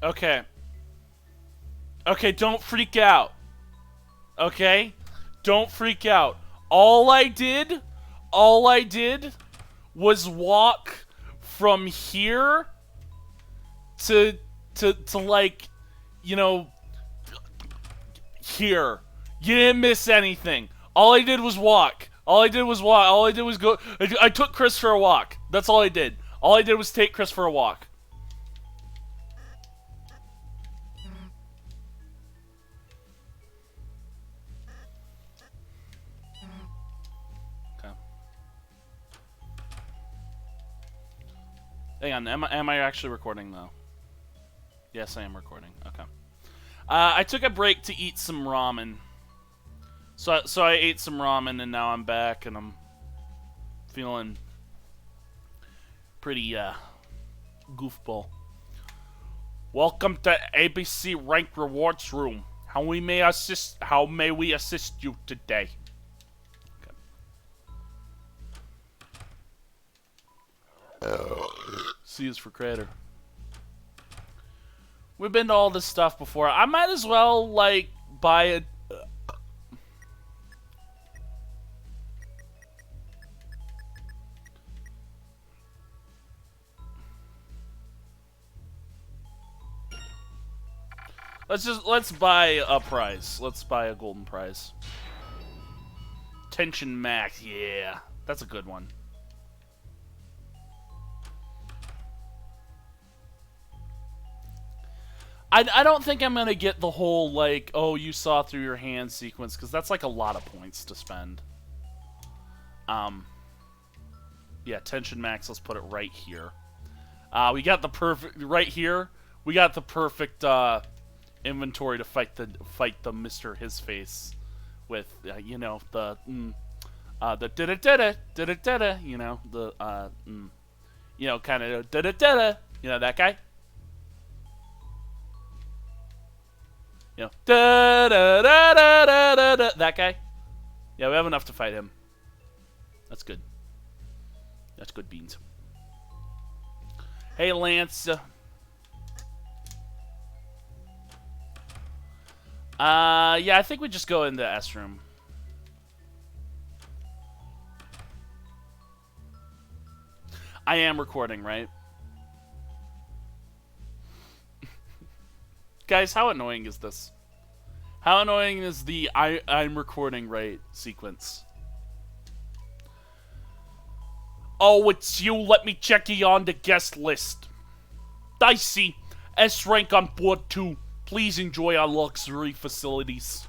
Okay. Okay, don't freak out. Okay? Don't freak out. All I did was walk from here to like, you know, here. You didn't miss anything. All I did was walk. All I did was walk. All I did was go. I took Kris for a walk. That's all I did. All I did was take Kris for a walk. Okay. Hang on. Am I actually recording though? Yes, I am recording. Okay. I took a break to eat some ramen. So I ate some ramen and now I'm back and I'm feeling pretty goofball. Welcome to ABC Rank Rewards Room. How may we assist you today? Okay. C is for creator. We've been to all this stuff before. I might as well like buy a Let's buy a prize. Let's buy a golden prize. Tension max, yeah. That's a good one. I don't think I'm gonna get the whole like, oh, you saw through your hand sequence, because that's like a lot of points to spend. Yeah, tension max, let's put it right here. We got the perfect right here. We got the perfect inventory to fight the Mr. His Face with, you know, the da-da-da-da, you know, the you know, kind of da-da-da-da, you know, that guy. You know, da-da-da-da-da-da, that guy. Yeah, we have enough to fight him. That's good. That's good beans. Hey, Lance. Yeah, I think we just go in the S room. I am recording, right? Guys, how annoying is this? How annoying is the I'm recording right sequence? Oh, it's you. Let me check you on the guest list. Dicey. S rank on board too. Please enjoy our luxury facilities.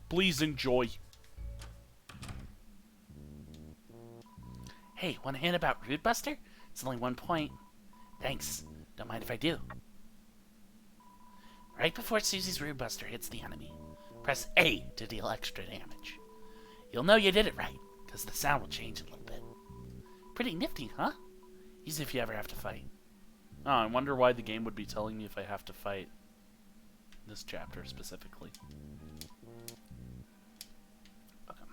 Please enjoy. Hey, want to hand about Rude Buster? It's only 1 point. Thanks. Don't mind if I do. Right before Susie's Rude Buster hits the enemy, press A to deal extra damage. You'll know you did it right, because the sound will change a little bit. Pretty nifty, huh? Use it if you ever have to fight. Oh, I wonder why the game would be telling me if I have to fight this chapter specifically. Okay.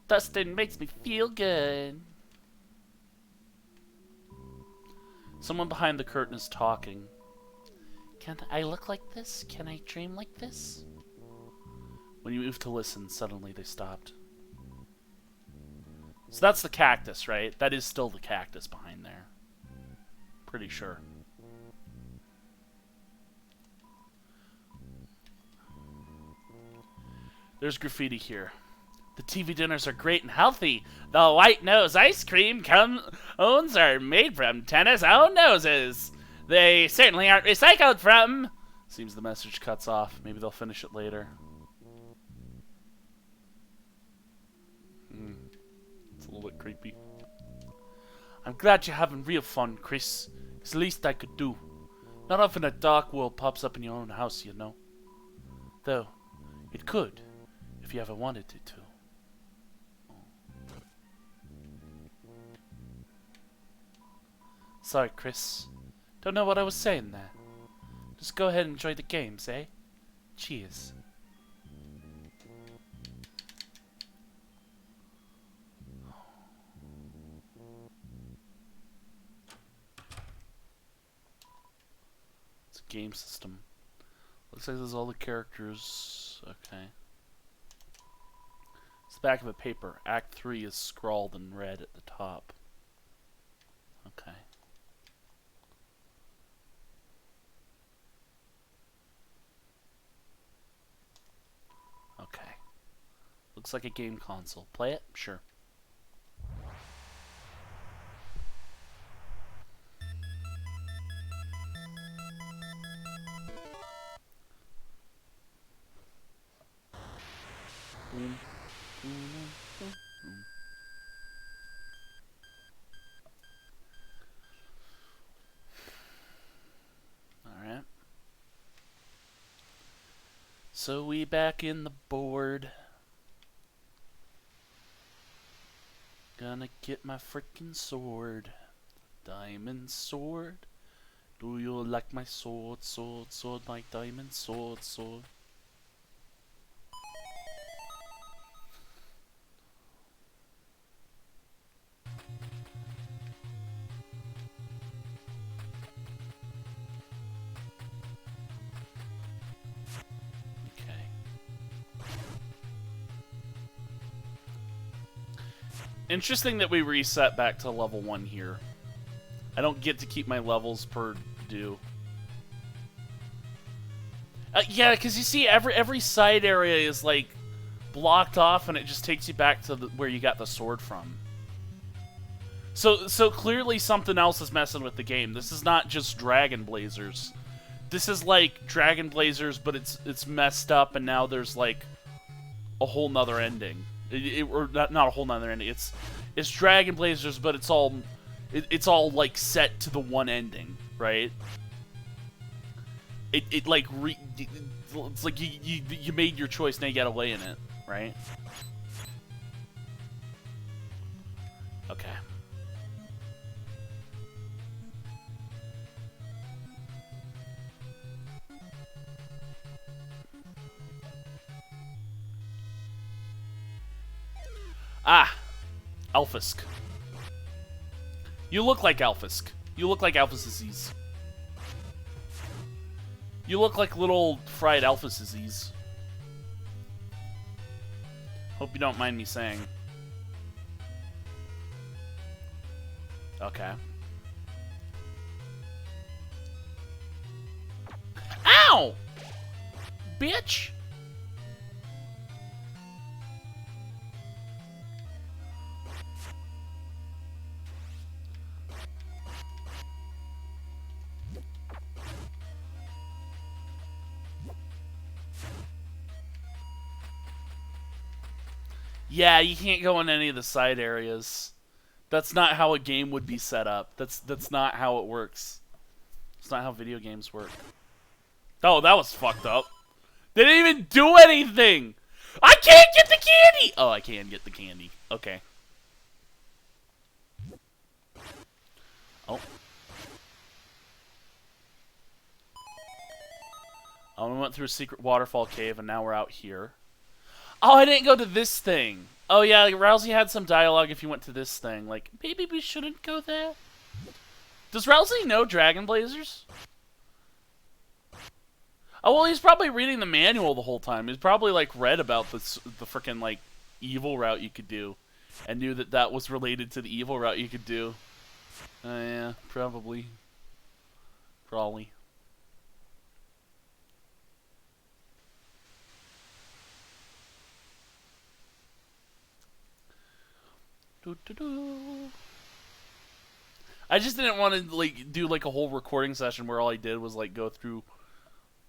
Dustin makes me feel good. Someone behind the curtain is talking. Can I look like this? Can I dream like this? When you move to listen, suddenly they stopped. So that's the cactus, right? That is still the cactus behind there. Pretty sure. There's graffiti here. The TV dinners are great and healthy. The white nose ice cream cones are made from tennis own noses. They certainly aren't recycled from. Seems the message cuts off. Maybe they'll finish it later. It's a little bit creepy. I'm glad you're having real fun, Kris. It's the least I could do. Not often a dark world pops up in your own house, you know. Though, it could, if you ever wanted it to. Sorry, Kris. Don't know what I was saying there. Just go ahead and enjoy the games, eh? Cheers. It's a game system. Looks like there's all the characters. Okay. It's the back of a paper. Act 3 is scrawled in red at the top. Okay. Okay. Looks like a game console. Play it? Sure. Boom. Boom. Boom. Boom. Alright. So we back in the board. Gonna get my freaking sword. Diamond sword. Do you like my sword, sword, sword, my diamond sword, sword? Interesting that we reset back to level 1 here. I don't get to keep my levels per due. Yeah, because you see, every side area is like blocked off, and it just takes you back to where you got the sword from. So clearly something else is messing with the game. This is not just Dragon Blazers. This is like Dragon Blazers, but it's messed up, and now there's like a whole nother ending. Or not a whole nother ending. It's Dragon Blazers, but it's all like set to the one ending, right? It's like you made your choice, now you gotta lay in it, right? Okay. Ah! Alfisk. You look like Alfisk. You look like Alphys. You look like little fried Alphys. Hope you don't mind me saying. Okay. Ow! Bitch! Yeah, you can't go in any of the side areas. That's not how a game would be set up. That's not how it works. It's not how video games work. Oh, that was fucked up. They didn't even do anything! I can't get the candy! Oh, I can get the candy. Okay. Oh. Oh, we went through a secret waterfall cave, and now we're out here. Oh, I didn't go to this thing. Oh, yeah, Rousey had some dialogue if you went to this thing. Like, maybe we shouldn't go there? Does Rousey know Dragon Blazers? Oh, well, he's probably reading the manual the whole time. He's probably, like, read about the frickin', like, evil route you could do. And knew that that was related to the evil route you could do. Yeah, probably. Probably. I just didn't want to like do like a whole recording session where all I did was like go through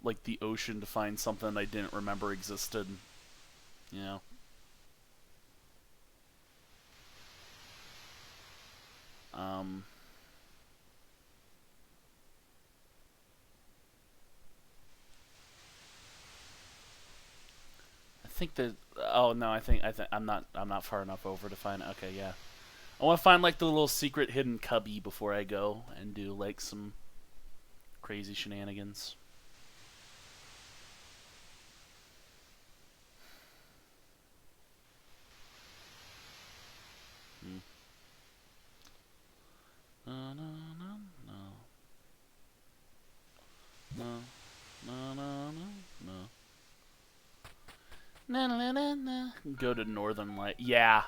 like the ocean to find something I didn't remember existed. You know. I think that. Oh no, I think I'm not far enough over to find. Okay, yeah. I want to find like the little secret hidden cubby before I go and do like some crazy shenanigans. No, no, no, no. No, no, no, no, no. Na, na, na, na. Go to Northern Light. Yeah.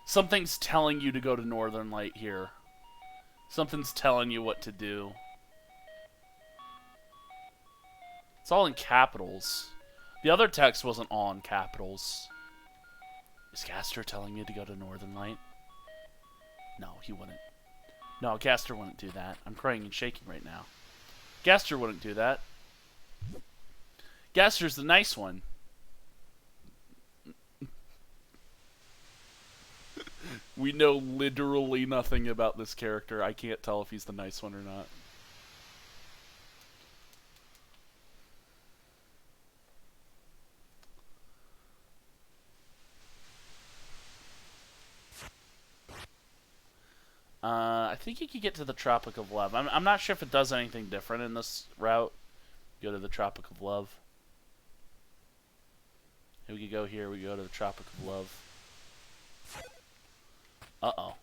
Something's telling you to go to Northern Light here. Something's telling you what to do. It's all in capitals. The other text wasn't all in capitals. Is Gaster telling me to go to Northern Light? No, he wouldn't. No, Gaster wouldn't do that. I'm crying and shaking right now. Gaster wouldn't do that. Gaster's the nice one. We know literally nothing about this character. I can't tell if he's the nice one or not. I think you could get to the Tropic of Love. I'm not sure if it does anything different in this route. Go to the Tropic of Love. We could go here. We go to the Tropic of Love. Uh-oh.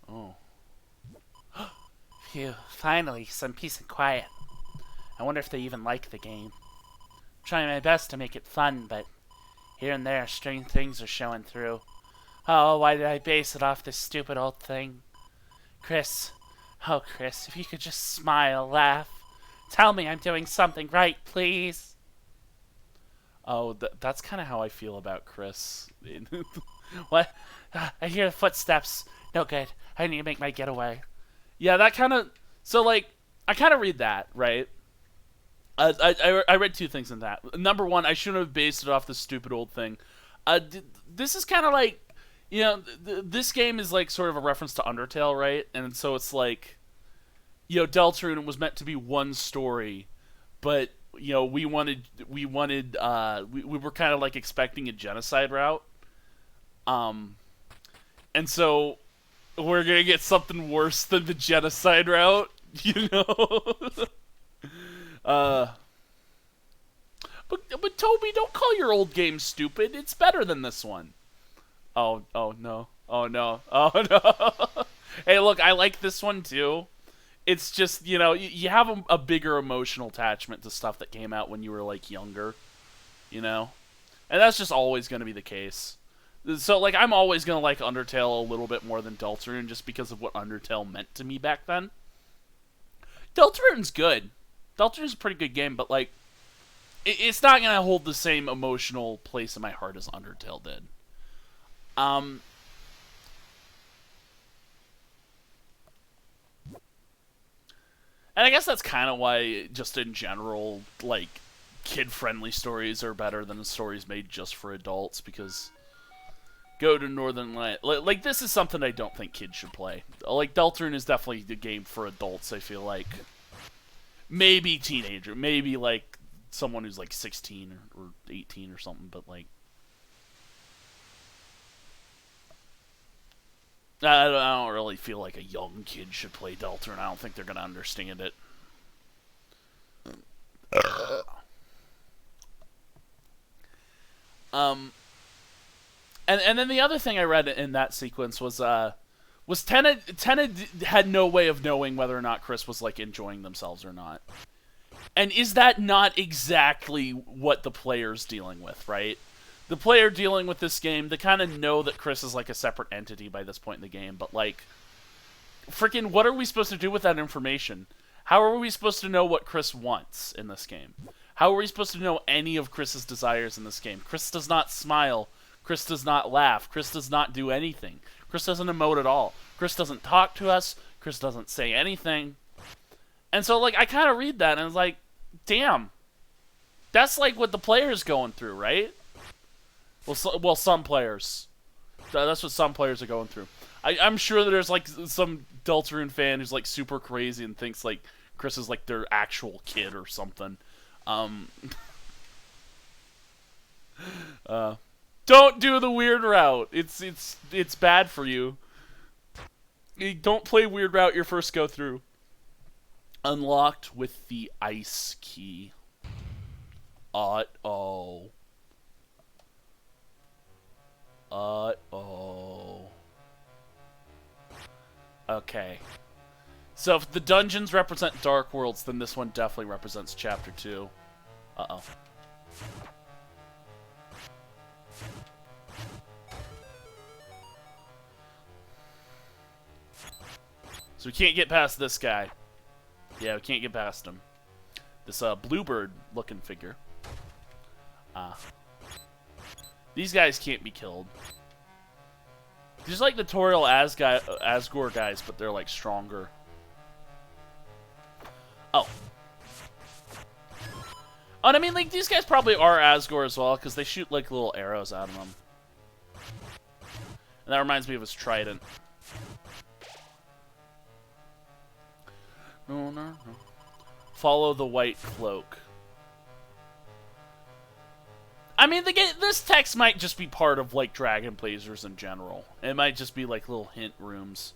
Oh. Phew. Finally, some peace and quiet. I wonder if they even like the game. I'm trying my best to make it fun, but here and there, strange things are showing through. Oh, why did I base it off this stupid old thing? Kris. Oh, Kris, if you could just smile, laugh. Tell me I'm doing something right, please. Oh, that's kind of how I feel about Kris. What? I hear the footsteps. No good. I need to make my getaway. Yeah, that kind of... So, like, I kind of read that, right? I read two things in that. Number one, I shouldn't have based it off this stupid old thing. This is kind of like... You know, this game is like sort of a reference to Undertale, right? And so it's like, you know, Deltarune was meant to be one story, but you know, we were kind of like expecting a genocide route, and so we're gonna get something worse than the genocide route, you know. But Toby, don't call your old game stupid. It's better than this one. Oh no. Oh no. Oh no. Hey, look, I like this one too. It's just, you know, you have a bigger emotional attachment to stuff that came out when you were, like, younger. You know? And that's just always going to be the case. So, like, I'm always going to like Undertale a little bit more than Deltarune just because of what Undertale meant to me back then. Deltarune's good. Deltarune's a pretty good game, but, like, it's not going to hold the same emotional place in my heart as Undertale did. And I guess that's kind of why, just in general, like, kid-friendly stories are better than stories made just for adults, because go to Northern Light. Like, this is something I don't think kids should play. Like, Deltarune is definitely the game for adults, I feel like. Maybe teenager. Maybe, like, someone who's, like, 16 or 18 or something, but, like... I don't really feel like a young kid should play Deltarune. I don't think they're going to understand it. And then the other thing I read in that sequence was Tenna had no way of knowing whether or not Kris was, like, enjoying themselves or not. And is that not exactly what the player's dealing with, right? The player dealing with this game, they kind of know that Kris is, like, a separate entity by this point in the game, but, like, freaking what are we supposed to do with that information? How are we supposed to know what Kris wants in this game? How are we supposed to know any of Kris's desires in this game? Kris does not smile. Kris does not laugh. Kris does not do anything. Kris doesn't emote at all. Kris doesn't talk to us. Kris doesn't say anything. And so, like, I kind of read that and I was like, damn. That's, like, what the player's going through, right? Well, some players. That's what some players are going through. I'm sure that there's, like, some Deltarune fan who's, like, super crazy and thinks, like, Kris is, like, their actual kid or something. Don't do the weird route. It's bad for you. Don't play weird route your first go through. Unlocked with the ice key. Uh-oh. Uh-oh. Okay. So if the dungeons represent Dark Worlds, then this one definitely represents Chapter 2. Uh-oh. So we can't get past this guy. Yeah, we can't get past him. This bluebird-looking figure. These guys can't be killed. These are like the tutorial Asgore guys, but they're like stronger. Oh. Oh, and I mean, like, these guys probably are Asgore as well, because they shoot like little arrows out of them. And that reminds me of his trident. No, no, no. Follow the white cloak. I mean, this text might just be part of, like, Dragon Blazers in general. It might just be, like, little hint rooms.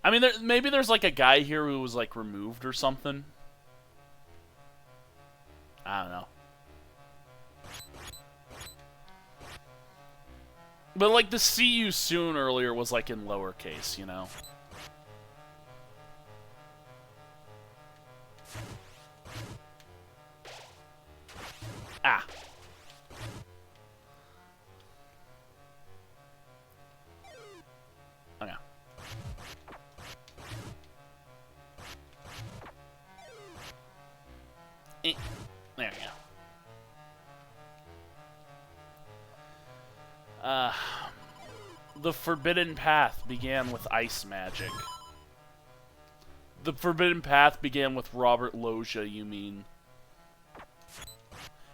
I mean, maybe there's, like, a guy here who was, like, removed or something. I don't know. But, like, the "see you soon" earlier was, like, in lowercase, you know? Ah. Okay. There we go. The Forbidden Path began with ice magic. The Forbidden Path began with Robert Loggia, you mean?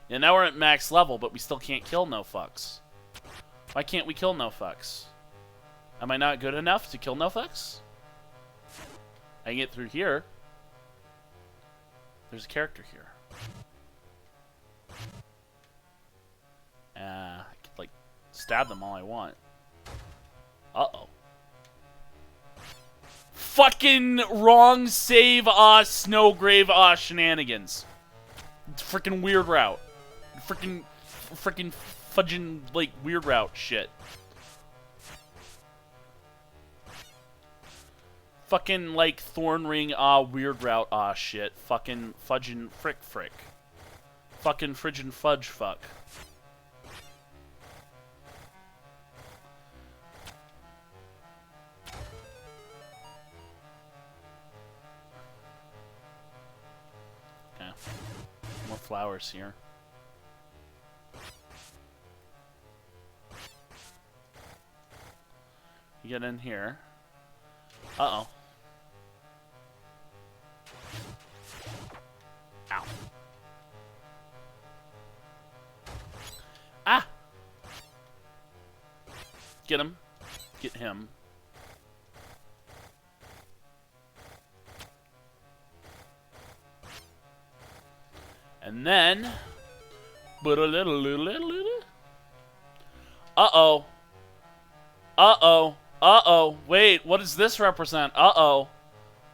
Yeah, now we're at max level, but we still can't kill no fucks. Why can't we kill no fucks? Am I not good enough to kill no fucks? I can get through here. There's a character here. I could, like, stab them all I want. Uh-oh. Fucking wrong save, Snowgrave, shenanigans. It's freaking weird route. Freaking fudging, like, weird route shit. Fucking, like, thorn ring, weird route, shit. Fucking fudging frick. Fucking frigin fudge fuck. Okay. More flowers here. You get in here. Uh-oh. Ow. Ah! Get him. Get him. And then... Uh-oh. Uh-oh. Uh-oh. Wait, what does this represent? Uh-oh.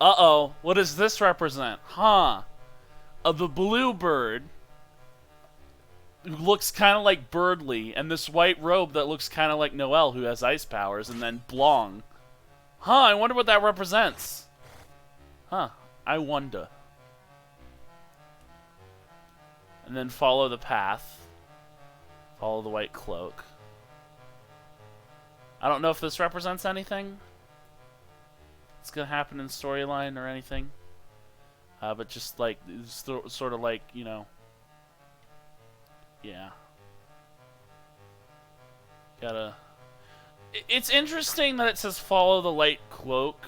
Uh-oh. What does this represent? Huh. The bluebird who looks kind of like Birdly, and this white robe that looks kind of like Noelle, who has ice powers, and then Blong. Huh, I wonder what that represents. Huh, I wonder. And then follow the path. Follow the white cloak. I don't know if this represents anything. It's gonna happen in storyline or anything. But just like, sort of like, you know. Yeah. Gotta... It's interesting that it says follow the white cloak.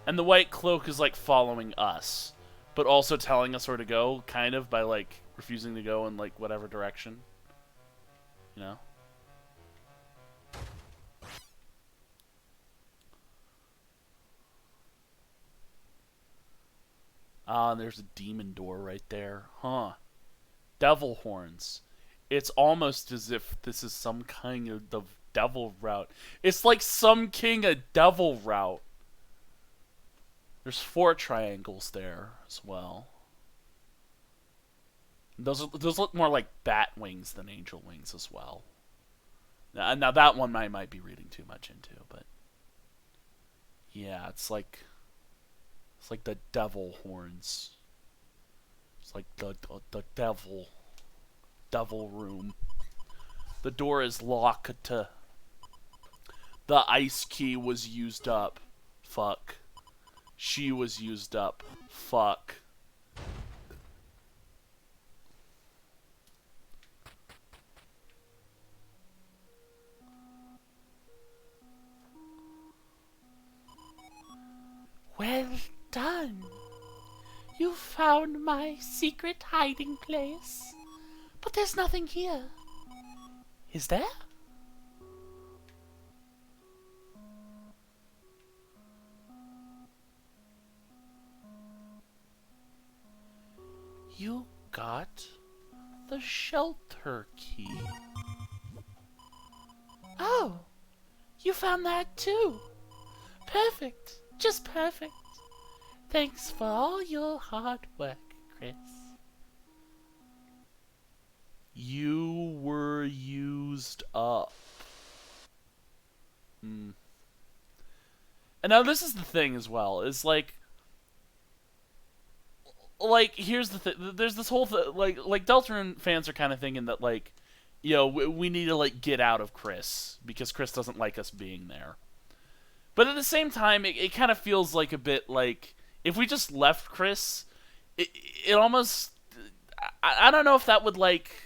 And the white cloak is like following us. But also telling us where to go, kind of, by like refusing to go in like whatever direction. You know? Ah, there's a demon door right there. Huh. Devil horns. It's almost as if this is some kind of the devil route. It's like some king a devil route. There's 4 triangles there as well. Those look more like bat wings than angel wings as well. Now that one I might be reading too much into, but yeah, it's like the devil horns. It's like the devil room. The door is locked. The ice key was used up. Fuck. She was used up. Fuck. Well done. You found my secret hiding place. But there's nothing here. Is there? You got the shelter key. Oh, you found that too. Perfect. Just perfect. Thanks for all your hard work, Kris. You were used up. And now this is the thing as well. Is like here's the thing. There's this whole like Deltarune fans are kind of thinking that like, you know, we need to like get out of Kris because Kris doesn't like us being there. But at the same time, it kind of feels like a bit like if we just left Kris, it almost I don't know if that would like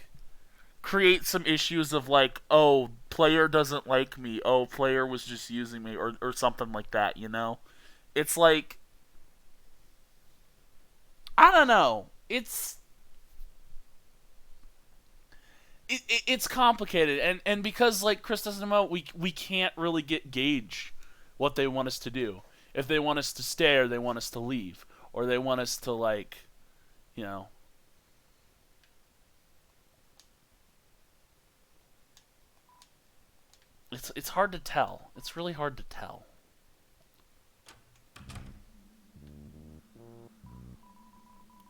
create some issues of like, oh, player doesn't like me, oh, player was just using me, or something like that, you know? It's like, I don't know. It's complicated, and because like Kris doesn't know, we can't really gauge what they want us to do. If they want us to stay, or they want us to leave, or they want us to like, you know. It's hard to tell. It's really hard to tell.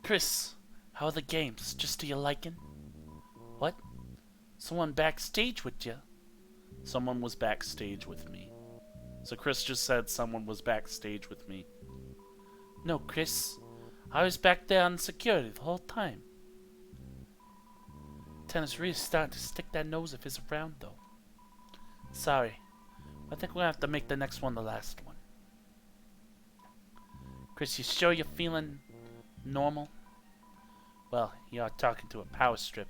Kris, how are the games? Just to your liking? What? Someone backstage with you? Someone was backstage with me. So Kris just said someone was backstage with me. No, Kris. I was back there on security the whole time. Tennis really starting to stick that nose of his around, though. Sorry. I think we're gonna have to make the next one the last one. Kris, you sure you're feeling normal? Well, you are talking to a power strip,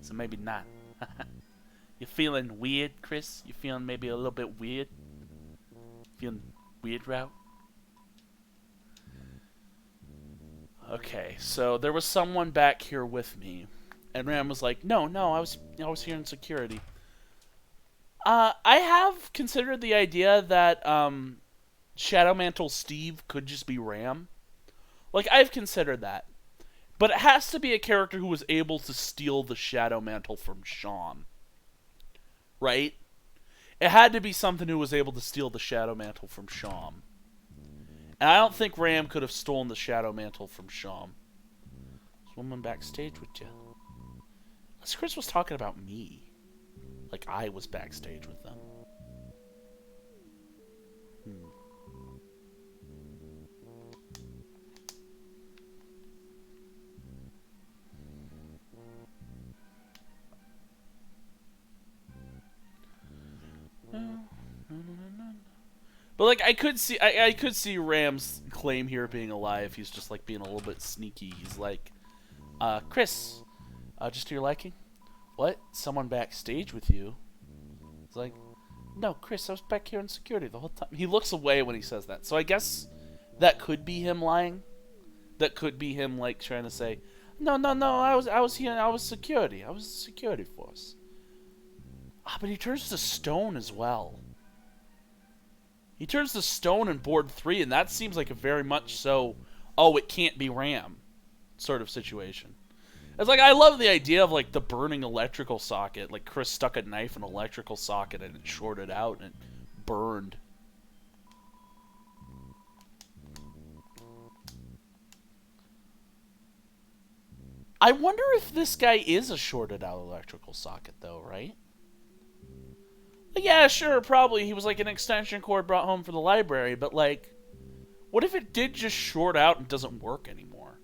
so maybe not. You feeling weird, Kris? You feeling maybe a little bit weird? Feeling weird, route? Okay, so there was someone back here with me, and Ram was like, "No, I was here in security." I have considered the idea that Shadow Mantle Steve could just be Ram. Like, I've considered that. But it has to be a character who was able to steal the Shadow Mantle from Sean. Right? It had to be something who was able to steal the Shadow Mantle from Sean. And I don't think Ram could have stolen the Shadow Mantle from Sean. This woman backstage with you. Unless Kris was talking about me. Like I was backstage with them. But like I could see Ram's claim here being a lie if he's just like being a little bit sneaky. He's like, Kris, just to your liking? What? Someone backstage with you? It's like, no, Kris, I was back here in security the whole time. He looks away when he says that. So I guess that could be him lying. That could be him like trying to say, no, I was here, I was security. I was a security force. Ah, but he turns to stone as well. He turns to stone in board 3, and that seems like a very much so, oh, it can't be Ram sort of situation. It's like, I love the idea of, like, the burning electrical socket. Like, Kris stuck a knife in an electrical socket and it shorted out and it burned. I wonder if this guy is a shorted out electrical socket, though, right? Like, yeah, sure, probably. He was like an extension cord brought home from the library, but, like, what if it did just short out and doesn't work anymore?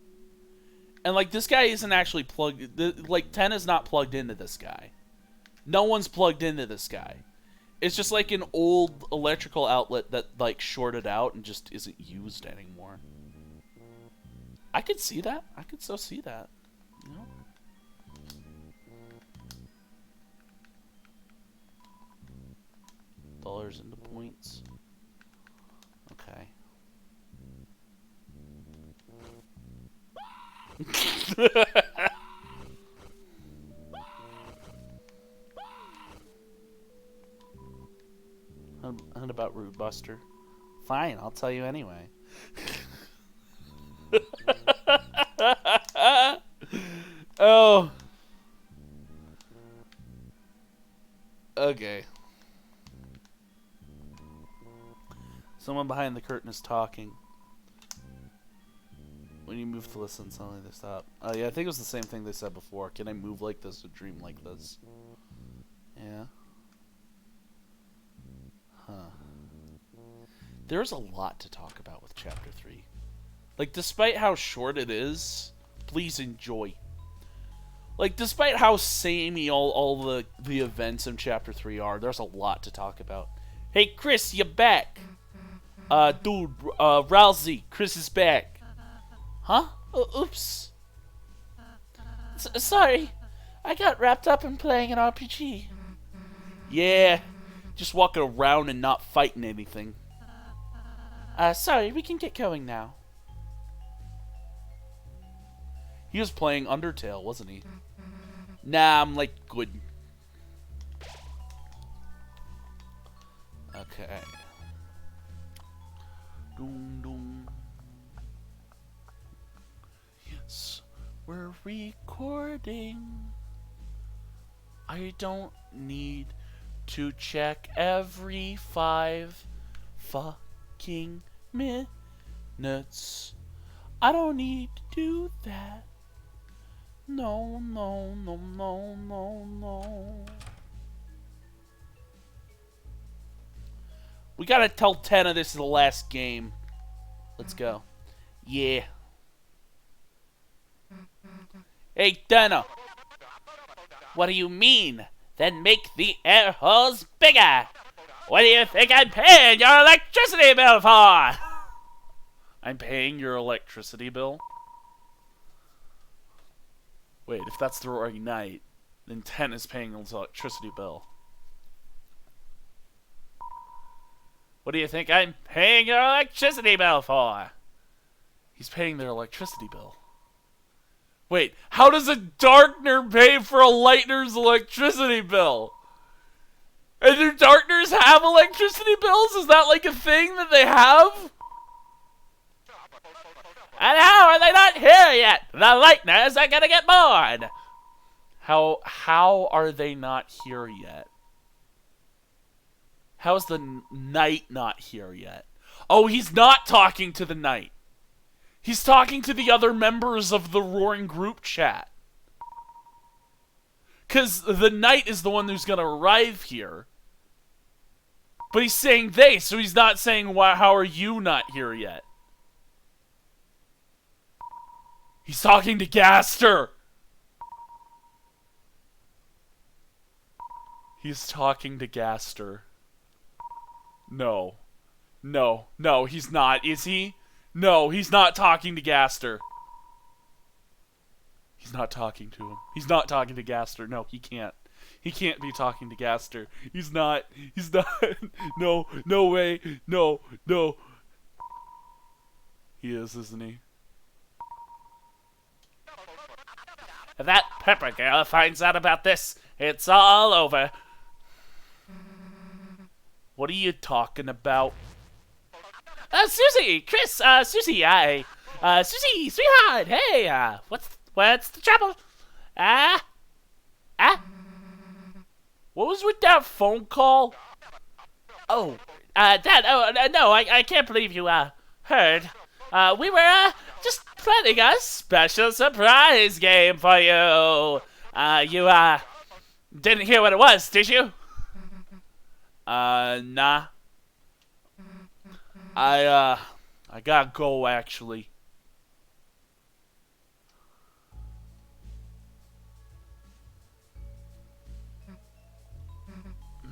And, like, this guy isn't actually plugged... Like, 10 is not plugged into this guy. No one's plugged into this guy. It's just like an old electrical outlet that, like, shorted out and just isn't used anymore. I could see that. I could so see that. You know? Dollars into points. Okay. And about Rude Buster. Fine, I'll tell you anyway. Oh. Okay. Someone behind the curtain is talking. When you move to listen, suddenly they stop. Oh yeah, I think it was the same thing they said before. Can I move like this or dream like this? Yeah. Huh. There's a lot to talk about with Chapter 3. Like, despite how short it is, please enjoy. Like, despite how samey all the events in Chapter 3 are, there's a lot to talk about. Hey, Kris, you back. Dude, Rousey, Kris is back. Huh? Oops. Sorry. I got wrapped up in playing an RPG. Yeah. Just walking around and not fighting anything. Sorry, we can get going now. He was playing Undertale, wasn't he? Nah, I'm like, good. Okay. Doom, doom. Yes, we're recording. I don't need to check every 5 fucking minutes. I don't need to do that. No, no, no, no, no, no. We gotta tell Tenna this is the last game. Let's go. Yeah. Hey, Tenna. What do you mean? Then make the air holes bigger. What do you think I'm paying your electricity bill for? I'm paying your electricity bill? Wait, if that's the Roaring Knight, then 10 is paying his electricity bill. What do you think I'm paying your electricity bill for? He's paying their electricity bill. Wait, how does a Darkner pay for a Lightner's electricity bill? And do Darkners have electricity bills? Is that like a thing that they have? And how are they not here yet? The Lightners are gonna get bored. How are they not here yet? How is the Knight not here yet? Oh, he's not talking to the Knight. He's talking to the other members of the Roaring group chat. Because the Knight is the one who's gonna arrive here. But he's saying they, so he's not saying, how are you not here yet? He's talking to Gaster. He's talking to Gaster. No. No. No, he's not. Is he? No, he's not talking to Gaster. He's not talking to him. He's not talking to Gaster. No, he can't. He can't be talking to Gaster. He's not. He's not. No, no way. No, no. He is, isn't he? If that Pepper girl finds out about this, it's all over. What are you talking about? Susie! Kris! Susie, Susie, sweetheart! Hey, what's the trouble? Ah? Ah? What was with that phone call? Oh, Dad, no, I can't believe you, heard. We were, just planning a special surprise game for you. You, didn't hear what it was, did you? Nah. I gotta go, actually.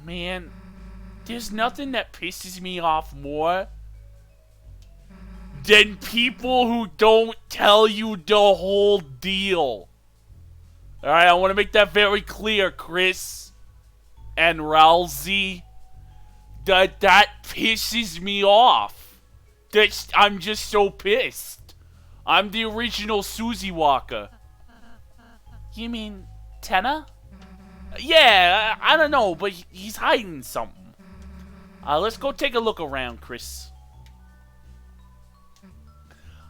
Man, there's nothing that pisses me off more than people who don't tell you the whole deal. Alright, I want to make that very clear, Kris and Ralsei. That pisses me off. I'm just so pissed. I'm the original Susie Walker. You mean Tenna? Yeah, I don't know, but he's hiding something. Let's go take a look around, Kris.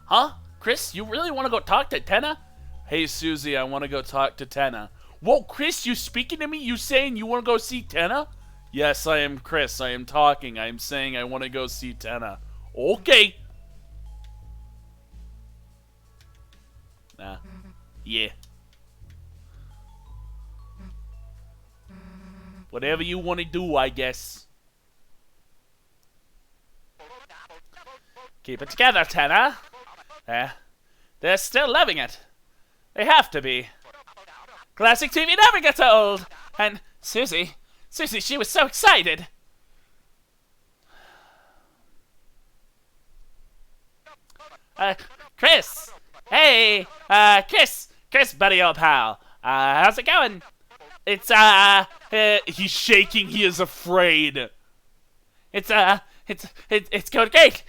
Huh? Kris, you really want to go talk to Tenna? Hey, Susie, I want to go talk to Tenna. Whoa, Kris, you speaking to me? You saying you want to go see Tenna? Yes, I am Kris. I am talking. I am saying I want to go see Tenna. Okay. Yeah. Whatever you want to do, I guess. Keep it together, Tenna. They're still loving it. They have to be. Classic TV never gets old. And Susie, she was so excited. Kris. Hey, Kris, buddy, old pal. How's it going? It's, he's shaking. He is afraid. It's going great,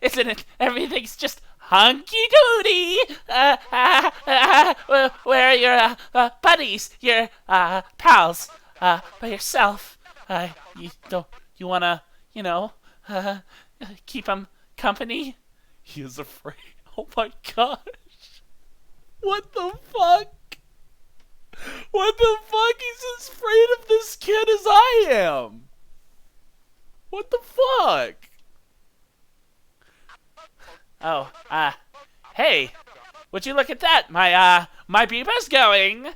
isn't it? Everything's just hunky-doody. Where are your, buddies, your, pals, by yourself? You wanna, keep them company? He is afraid. Oh my gosh. What the fuck? What the fuck? He's as afraid of this kid as I am. What the fuck? Oh, hey, would you look at that? My beeper's going.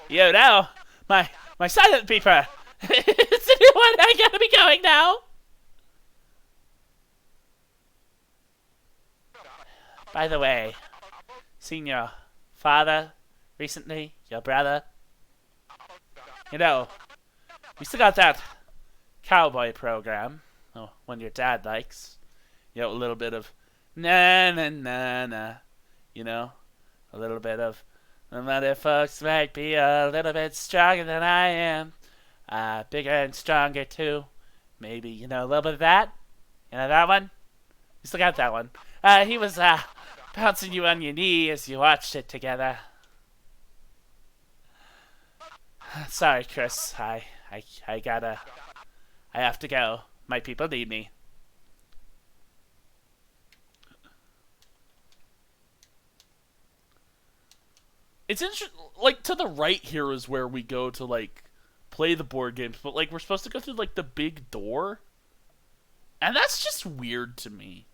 You know, my silent beeper. It's the new one. I gotta be going now. By the way, seen your father recently, your brother. You know, we still got that cowboy program. Oh, one your dad likes. You know, a little bit of na na na na. You know, a little bit of some other folks might be a little bit stronger than I am. Bigger and stronger too. Maybe, a little bit of that. You know that one? We still got that one. He was bouncing you on your knee as you watched it together. Sorry, Kris. I have to go. My people need me. It's interesting. Like, to the right here is where we go to, like, play the board games. But, like, we're supposed to go through, like, the big door. And that's just weird to me.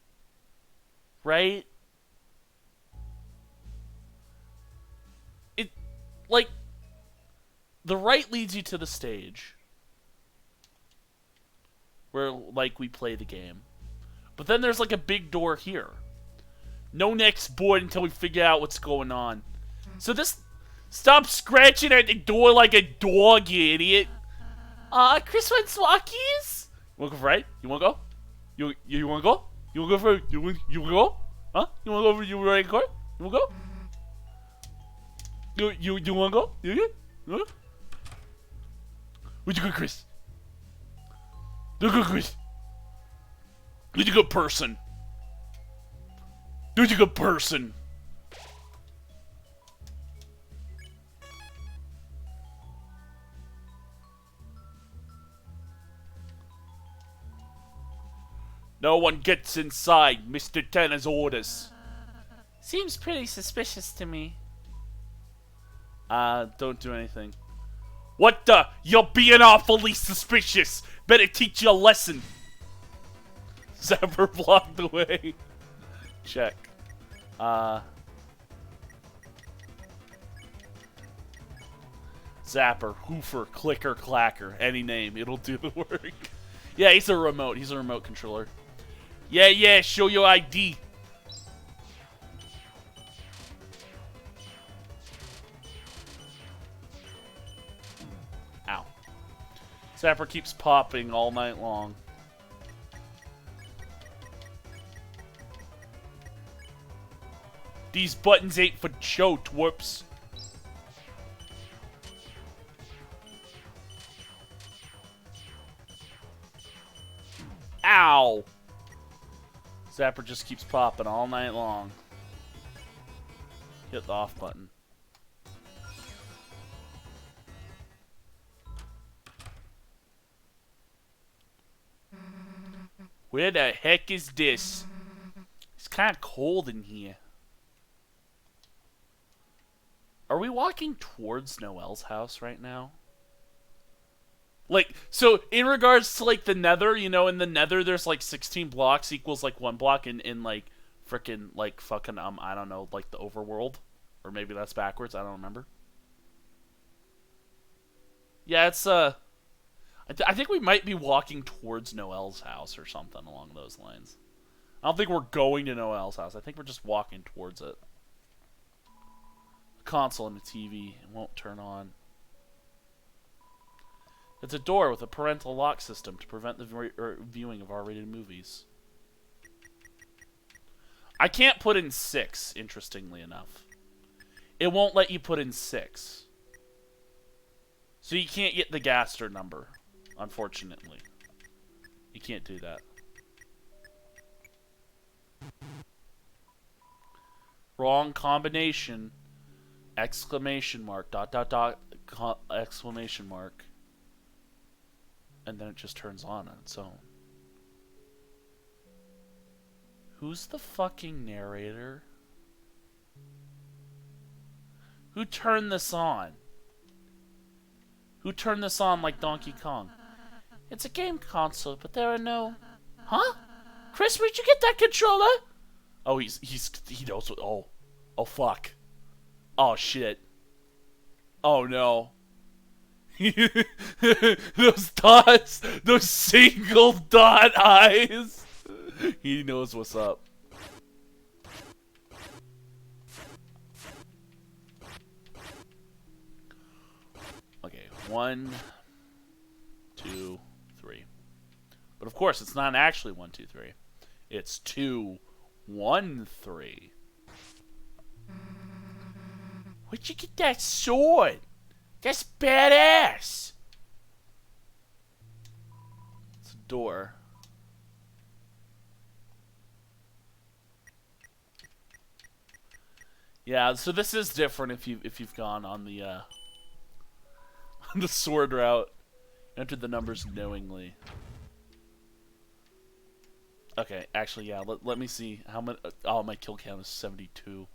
Right? Like, the right leads you to the stage where, like, we play the game. But then there's, like, a big door here. No next board until we figure out what's going on. So this... Stop scratching at the door like a dog, you idiot. Kris wants walkies? You wanna go for right? You wanna go? You wanna go? You wanna go for... You wanna go? Huh? You wanna go over... You right court? You wanna go? You wanna go? You good? Where'd you go, Kris? You're good, Kris. You're a good person. You're a good person. No one gets inside Mr. Tenna's orders. Seems pretty suspicious to me. Don't do anything. What the? You're being awfully suspicious. Better teach you a lesson. Zapper blocked the way. Check. Zapper, Hoofer, Clicker, Clacker. Any name. It'll do the work. Yeah, he's a remote. He's a remote controller. Yeah, show your ID. Ow. Zapper keeps popping all night long. These buttons ain't for show, twerps. Ow! Zapper just keeps popping all night long. Hit the off button. Where the heck is this? It's kind of cold in here. Are we walking towards Noelle's house right now? Like, so in regards to like the Nether, you know, in the Nether there's like 16 blocks equals like 1 block in like frickin' like fucking I don't know, like the overworld, or maybe that's backwards. I don't remember. Yeah, it's I think we might be walking towards Noelle's house or something along those lines. I don't think we're going to Noelle's house. I think we're just walking towards it. A console and a TV. It won't turn on. It's a door with a parental lock system to prevent the viewing of R-rated movies. I can't put in 6, interestingly enough. It won't let you put in 6. So you can't get the Gaster number, unfortunately. You can't do that. Wrong combination. Exclamation mark. Dot dot dot. Exclamation mark. And then it just turns on its own. Who's the fucking narrator? Who turned this on? Who turned this on like Donkey Kong? It's a game console, but there are no... Huh? Kris, where'd you get that controller? Oh, he knows what... Oh, fuck. Oh, shit. Oh, no. Those dots, those single dot eyes. He knows what's up. Okay, 1, 2, 3. But of course, it's not actually 1, 2, 3. It's 2, 1, 3. Where'd you get that sword? That's badass! It's a door. Yeah, so this is different if you've gone on the on the sword route. Entered the numbers knowingly. Okay, actually, yeah. Let me see how many. Oh, my kill count is 72.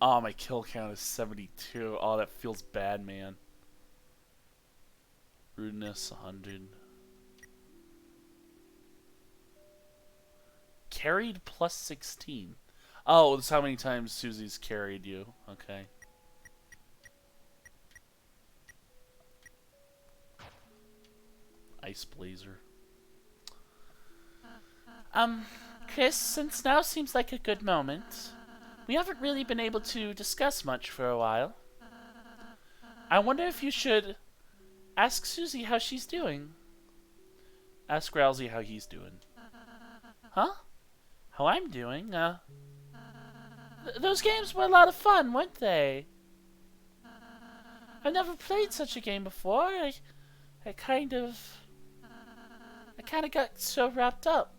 Oh, my kill count is 72. Oh, that feels bad, man. Rudeness, 100. Carried plus 16. Oh, that's how many times Susie's carried you. Okay. Ice Blazer. Kris, since now seems like a good moment, we haven't really been able to discuss much for a while. I wonder if you should ask Susie how she's doing. Ask Rousey how he's doing. Huh? How I'm doing? Those games were a lot of fun, weren't they? I've never played such a game before. I kind of got so wrapped up.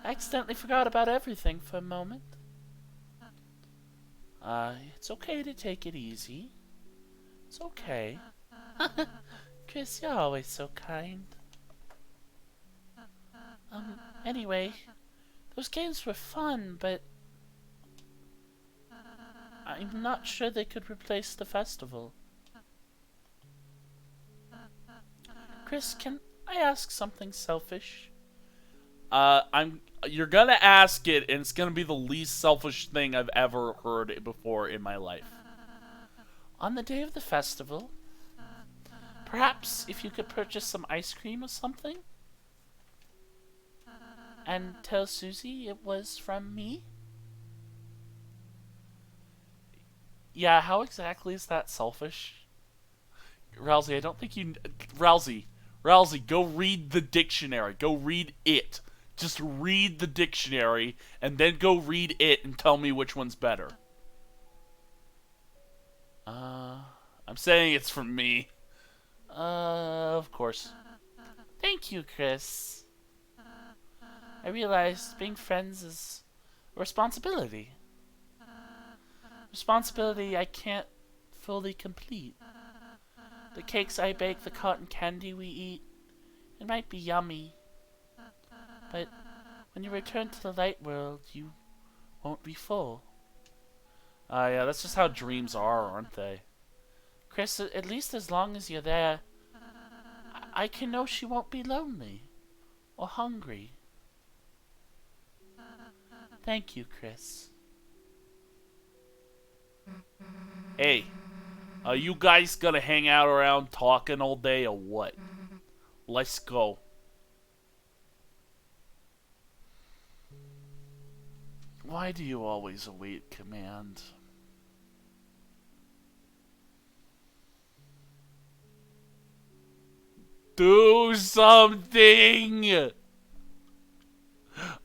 I accidentally forgot about everything for a moment. It's okay to take it easy. It's okay. Kris, you're always so kind. Anyway, those games were fun, but I'm not sure they could replace the festival. Kris, can I ask something selfish? You're gonna ask it, and it's gonna be the least selfish thing I've ever heard before in my life. On the day of the festival, perhaps if you could purchase some ice cream or something? And tell Susie it was from me? Yeah, how exactly is that selfish? Rousey, I don't think you... Rousey, go read the dictionary. Go read it. Just read the dictionary, and then go read it and tell me which one's better. I'm saying it's from me. Of course. Thank you, Kris. I realized being friends is a responsibility. Responsibility I can't fully complete. The cakes I bake, the cotton candy we eat, it might be yummy. But when you return to the light world, you won't be full. Yeah, that's just how dreams are, aren't they? Kris, at least as long as you're there, I can know she won't be lonely or hungry. Thank you, Kris. Hey, are you guys gonna hang out around talking all day or what? Let's go. Why do you always await command? Do something!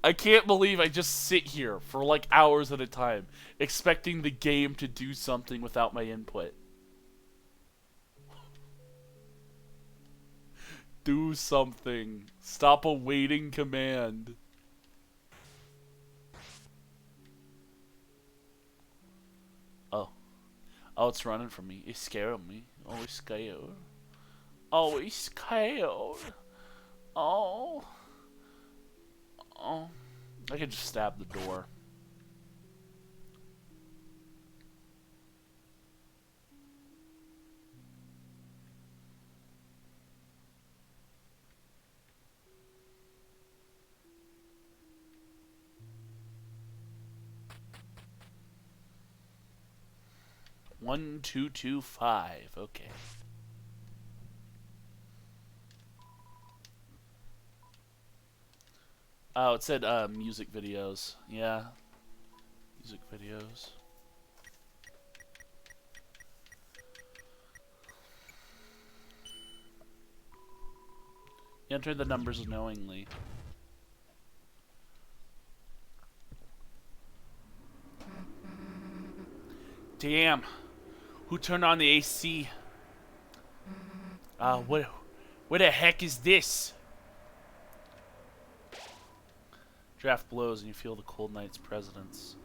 I can't believe I just sit here for like hours at a time, expecting the game to do something without my input. Do something. Stop awaiting command. Oh, it's running from me. It's scaring me. Oh, it's scared. Oh, it's scared. Oh. Oh. I could just stab the door. One, 2, 2, 5. Okay. Oh, it said music videos. Yeah. Music videos. You enter the numbers knowingly. Damn. Who turned on the AC? What the heck is this? Draft blows and you feel the cold night's presence.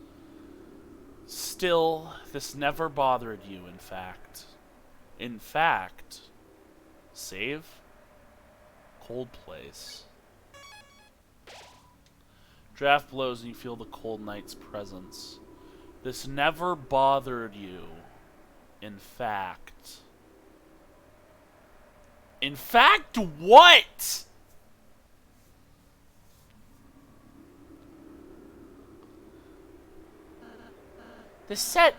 Still, this never bothered you, in fact. In fact, save? Cold place. Draft blows and you feel the cold night's presence. This never bothered you. In fact. In fact, what? This set,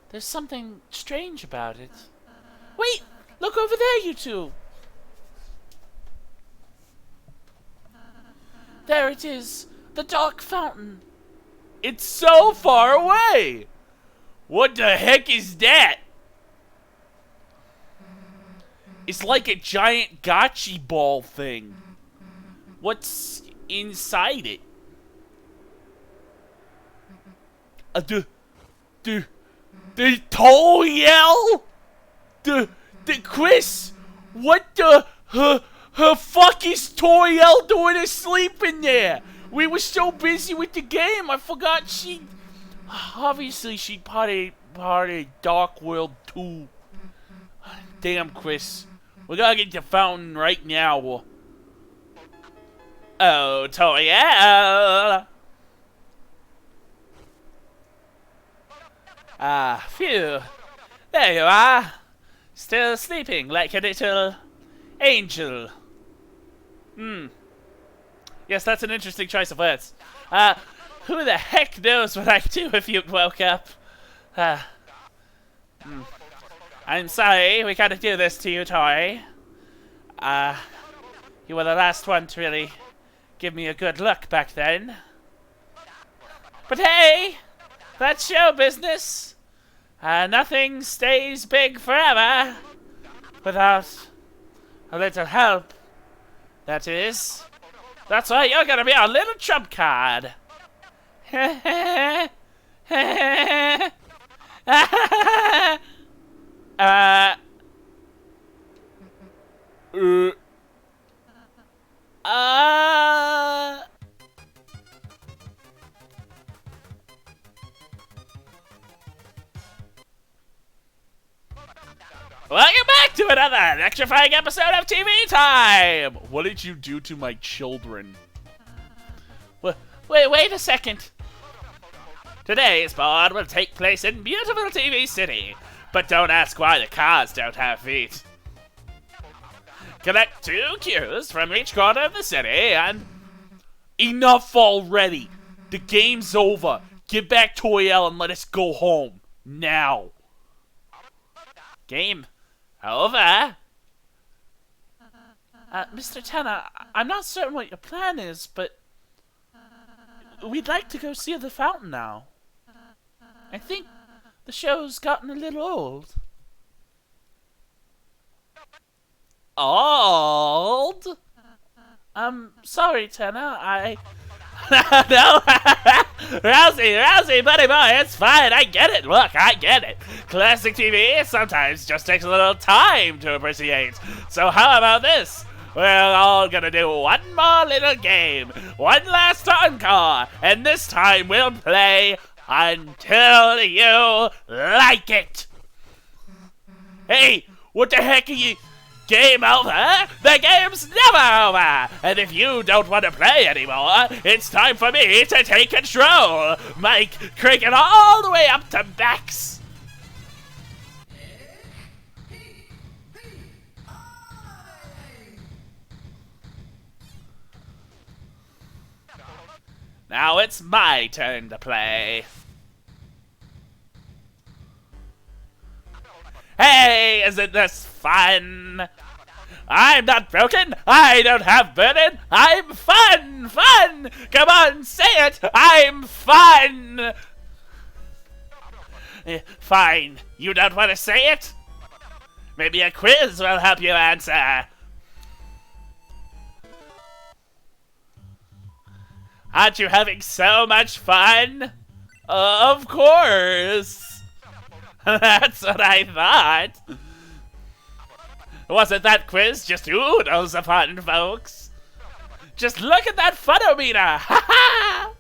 there's something strange about it. Wait! Look over there, you two! There it is! The dark fountain! It's so far away! What the heck is that? It's like a giant gotchi ball thing. What's inside it? The Toyel? The Kris? What the fuck is Toyel doing asleep in there? We were so busy with the game, I forgot she... Obviously, she part of Dark World 2. Damn, Kris. We gotta get the fountain right now. Oh, Toyel! Ah, phew. There you are. Still sleeping like a little angel. Yes, that's an interesting choice of words. Who the heck knows what I'd do if you'd woke up? I'm sorry, we gotta do this to you, toy. You were the last one to really give me a good look back then. But hey, that's show business. Nothing stays big forever without a little help. That is. That's why you're gonna be our little trump card. Welcome back to another electrifying episode of TV Time! What did you do to my children? Wait a second. Today's board will take place in beautiful TV City, but don't ask why the cars don't have feet. Collect 2 cues from each corner of the city and... Enough already! The game's over. Get back to L and let us go home. Now. Game over. Mr. Tanner, I'm not certain what your plan is, but... we'd like to go see the fountain now. I think the show's gotten a little old. Old? Sorry, Tanner, no! Rousey, buddy boy, it's fine, I get it, look, I get it. Classic TV sometimes just takes a little time to appreciate. So how about this? We're all gonna do one more little game, one last encore, and this time we'll play until you like it. Hey, what the heck are you... Game over? The game's never over! And if you don't want to play anymore, it's time for me to take control! Mike, crank it all the way up to max! Now it's my turn to play. Hey, isn't this fun? I'm not broken. I don't have burden. I'm fun. Come on, say it. I'm fun. Fine. You don't want to say it? Maybe a quiz will help you answer. Aren't you having so much fun? Of course. That's what I thought. Wasn't that quiz just oodles of fun, folks? Just look at that funometer! Ha ha!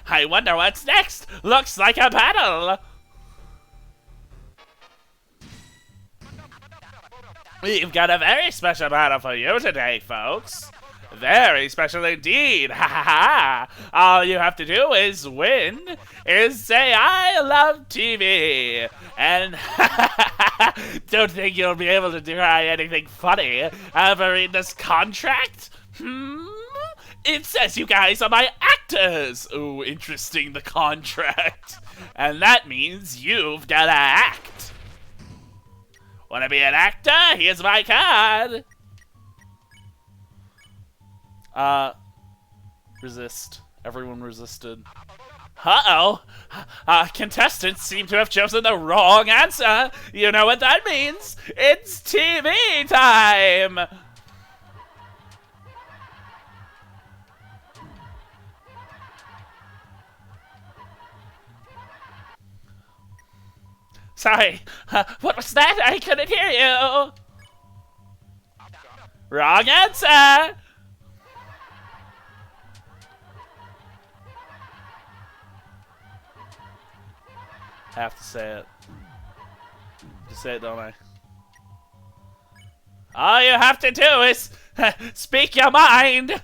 I wonder what's next. Looks like a battle. We've got a very special battle for you today, folks. Very special indeed. Ha ha ha. All you have to do is win, is say I love TV. And don't think you'll be able to try anything funny. Ever read this contract? It says you guys are my actors. Ooh, interesting, the contract. And that means you've gotta act. Wanna be an actor? Here's my card. Resist. Everyone resisted. Uh-oh. Contestants seem to have chosen the wrong answer. You know what that means? It's TV time! Sorry. What was that? I couldn't hear you. Wrong answer! Have to say it. Just say it, don't I? All you have to do is speak your mind.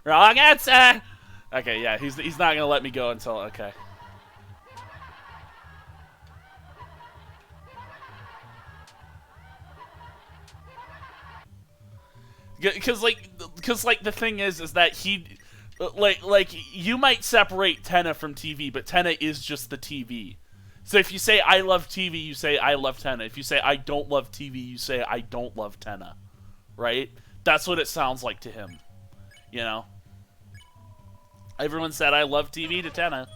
Wrong answer! Okay, yeah, he's not gonna let me go until, okay. Because the thing is that he, like, you might separate Tenna from TV, but Tenna is just the TV. So if you say I love TV, you say I love Tenna. If you say I don't love TV, you say I don't love Tenna. Right? That's what it sounds like to him. You know? Everyone said I love TV to Tenna.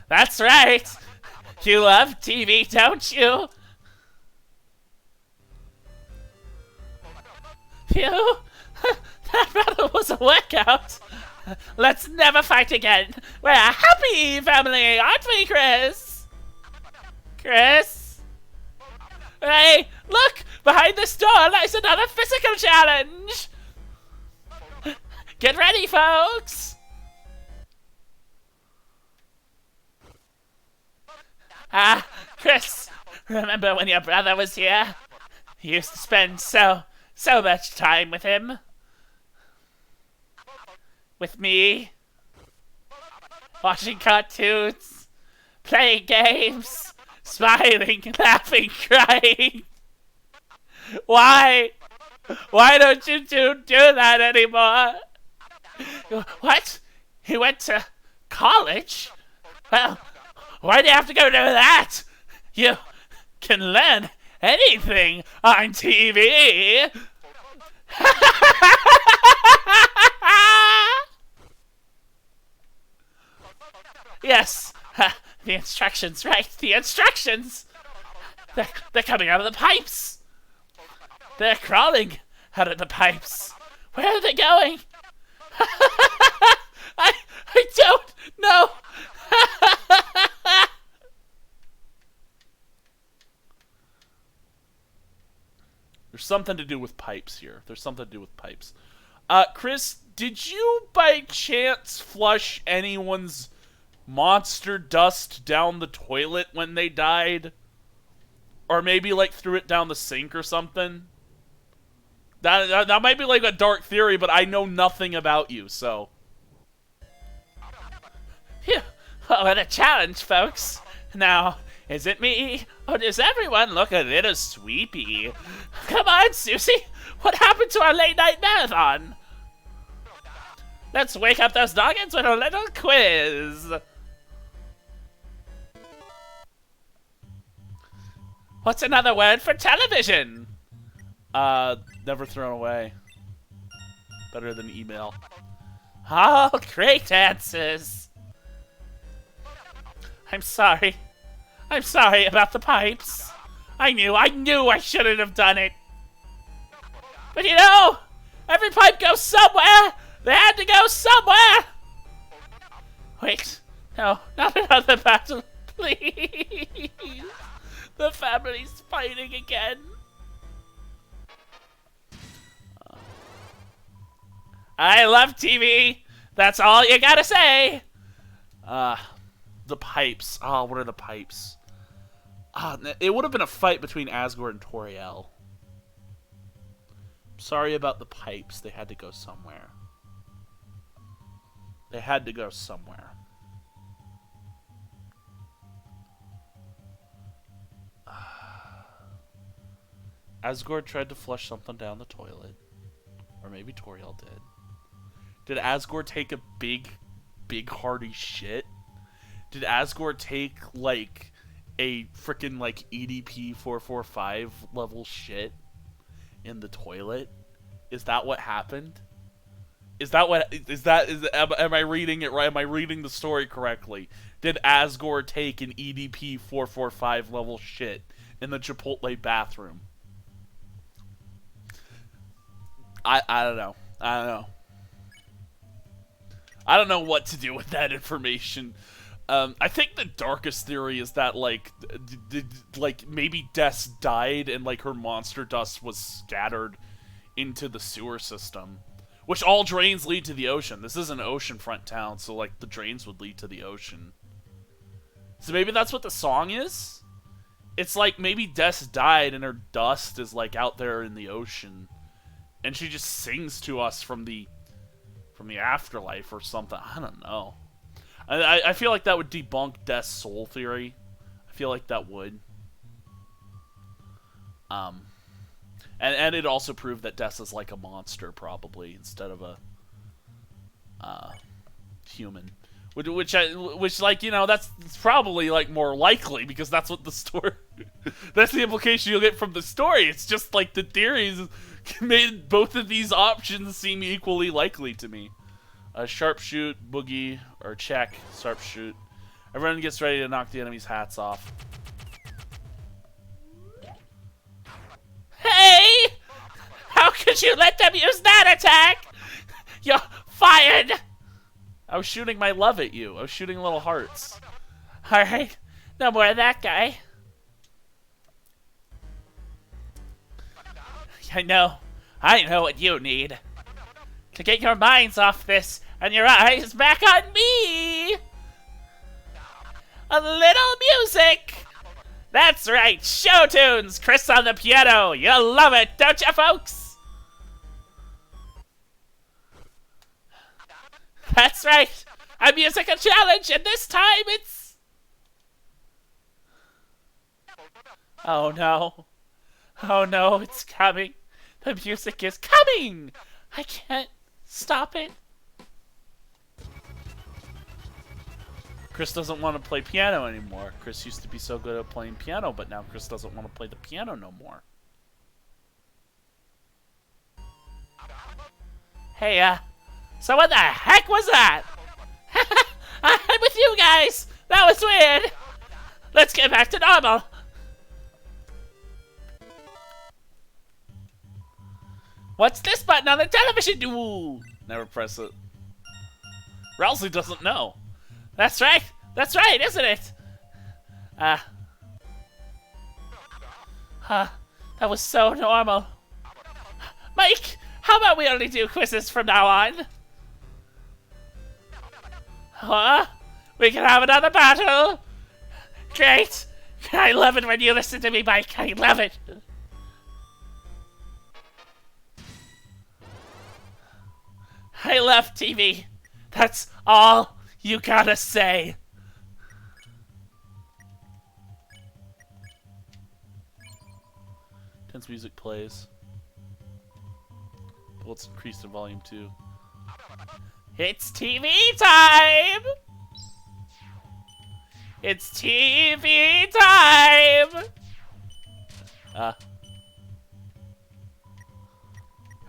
That's right! You love TV, don't you? You? That battle was a workout. Let's never fight again. We're a happy family, aren't we, Kris? Kris? Hey, look! Behind this door lies another physical challenge! Get ready, folks! Ah, Kris, remember when your brother was here? You used to spend so much time with him. With me. Watching cartoons. Playing games. Smiling, laughing, crying. Why? Why don't you do that anymore? What? He went to college? Well, why do you have to go do that? You can learn anything on TV. Yes, the instructions, right? The instructions. They're coming out of the pipes. They're crawling out of the pipes. Where are they going? I don't know. There's something to do with pipes here. There's something to do with pipes. Kris, did you by chance flush anyone's monster dust down the toilet when they died? Or maybe, like, threw it down the sink or something? That might be, like, a dark theory, but I know nothing about you, so... Phew. What a challenge, folks. Now, is it me, or does everyone look a little sleepy? Come on, Susie! What happened to our late-night marathon? Let's wake up those noggins with a little quiz! What's another word for television? Never thrown away. Better than email. Oh, great answers! I'm sorry. I'm sorry about the pipes. I knew I shouldn't have done it. But you know, every pipe goes somewhere. They had to go somewhere. Wait, no, not another battle, please. The family's fighting again. I love TV. That's all you gotta say. The pipes. Oh, what are the pipes? It would have been a fight between Asgore and Toriel. Sorry about the pipes. They had to go somewhere. They had to go somewhere. Asgore tried to flush something down the toilet. Or maybe Toriel did. Did Asgore take a big hearty shit? Did Asgore take, like, a frickin', like, EDP 445 level shit in the toilet? Is that what happened? Am I reading it right? Am I reading the story correctly? Did Asgore take an EDP 445 level shit in the Chipotle bathroom? I don't know. I don't know what to do with that information. I think the darkest theory is that, like, maybe Des died and, like, her monster dust was scattered into the sewer system. Which all drains lead to the ocean. This is an oceanfront town, so, like, the drains would lead to the ocean. So maybe that's what the song is? It's like maybe Des died and her dust is, like, out there in the ocean. And she just sings to us from the from the afterlife or something. I don't know. I feel like that would debunk Death's soul theory. I feel like that would. And it also proved that Death is like a monster, probably, instead of a human. Which, like, you know, that's probably, like, more likely, because that's what the story... that's the implication you'll get from the story. It's just, like, the theories made both of these options seem equally likely to me. Sharpshoot, boogie, or check, sharpshoot. Everyone gets ready to knock the enemy's hats off. Hey! How could you let them use that attack? You're fired! I was shooting my love at you. I was shooting little hearts. Alright, no more of that guy. I know what you need. To get your minds off this and your eyes back on me! A little music! That's right, show tunes! Kris on the piano! You'll love it, don't you, folks? That's right! A musical challenge, and this time it's... Oh no. Oh no, it's coming. The music is coming! I can't stop it. Kris doesn't want to play piano anymore. Kris used to be so good at playing piano, but now Kris doesn't want to play the piano no more. Hey, so what the heck was that? I'm with you guys! That was weird! Let's get back to normal! What's this button on the television do? Never press it. Rowsley doesn't know. That's right, isn't it? That was so normal. Mike, how about we only do quizzes from now on? Huh? We can have another battle? Great! I love it when you listen to me, Mike. I love it. I love TV. That's all you gotta say. Tense music plays. But let's increase the volume too. It's TV time! It's TV time!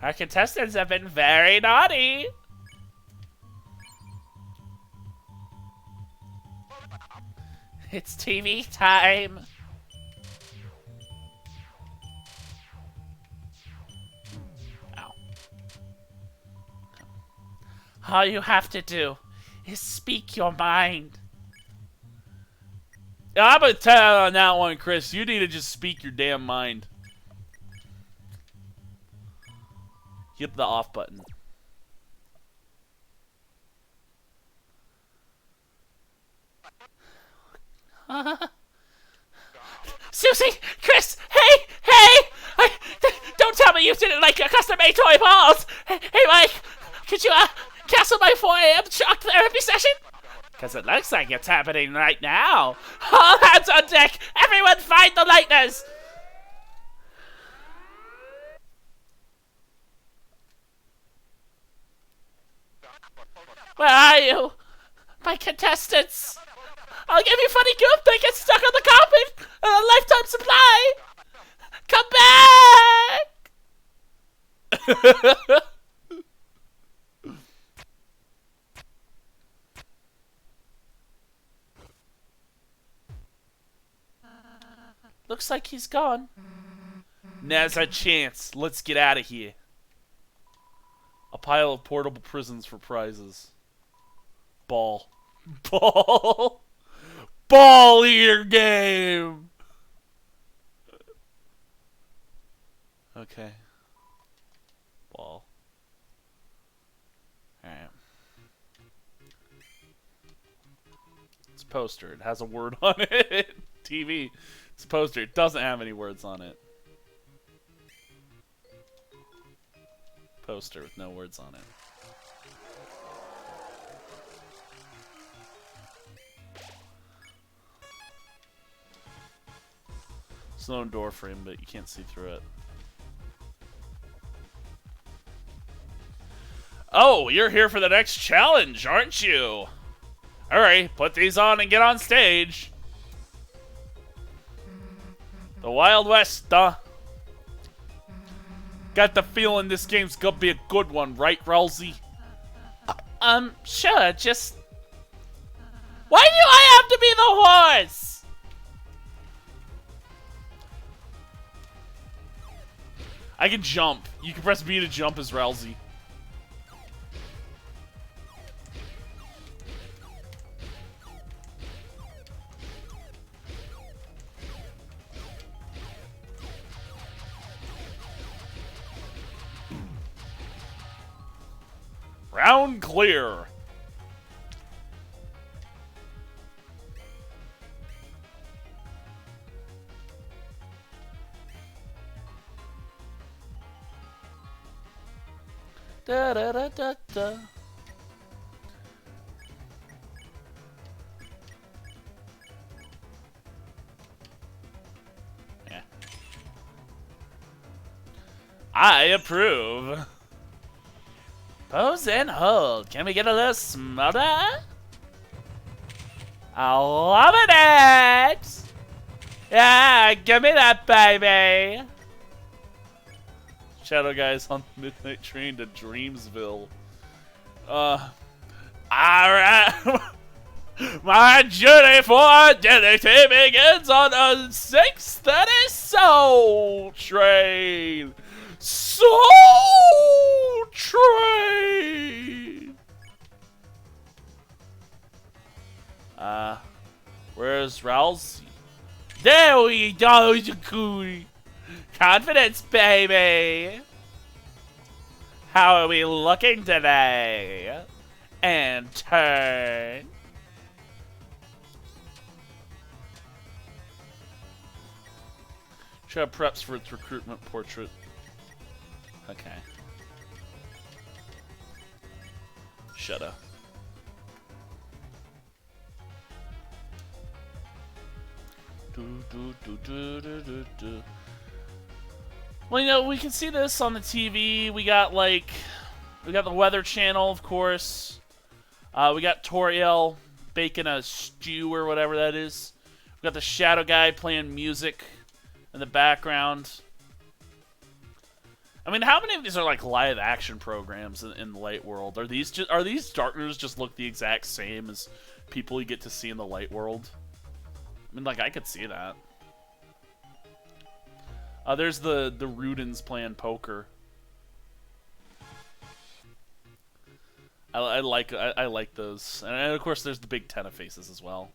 Our contestants have been very naughty. It's TV time. Ow. All you have to do is speak your mind. I'm gonna tell on that one, Kris. You need to just speak your damn mind. Hit the off button. Susie! Kris! Hey! Don't tell me you didn't like your custom-made toy balls! Hey, Mike! Could you, cancel my 4 AM shock therapy session? Because it looks like it's happening right now. All hands on deck! Everyone find the lighteners! Where are you? My contestants! I'll give you funny goop that gets stuck on the carpet and a lifetime supply! Come back! Looks like he's gone. Now's our chance. Let's get out of here. A pile of portable prisons for prizes. Ball. Ball. Ball eater game. Okay. Ball. Alright. It's a poster. It has a word on it. TV. It's a poster. It doesn't have any words on it. Poster with no words on it. It's no door frame, but you can't see through it. Oh, you're here for the next challenge, aren't you? Alright, put these on and get on stage. The Wild West, Got the feeling this game's gonna be a good one, right, Rousey? Sure, just... Why do I have to be the horse? I can jump. You can press B to jump as Rousey. Round clear. Da da da da da. Yeah. I approve. Pose and hold. Can we get a little smother? I love it! Yeah, give me that, baby! Shadow Guys on the midnight train to Dreamsville. Alright. My journey for identity begins on a 6:30 Soul Train. Soul Train! Where's Rousey? There we go, Jakuri. Confidence, baby. How are we looking today? And turn. Show preps for its recruitment portrait. Okay. Shut up. Well, you know, we can see this on the TV. We got the Weather Channel, of course. We got Toriel baking a stew or whatever that is. We got the Shadow Guy playing music in the background. I mean, how many of these are like live action programs in the Light World? Are these Darkners just look the exact same as people you get to see in the Light World? I mean, like, I could see that. There's the Rudens playing poker. I like those, and of course there's the big Tenna faces as well,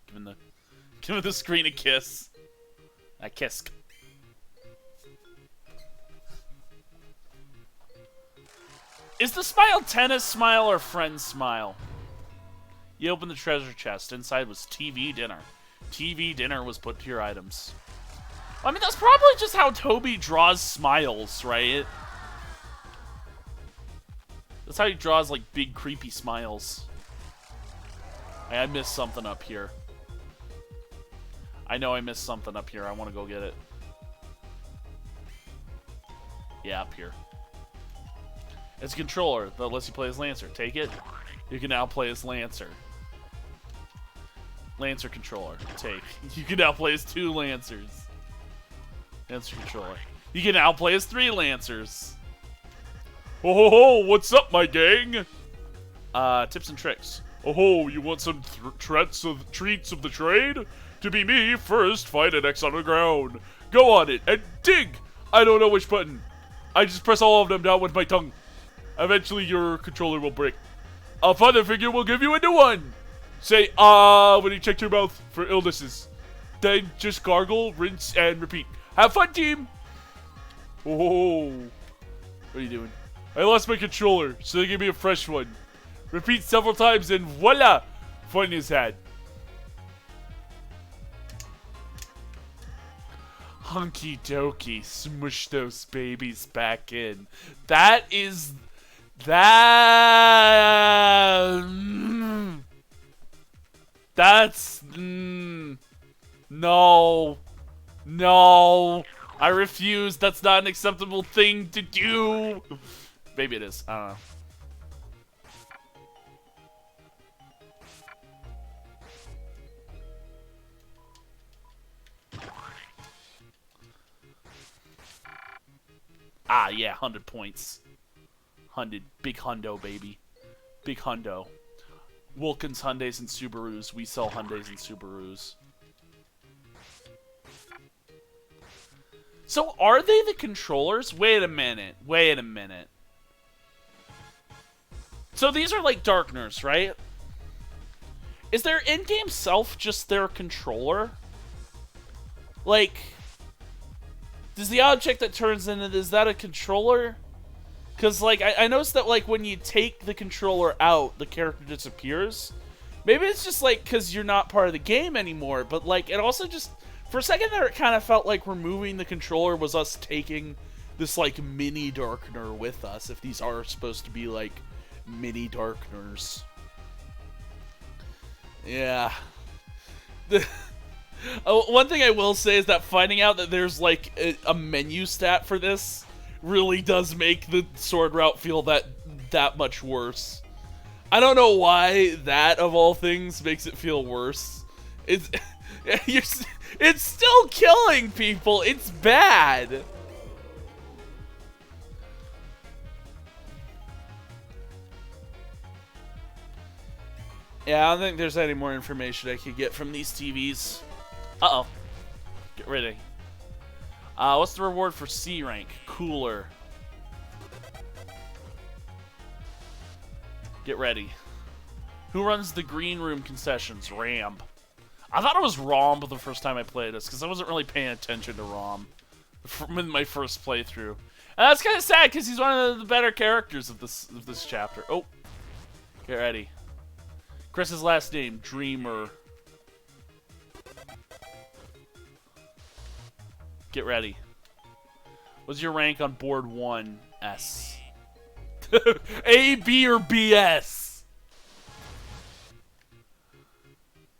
giving the screen a kiss. A kiss. Is the smile Tenna's smile or friend's smile? You open the treasure chest. Inside was TV dinner. TV dinner was put to your items. I mean, that's probably just how Toby draws smiles, right? That's how he draws, like, big, creepy smiles. Hey, I missed something up here. I know I missed something up here. I want to go get it. Yeah, up here. It's a controller that lets you play as Lancer. Take it. You can now play as Lancer. Lancer controller. Take. You can now play as 2 Lancers. Lancer controller. You can now play as 3 Lancers. Oh ho ho! What's up, my gang? Tips and tricks. Oh ho! You want some treats of the trade? To be me, first find an X on the ground. Go on it and dig. I don't know which button. I just press all of them down with my tongue. Eventually, your controller will break. A father figure will give you a new one. Say when you check your mouth for illnesses. Then just gargle, rinse, and repeat. Have fun, team. Oh, what are you doing? I lost my controller, so they gave me a fresh one. Repeat several times, and voila, fun is had. Hunky dokey, smush those babies back in. That is that. That's no, No, I refuse. That's not an acceptable thing to do. Maybe it is. I don't know. Ah, yeah, 100 points. 100. Big hundo, baby. Big hundo. Wilkins Hyundais and Subarus. We sell Hyundais and Subarus. So, are they the controllers? Wait a minute. Wait a minute. So, these are like Darkners, right? Is their in-game self just their controller? Like... Does the object that turns into it, is that a controller? Because, like, I noticed that, like, when you take the controller out, the character disappears. Maybe it's just, like, because you're not part of the game anymore. But, like, it also just... For a second there, it kind of felt like removing the controller was us taking this, like, mini Darkner with us. If these are supposed to be, like, mini Darkners. Yeah. One thing I will say is that finding out that there's, like, a menu stat for this really does make the sword route feel that much worse. I don't know why that, of all things, makes it feel worse. It's still killing people. It's bad. Yeah, I don't think there's any more information I could get from these TVs. Uh-oh. Get ready. What's the reward for C rank? Cooler. Get ready. Who runs the green room concessions? Ram. I thought it was ROM the first time I played this, because I wasn't really paying attention to ROM in my first playthrough. And that's kind of sad, because he's one of the better characters of this chapter. Oh. Get ready. Chris's last name, Dreamer. Get ready. What's your rank on board 1? S. A, B, or BS?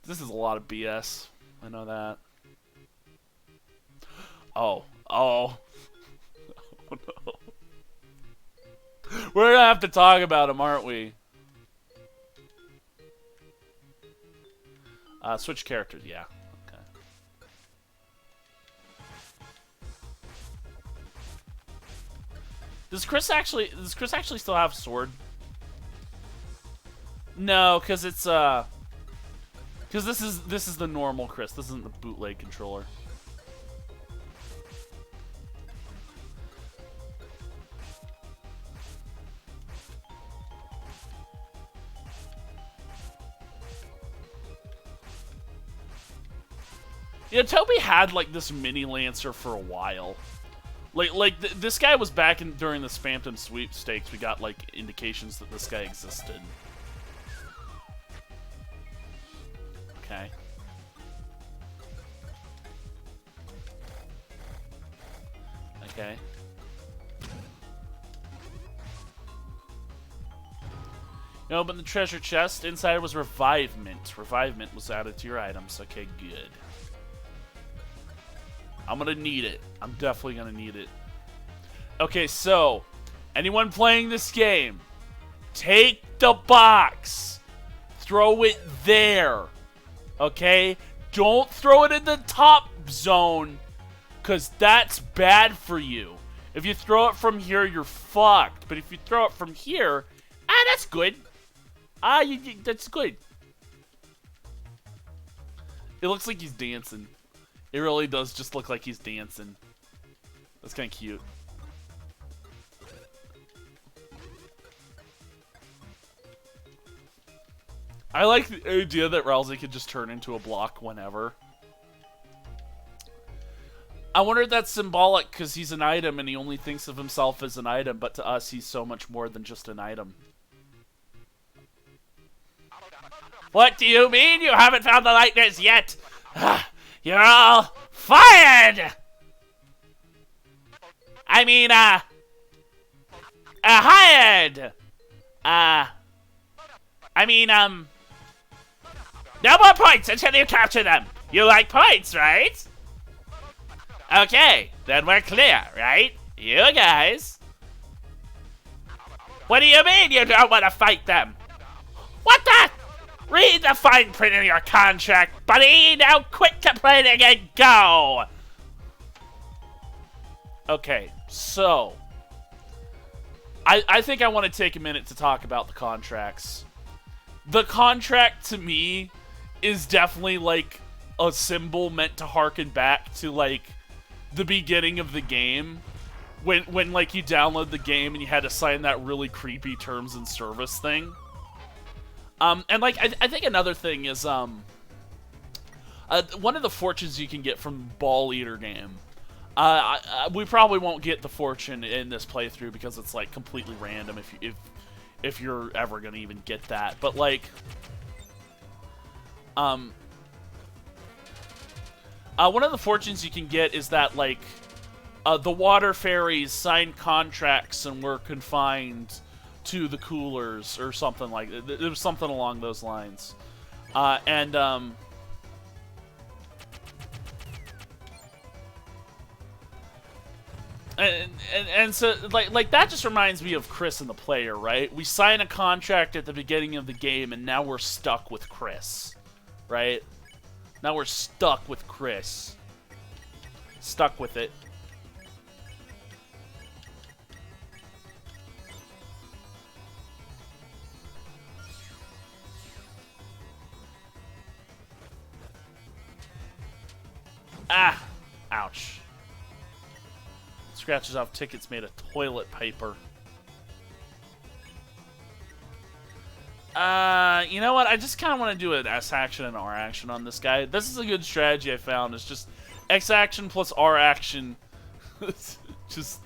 This is a lot of BS. I know that. Oh. Oh. Oh no. We're gonna have to talk about him, aren't we? Switch characters, yeah. Okay. Does Kris actually still have a sword? No, because it's because this is the normal Kris. This isn't the bootleg controller. Yeah, Toby had like this mini Lancer for a while. This guy was back during the Spampton sweepstakes. We got like indications that this guy existed. Okay. Okay. You open the treasure chest. Inside was Revivement. Revivement was added to your items. Okay, good. I'm gonna need it. I'm definitely gonna need it. Okay, so anyone playing this game, take the box, throw it there. Okay? Don't throw it in the top zone, because that's bad for you. If you throw it from here, you're fucked. But if you throw it from here, that's good. That's good. It looks like he's dancing. It really does just look like he's dancing. That's kind of cute. I like the idea that Rousey could just turn into a block whenever. I wonder if that's symbolic because he's an item and he only thinks of himself as an item, but to us he's so much more than just an item. What do you mean you haven't found the likeness yet? You're all fired! I mean, hired! I mean, no more points until you capture them! You like points, right? Okay, then we're clear, right? You guys. What do you mean you don't want to fight them? What the? Read the fine print in your contract, buddy. Now quit complaining and go. Okay, so I think I want to take a minute to talk about the contracts. The contract to me is definitely like a symbol meant to harken back to like the beginning of the game when like you download the game and you had to sign that really creepy terms and service thing. And like I think another thing is one of the fortunes you can get from Ball Eater game. We probably won't get the fortune in this playthrough because it's like completely random if you're ever gonna even get that. But like, one of the fortunes you can get is that like the water fairies signed contracts and were confined to the coolers or something like that. There was something along those lines, And so, like that just reminds me of Kris and the player, right? We sign a contract at the beginning of the game, and now we're stuck with Kris, right? Now we're stuck with Kris. Stuck with it. Ah! Ouch. Scratches off tickets made of toilet paper. You know what? I just kind of want to do an S action and R action on this guy. This is a good strategy I found. It's just X action plus R action. Just...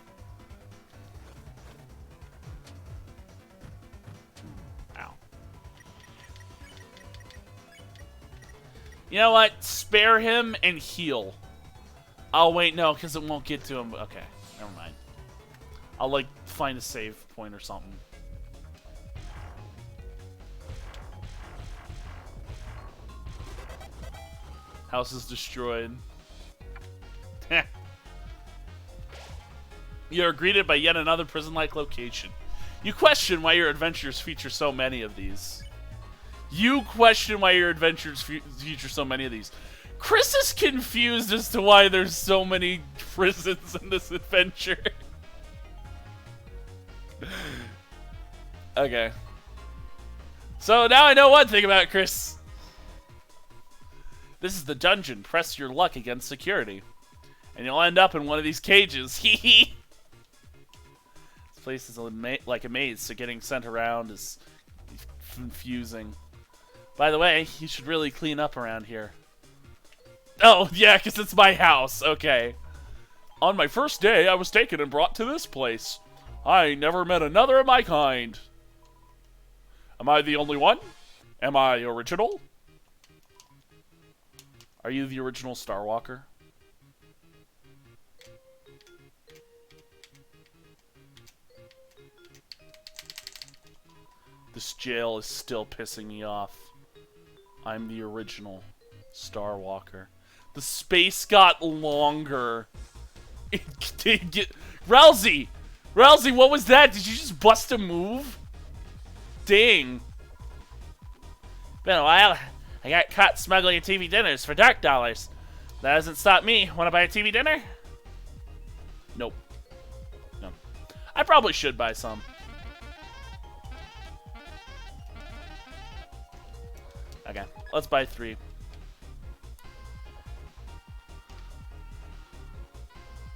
Ow. You know what? Spare him and heal. Oh, wait, no, because it won't get to him. Okay, never mind. I'll, like, find a save point or something. House is destroyed. You are greeted by yet another prison-like location. You question why your adventures feature so many of these. You question why your adventures feature so many of these. Kris is confused as to why there's so many prisons in this adventure. Okay. So now I know one thing about Kris. This is the dungeon. Press your luck against security. And you'll end up in one of these cages. Hee. This place is like a maze, so getting sent around is confusing. By the way, you should really clean up around here. Oh, yeah, because it's my house. Okay. On my first day, I was taken and brought to this place. I never met another of my kind. Am I the only one? Am I original? Are you the original Starwalker? This jail is still pissing me off. I'm the original Starwalker. The space got longer. It did get... Rousey! Rousey, what was that? Did you just bust a move? Dang. Been a while. I got caught smuggling TV dinners for dark dollars. That hasn't stopped me. Want to buy a TV dinner? Nope. No. I probably should buy some. Okay, let's buy 3.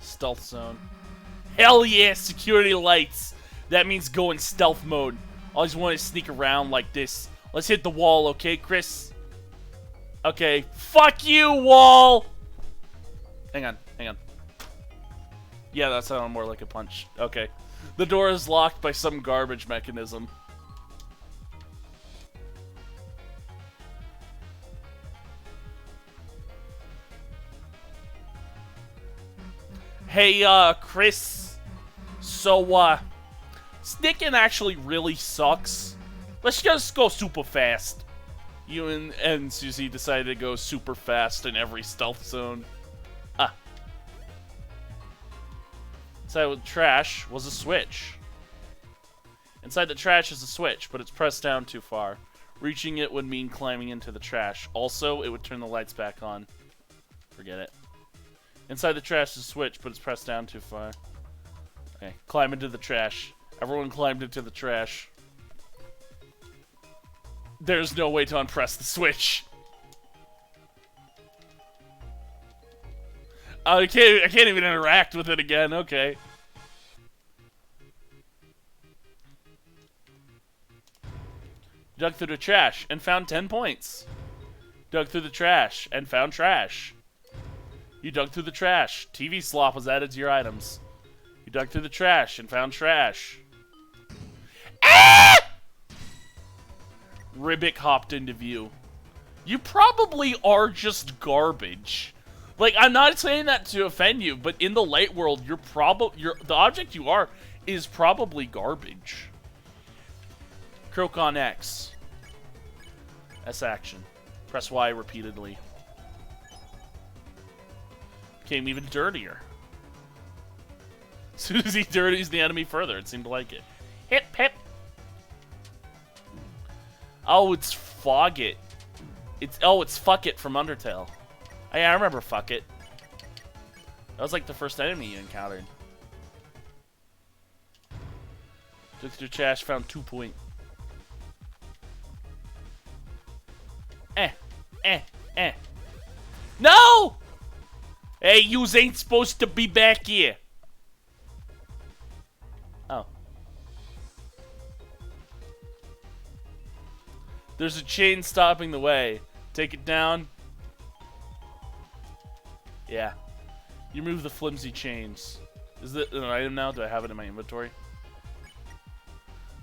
Stealth zone. Hell yeah, security lights. That means go in stealth mode. Always want to sneak around like this. Let's hit the wall, okay, Kris? Okay, fuck you, wall! Hang on, hang on. Yeah, that sounded more like a punch. Okay. The door is locked by some garbage mechanism. Hey, Kris. So, sneaking actually really sucks. Let's just go super fast. You and Susie decided to go super fast in every stealth zone. Inside the trash was a switch. Inside the trash is a switch, but it's pressed down too far. Reaching it would mean climbing into the trash. Also, it would turn the lights back on. Forget it. Inside the trash is a switch, but it's pressed down too far. Okay, climb into the trash. Everyone climbed into the trash. There's no way to unpress the switch. I can't even interact with it again. Okay. Dug through the trash and found 10 points. Dug through the trash and found trash. You dug through the trash. TV slop was added to your items. You dug through the trash and found trash. Ah! Ribic hopped into view. You probably are just garbage. Like, I'm not saying that to offend you, but in the light world, the object you are is probably garbage. Croak on X. S action. Press Y repeatedly. Became even dirtier. As soon as he dirties the enemy further, it seemed to like it. Hip, hip. Oh, it's Fog It. It's Fuck It from Undertale. Oh, yeah, I remember Fuck It. That was like the first enemy you encountered. Took through trash, found 2 points. No! Hey, yous ain't supposed to be back here. Oh. There's a chain stopping the way. Take it down. Yeah. You remove the flimsy chains. Is it an item now? Do I have it in my inventory?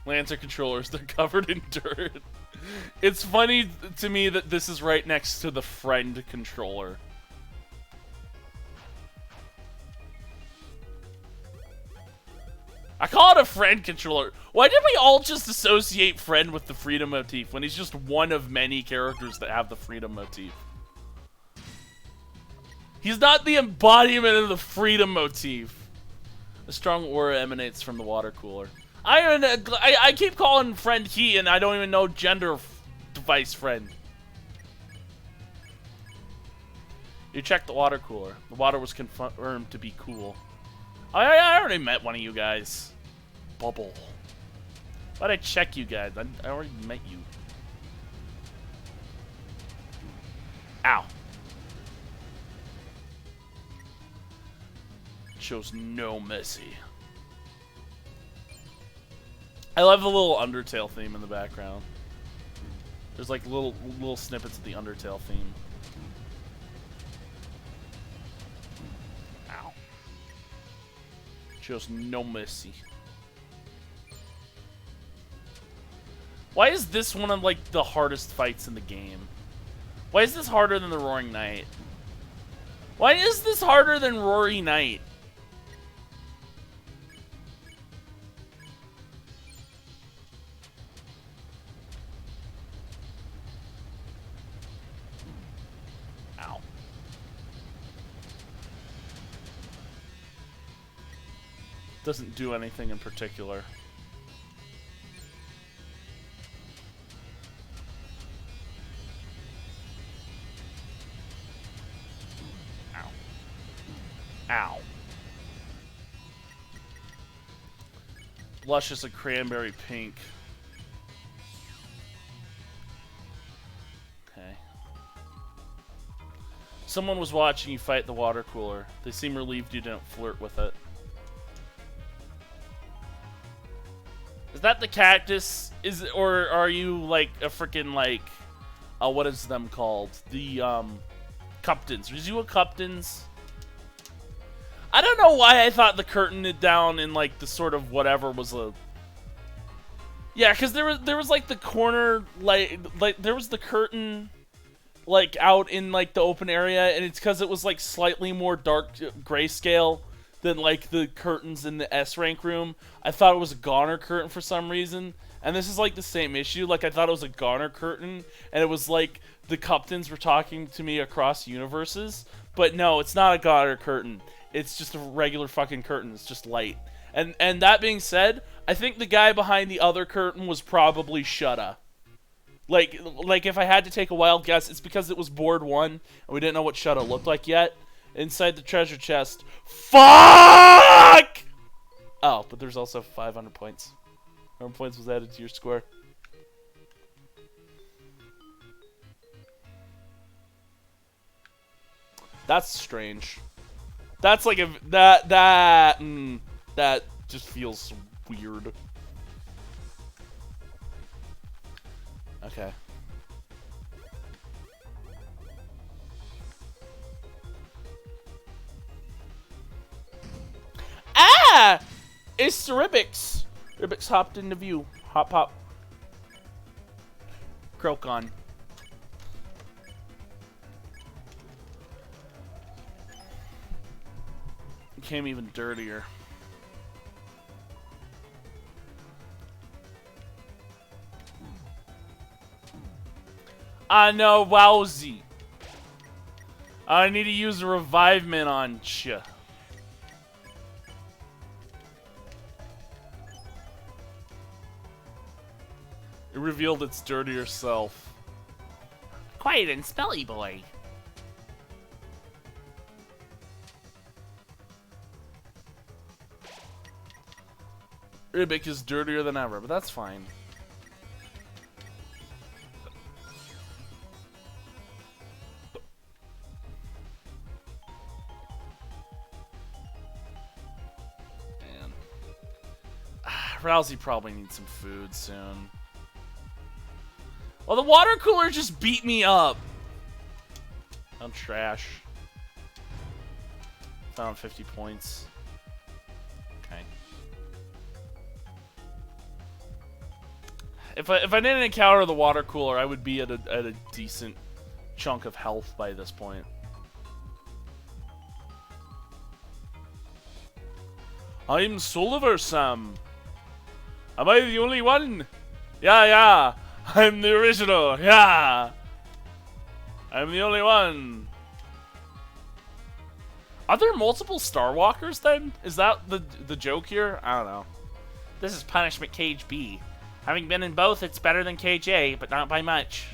Lancer controllers, they're covered in dirt. It's funny to me that this is right next to the friend controller. I call it a friend controller. Why did we all just associate friend with the freedom motif when he's just one of many characters that have the freedom motif? He's not the embodiment of the freedom motif. A strong aura emanates from the water cooler. I keep calling friend he, and I don't even know gender device friend. You checked the water cooler. The water was confirmed to be cool. I already met one of you guys. Bubble. Why'd I check you guys? I already met you. Ow. Shows no mercy. I love the little Undertale theme in the background. There's like little snippets of the Undertale theme. Ow. Shows no mercy. Why is this one of like the hardest fights in the game? Why is this harder than the Roaring Knight? Why is this harder than Rory Knight? Ow. Doesn't do anything in particular. Ow. Blush is a cranberry pink. Okay. Someone was watching you fight the water cooler. They seem relieved you didn't flirt with it. Is that the cactus? Or are you like a freaking like what is them called? The Cuptons. Was you a Cuptons? I don't know why I thought the curtain down in like the sort of whatever was a. Yeah, because there was like the corner like there was the curtain like out in like the open area, and it's because it was like slightly more dark grayscale than like the curtains in the S rank room. I thought it was a goner curtain for some reason. And this is like the same issue. Like I thought it was a goner curtain, and it was like the captains were talking to me across universes. But no, it's not a goner curtain. It's just a regular fucking curtain. It's just light. And that being said, I think the guy behind the other curtain was probably Shutta. Like if I had to take a wild guess, it's because it was board 1 and we didn't know what Shutta looked like yet. Inside the treasure chest. Fuck! Oh, but there's also 500 points. 100 points was added to your score. That's strange. That's like a that just feels weird. Okay. Ah! It's Ribix. Ribix hopped into view. Hop hop. Krokon. Became even dirtier. I know, wowsy. I need to use a revivement on ya. It revealed its dirtier self. Quiet and spelly boy. Ribic is dirtier than ever, but that's fine. Man. Rousey probably needs some food soon. Well, the water cooler just beat me up. I'm trash. Found 50 points. Okay. If I didn't encounter the water cooler, I would be at a decent chunk of health by this point. I'm Sulliver Sam. Am I the only one? Yeah. I'm the original. Yeah. I'm the only one. Are there multiple Star Walkers then? Is that the joke here? I don't know. This is Punishment Cage B. Having been in both, it's better than Cage A, but not by much.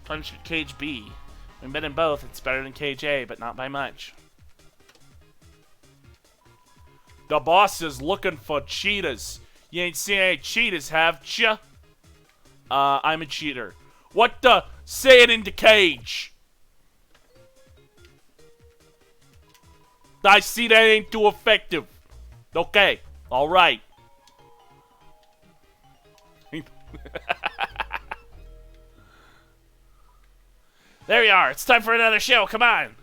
Punishment Cage B. Having been in both, it's better than Cage A, but not by much. The boss is looking for cheetahs. You ain't seen any cheetahs, have ya? I'm a cheater. What the? Say it into Cage. I see that ain't too effective. Okay, alright. There we are. It's time for another show. Come on.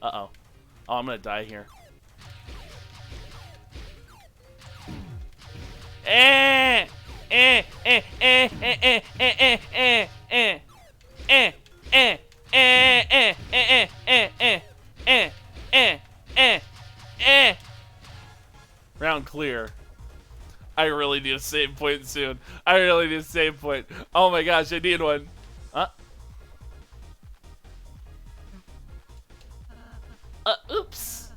Uh-oh. Oh, I'm gonna die here. Round clear. I really need a save point soon. I really need a save point. Oh my gosh, I need one. Oops.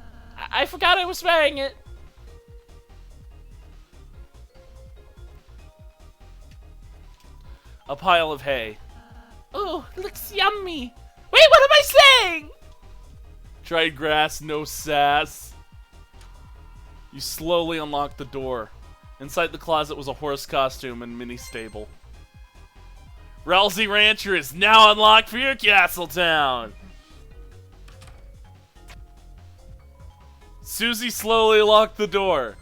I forgot I was wearing it. A pile of hay. Oh, looks yummy. Wait, what am I saying? Dried grass, no sass. You slowly unlock the door. Inside the closet was a horse costume and mini stable. Rousey Rancher is now unlocked for your castle town. Susie slowly locked the door.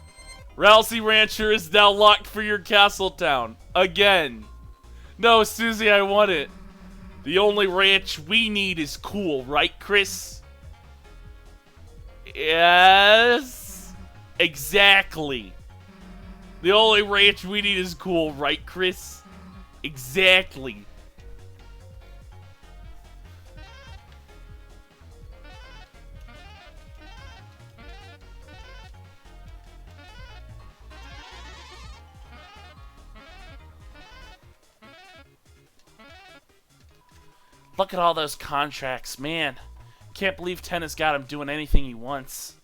Rousey Rancher is now locked for your castle town. Again. No, Susie, I want it. The only ranch we need is cool, right, Kris? Yes. Exactly. The only ranch we need is cool, right, Kris? Exactly. Look at all those contracts, man. Can't believe Ten has got him doing anything he wants.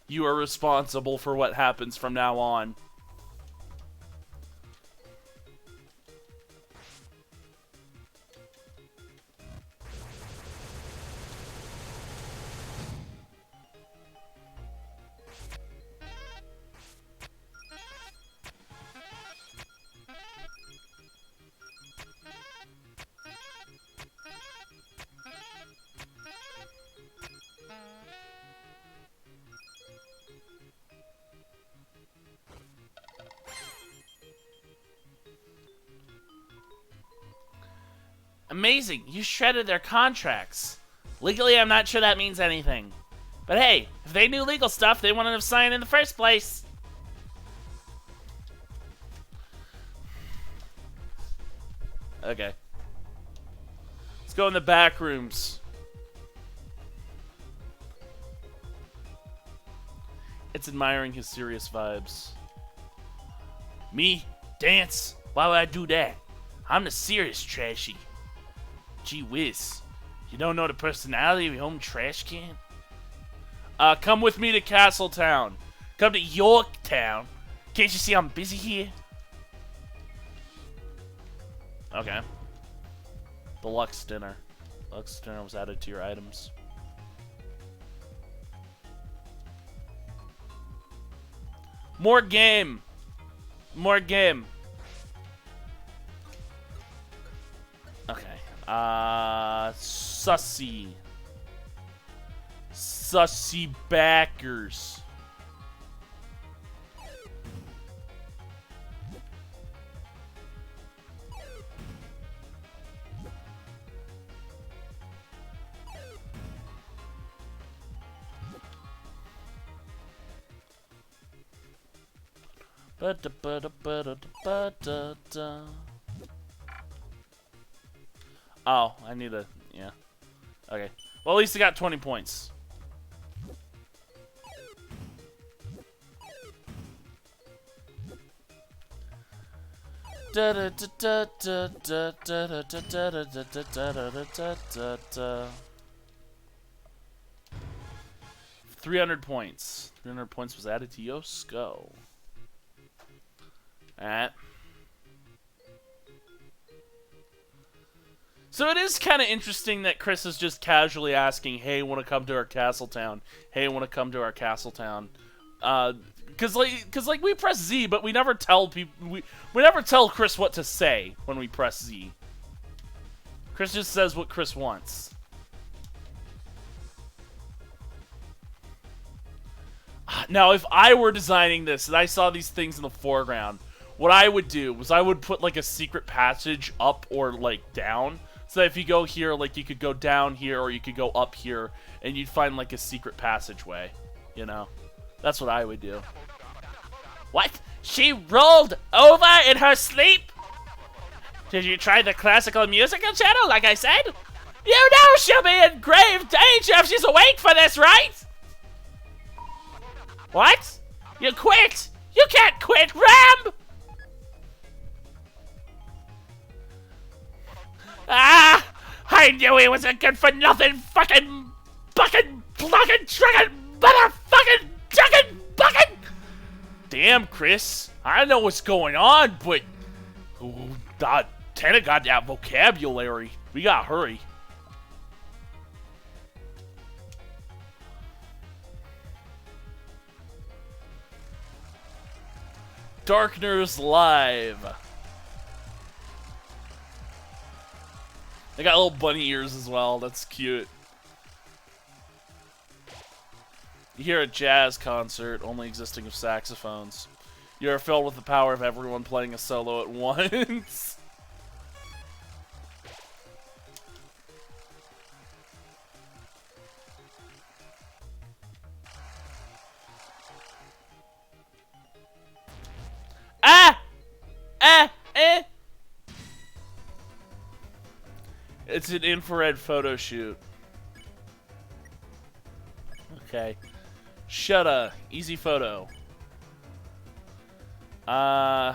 You are responsible for what happens from now on. Amazing, you shredded their contracts. Legally, I'm not sure that means anything. But hey, if they knew legal stuff, they wouldn't have signed in the first place. Okay. Let's go in the back rooms. It's admiring his serious vibes. Me? Dance? Why would I do that? I'm the serious trashy. Gee whiz. You don't know the personality of your home trash can? Come with me to Castletown. Come to Yorktown. Can't you see I'm busy here? Okay. Deluxe dinner. Deluxe dinner was added to your items. More game. More game. Okay. Sussy. Sussy backers. Oh, I need a... yeah. Okay. Well, at least I got 20 points. $300 points. 300 points was added to your skull. Alright. So it is kind of interesting that Kris is just casually asking, hey, want to come to our castle town? Hey, want to come to our castle town? Cause like we press Z, but we never tell people, we never tell Kris what to say when we press Z. Kris just says what Kris wants. Now, if I were designing this and I saw these things in the foreground, what I would do was I would put like a secret passage up or like down. So that if you go here, like you could go down here or you could go up here and you'd find like a secret passageway, you know? That's what I would do. What? She rolled over in her sleep? Did you try the classical musical channel like I said? You know she'll be in grave danger if she's awake for this, right? What? You quit? You can't quit, Ram! Ah! I knew he was a good for nothing fucking bucking plucking trucking motherfucking chucking bucking! Damn, Kris. I know what's going on, but Tana got that vocabulary. We gotta hurry. Darkners Live. They got little bunny ears as well. That's cute. You hear a jazz concert only existing of saxophones. You are filled with the power of everyone playing a solo at once. It's an infrared photo shoot. Okay. Shutta. Easy photo. Okay.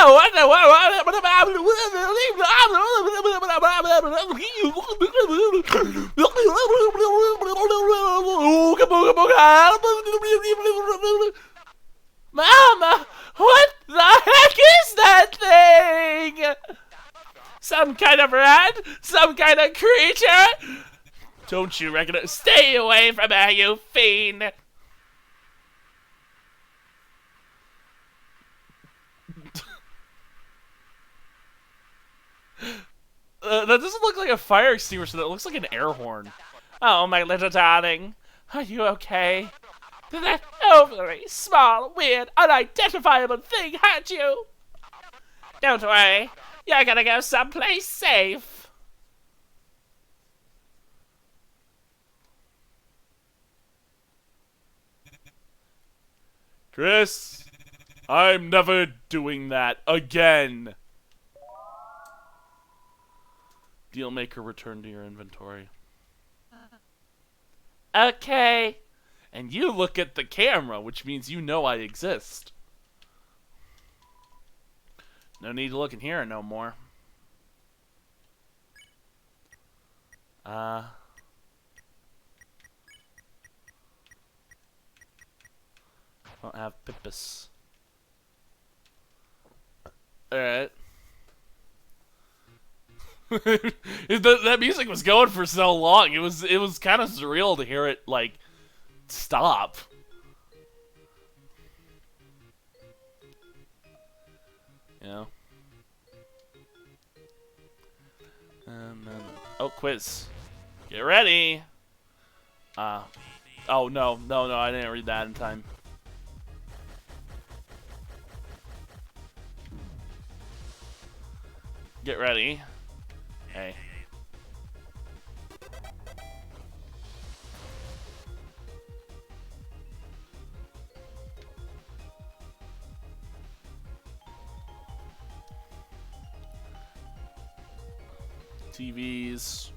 Oh, what the? Mama, what the heck is that thing? Some kind of rat? Some kind of creature? Don't you recognize? Stay away from her, you fiend! That doesn't look like a fire extinguisher, that looks like an air horn. Oh, my little darling. Are you okay? Did that overly small, weird, unidentifiable thing hurt you? Don't worry. You're gonna go someplace safe. Kris, I'm never doing that again. Dealmaker, return to your inventory. Okay. And you look at the camera, which means you know I exist. No need to look in here no more. Don't have Pippus. Alright. That music was going for so long. It was kind of surreal to hear it like stop. You know. Oh, quiz. Get ready. Oh no, I didn't read that in time. Get ready. Hey. TVs.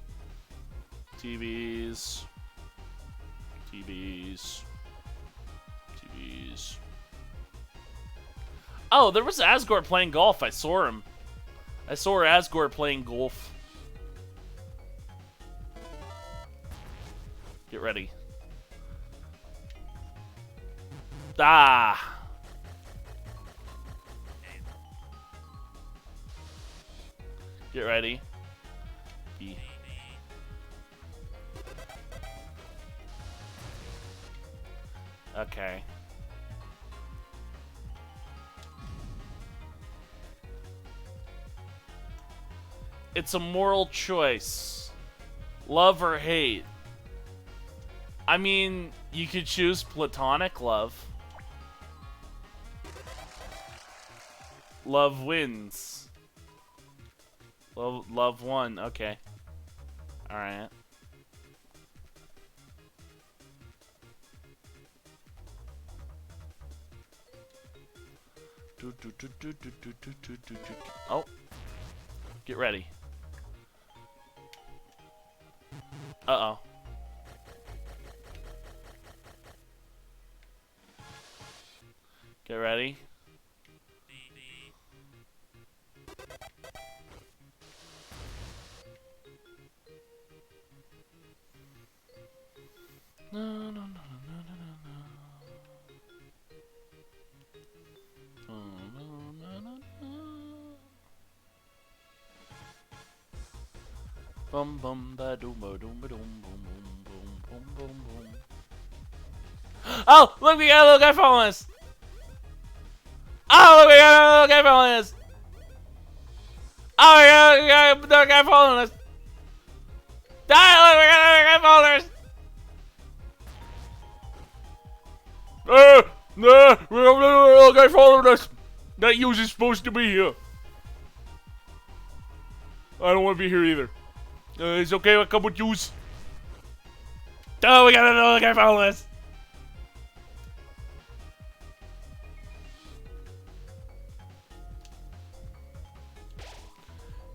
Oh, there was Asgore playing golf. I saw him. I saw Asgore playing golf. Get ready. Ah! Get ready. E. Okay. It's a moral choice. Love or hate. I mean, you could choose platonic love. Love wins. Love won. Okay. Alright. Oh. Get ready. Uh-oh. Get ready. No. Bum bum ba doom ba doom ba doom boom boom boom boom boom boom. Oh, look, we got a little guy following us. Oh, look, we got a little guy following us. Oh, we got a little guy following us. Die, look, we got a little guy following us. We got a little guy following us. That user's supposed to be here. I don't want to be here either. It's okay, I'll come with yous. Oh, we got another guy following us.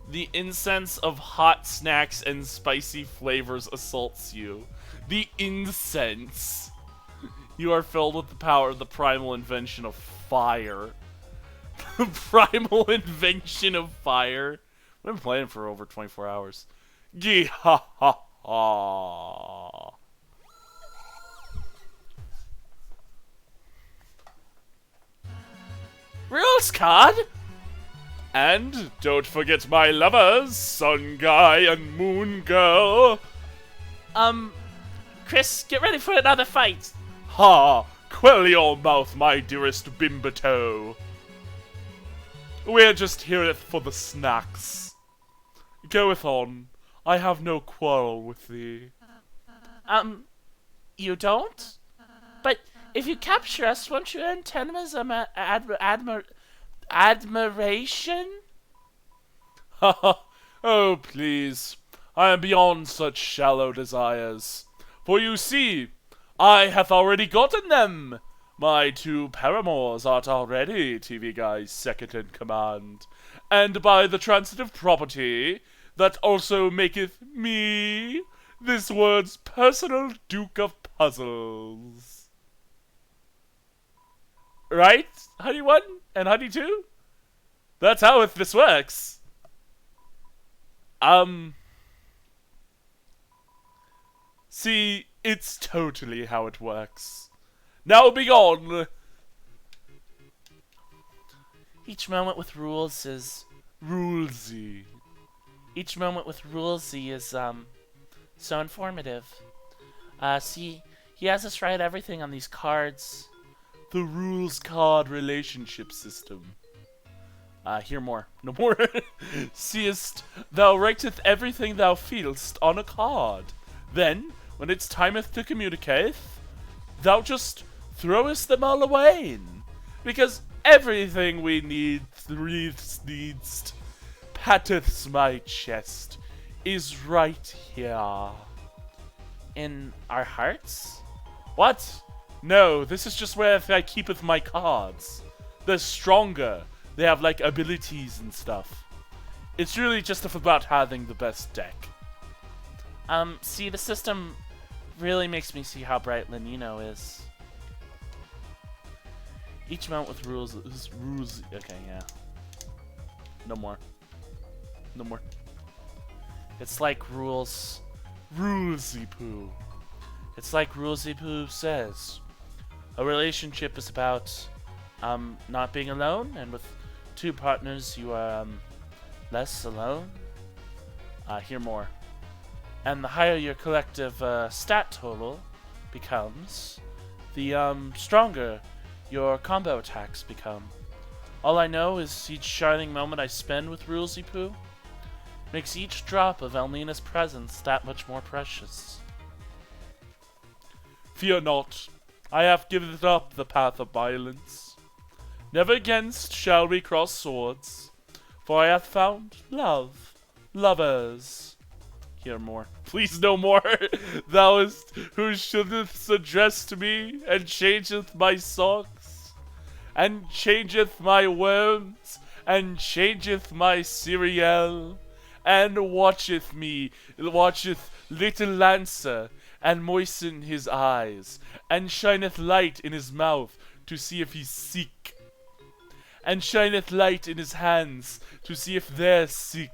The incense of hot snacks and spicy flavors assaults you. The incense. You are filled with the power of the primal invention of fire. Primal invention of fire. I've been playing for over 24 hours. Gee ha ha ha. Rules card? And don't forget my lovers, Sun Guy and Moon Girl. Kris, get ready for another fight. Ha! Quell your mouth, my dearest Bimbato. We're just here for the snacks. Goeth on. I have no quarrel with thee. You don't? But if you capture us, won't you earn Tenma's admiration? Ha ha! Oh, please. I am beyond such shallow desires. For you see, I hath already gotten them. My 2 paramours art already TV Guy's second in command, and by the transitive property that also maketh me this word's personal Duke of Puzzles. Right, Honey 1 and Honey 2? That's how this works. See, it's totally how it works. Now be gone! Each moment with rules is... Rulesy. Each moment with rulesy is, so informative. See, he has us write everything on these cards. The rules card relationship system. Hear more. No more. Seest, thou writeth everything thou feelst on a card. Then, when it's timeth to communicate, thou just throwest them all away. Because everything we need patteth my chest is right here. In our hearts? What? No, this is just where I keepeth my cards. They're stronger. They have, like, abilities and stuff. It's really just about having the best deck. See, the system really makes me see how bright Lenino is. Each moment with rules is rules. Okay, yeah. No more. No more. It's like rules. Rulesy poo. It's like Rulesy Poo says. A relationship is about not being alone, and with 2 partners you are less alone. Hear more. And the higher your collective stat total becomes, the stronger your combo attacks become. All I know is each shining moment I spend with Rulesy Poo makes each drop of Elmina's presence that much more precious. Fear not, I have given up the path of violence. Never against shall we cross swords, for I have found love, lovers. Hear more. Please no more. Thou ist who shouldst address me, and changeth my socks, and changeth my worms, and changeth my cereal, and watcheth little Lancer, and moisten his eyes, and shineth light in his mouth to see if he's sick, and shineth light in his hands to see if they're sick,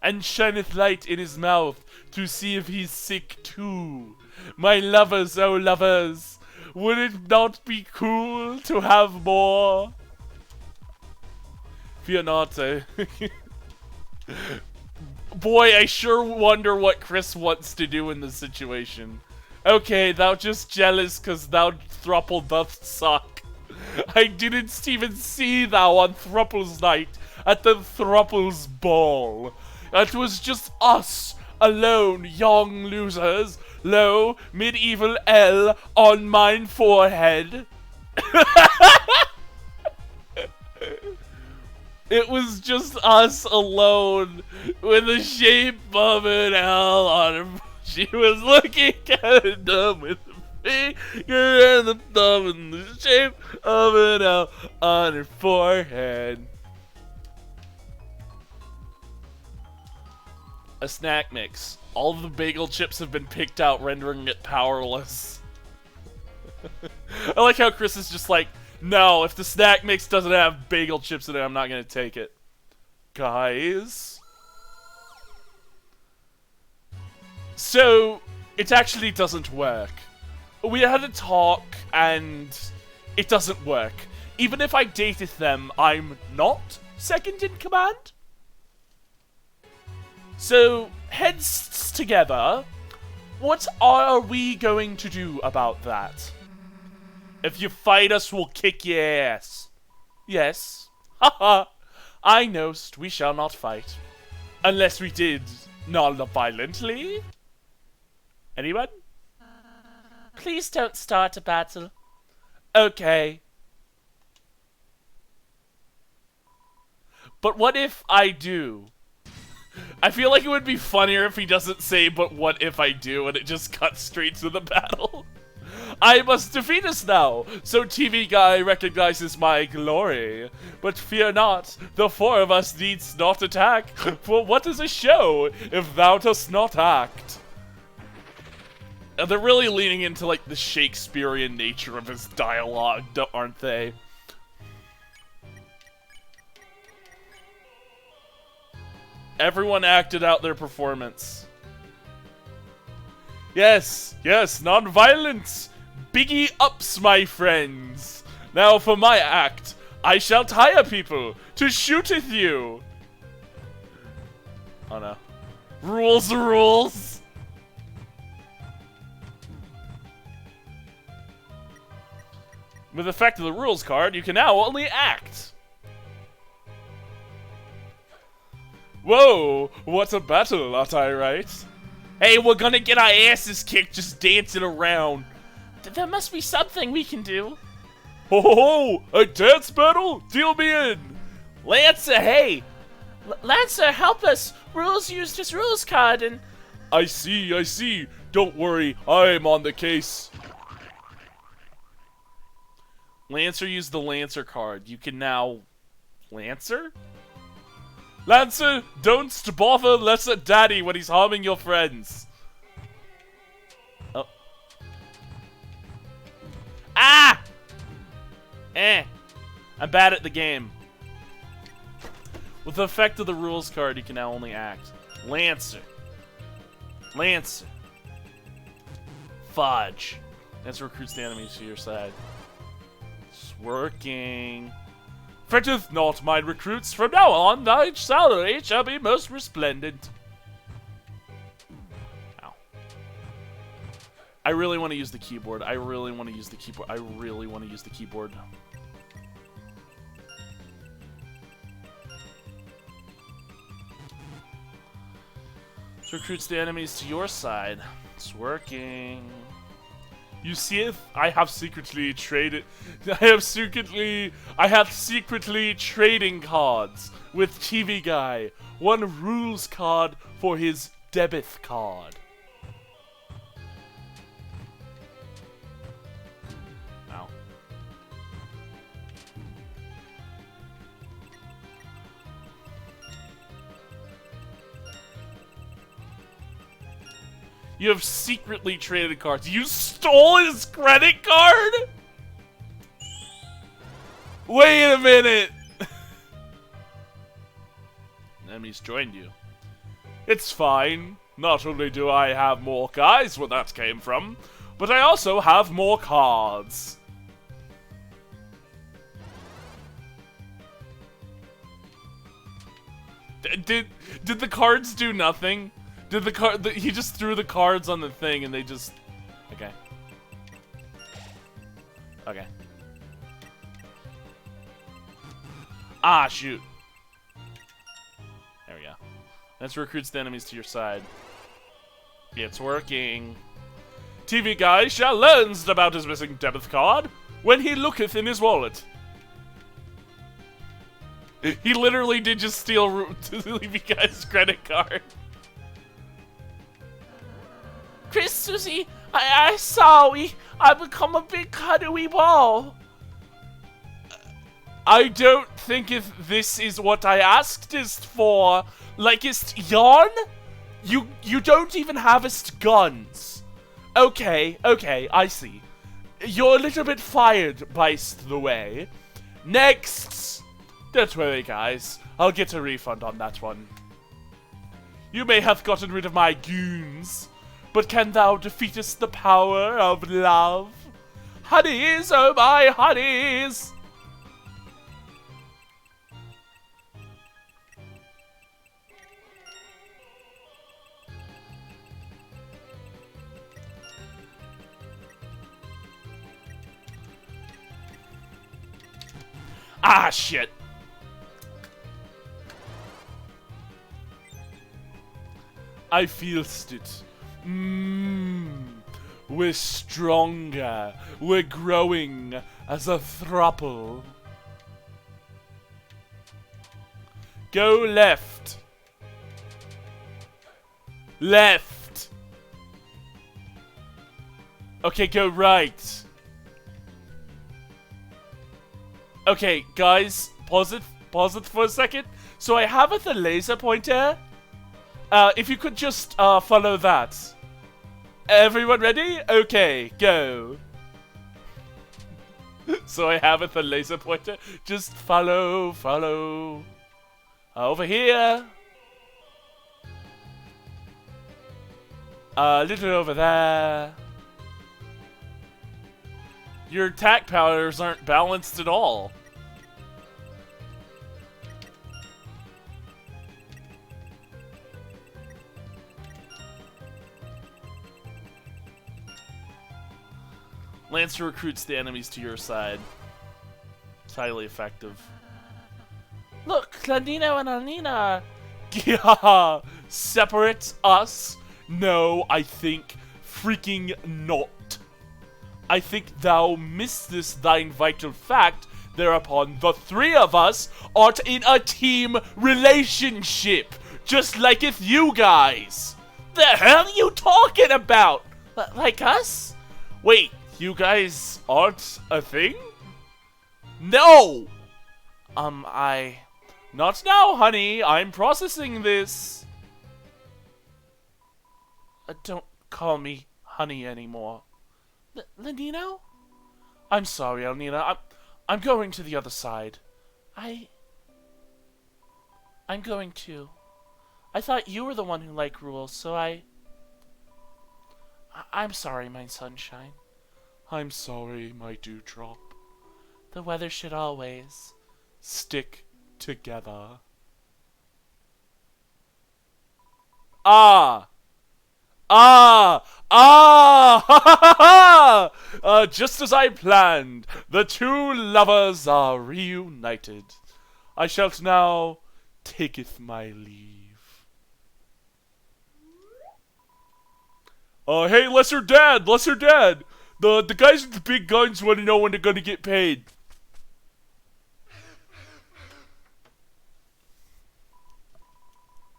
and shineth light in his mouth to see if he's sick too. My lovers, oh lovers, would it not be cool to have more? Fear not, Boy, I sure wonder what Kris wants to do in this situation. Okay, thou just jealous cause thou thruple doth suck. I didn't even see thou on Thruple's night at the Thruple's ball. It was just us alone, young losers. Lo, medieval L on mine forehead. It was just us alone with the shape of an L on her. She was looking kind of dumb with the finger and the thumb in the shape of an L on her forehead. A snack mix. All of the bagel chips have been picked out, rendering it powerless. I like how Kris is just like, No, if the snack mix doesn't have bagel chips in it, I'm not gonna take it. Guys. So, it actually doesn't work. We had a talk, and it doesn't work. Even if I dated them, I'm not second in command. So, heads together, what are we going to do about that? If you fight us, we'll kick your ass. Yes. Haha. I knowst we shall not fight. Unless we did non-violently. Anyone? Please don't start a battle. Okay. But what if I do? I feel like it would be funnier if he doesn't say, but what if I do, and it just cuts straight to the battle. I must defeat us now, so TV Guy recognizes my glory. But fear not, the four of us needs not attack, for what is a show if thou dost not act? And they're really leaning into, like, the Shakespearean nature of his dialogue, aren't they? Everyone acted out their performance. Yes, yes, non-violence. Biggie ups, my friends. Now for my act, I shall tire people to shooteth you. Oh no. Rules are rules. With effect of the rules card, you can now only act. Whoa, what a battle, aren't I right? Hey, we're gonna get our asses kicked just dancing around. There must be something we can do. Ho ho ho! A dance battle? Deal me in! Lancer, hey! Lancer, help us! Rules used his rules card and... I see. Don't worry, I'm on the case. Lancer used the Lancer card. You can now... Lancer? Lancer, don't bother Lesser Daddy when he's harming your friends. Oh. Ah! I'm bad at the game. With the effect of the rules card, you can now only act. Lancer. Fudge. That recruits the enemies to your side. It's working. Fretteth not, my recruits. From now on, thy salary shall be most resplendent. Ow. I really want to use the keyboard. This recruits the enemies to your side. It's working. You see, I have secretly trading cards with TV Guy. One rules card for his debit card. Ow. You have secretly traded cards. You stole his credit card? Wait a minute. Enemies joined you. It's fine. Not only do I have more guys where that came from, but I also have more cards. Did the cards do nothing? Did he just threw the cards on the thing and they just... Okay. Okay. Ah, shoot. There we go. That recruits the enemies to your side. It's working. TV Guy shall learn about his missing debit card when he looketh in his wallet. He literally did just steal TV Guy's credit card. Kris, Susie, I saw I become a big cuddly ball. I don't think if this is what I asked is for. Like, is yarn? You don't even have guns. Okay, I see. You're a little bit fired, by the way. Next! Don't worry, guys. I'll get a refund on that one. You may have gotten rid of my goons, but can thou defeatest the power of love? Honeys, oh my honeys! Ah, shit. I feelst it. We're stronger. We're growing as a throuple. Go left. Left. Okay, go right. Okay, guys, pause it for a second. So I have the laser pointer. If you could just follow that. Everyone ready? Okay, go. So I have the laser pointer. Just follow. Over here. A little over there. Your attack powers aren't balanced at all. Lancer recruits the enemies to your side. It's highly effective. Look, Landino and Alina! Yeah, separate us? No, I think freaking not. I think thou missest thine vital fact, thereupon the three of us art in a team relationship, just like if you guys. The hell are you talking about? Like us? Wait, you guys aren't a thing? No! Not now, honey. I'm processing this. Don't call me honey anymore. Landino? I'm sorry, Alnina. I'm going to the other side. I'm going too. I thought you were the one who liked rules, so I'm sorry, my sunshine. I'm sorry, my dewdrop. The weather should always stick together. Just as I planned, the two lovers are reunited. I shall now taketh my leave. Hey, Lesser Dad! The guys with the big guns want to know when they're gonna get paid.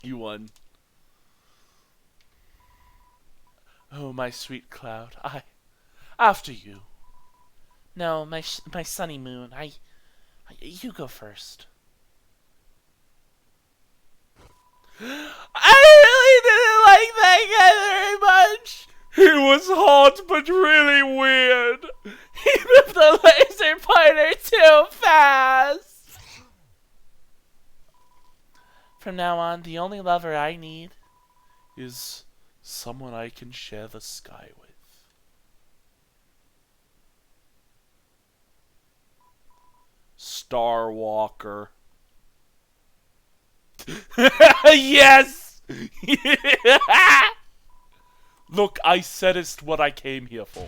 You won. Oh, my sweet cloud, after you. No, my sunny moon, you go first. I really didn't like that guy very much. He was hot, but really weird. He moved the laser pointer too fast. From now on, the only lover I need is someone I can share the sky with. Starwalker. Yes! Look, I saidest what I came here for.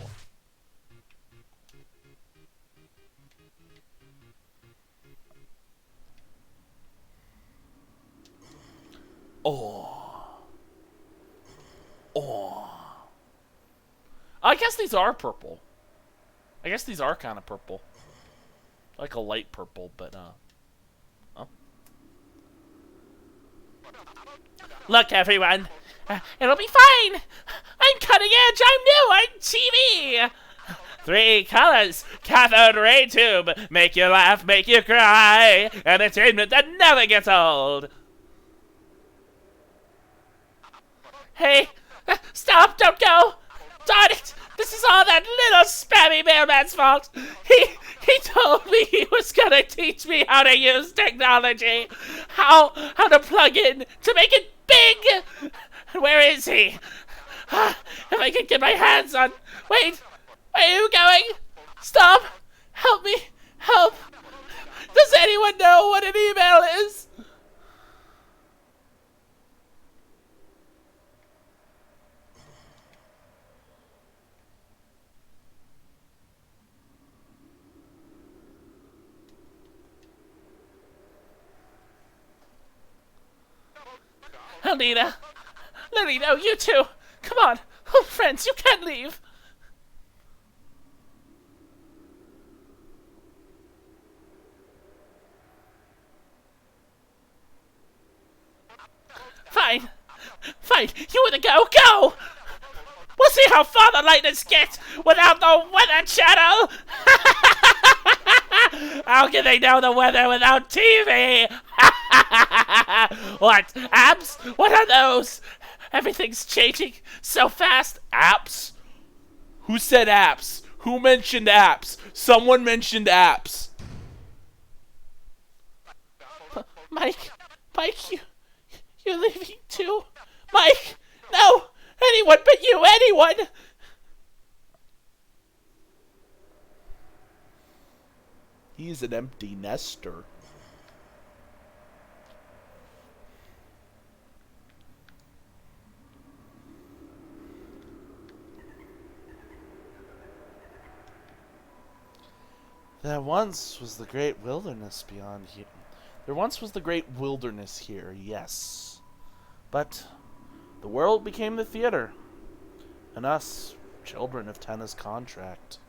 I guess these are purple. I guess these are kind of purple. Like a light purple, but, oh. Look, everyone. It'll be fine. I'm cutting edge. I'm new on TV. 3 colors. Cathode ray tube. Make you laugh, make you cry. Entertainment that never gets old. Hey, stop, don't go. Darn it. This is all that little spammy mailman's fault. He told me he was gonna teach me how to use technology, how to plug in to make it big. Where is he? If I could get my hands on. Wait, where are you going? Stop! Help me! Help! Does anyone know what an email is? Alina! Lilino, you too! Come on! Oh, friends, you can't leave! Fine! Fine! You wanna go? Go! We'll see how far the lightners get without the weather channel! How can they know the weather without TV? What? Apps? What are those? Everything's changing so fast. Apps? Who said apps? Who mentioned apps? Someone mentioned apps. Mike, you're leaving too? Mike, no! Anyone but you, anyone! He's an empty nester. There once was the great wilderness beyond here. There once was the great wilderness here, yes. But the world became the theater, and us, children of Tenna's contract.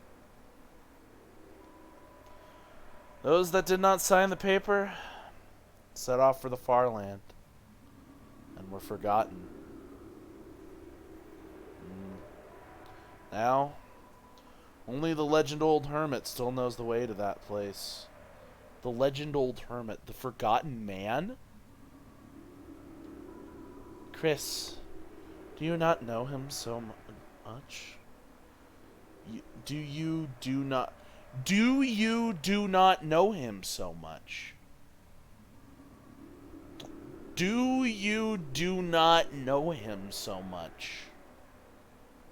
Those that did not sign the paper set off for the far land and were forgotten. Now, only the legend old hermit still knows the way to that place. The legend old hermit, the forgotten man? Kris, do you not know him so much? Do you do not know him so much? Do you do not know him so much?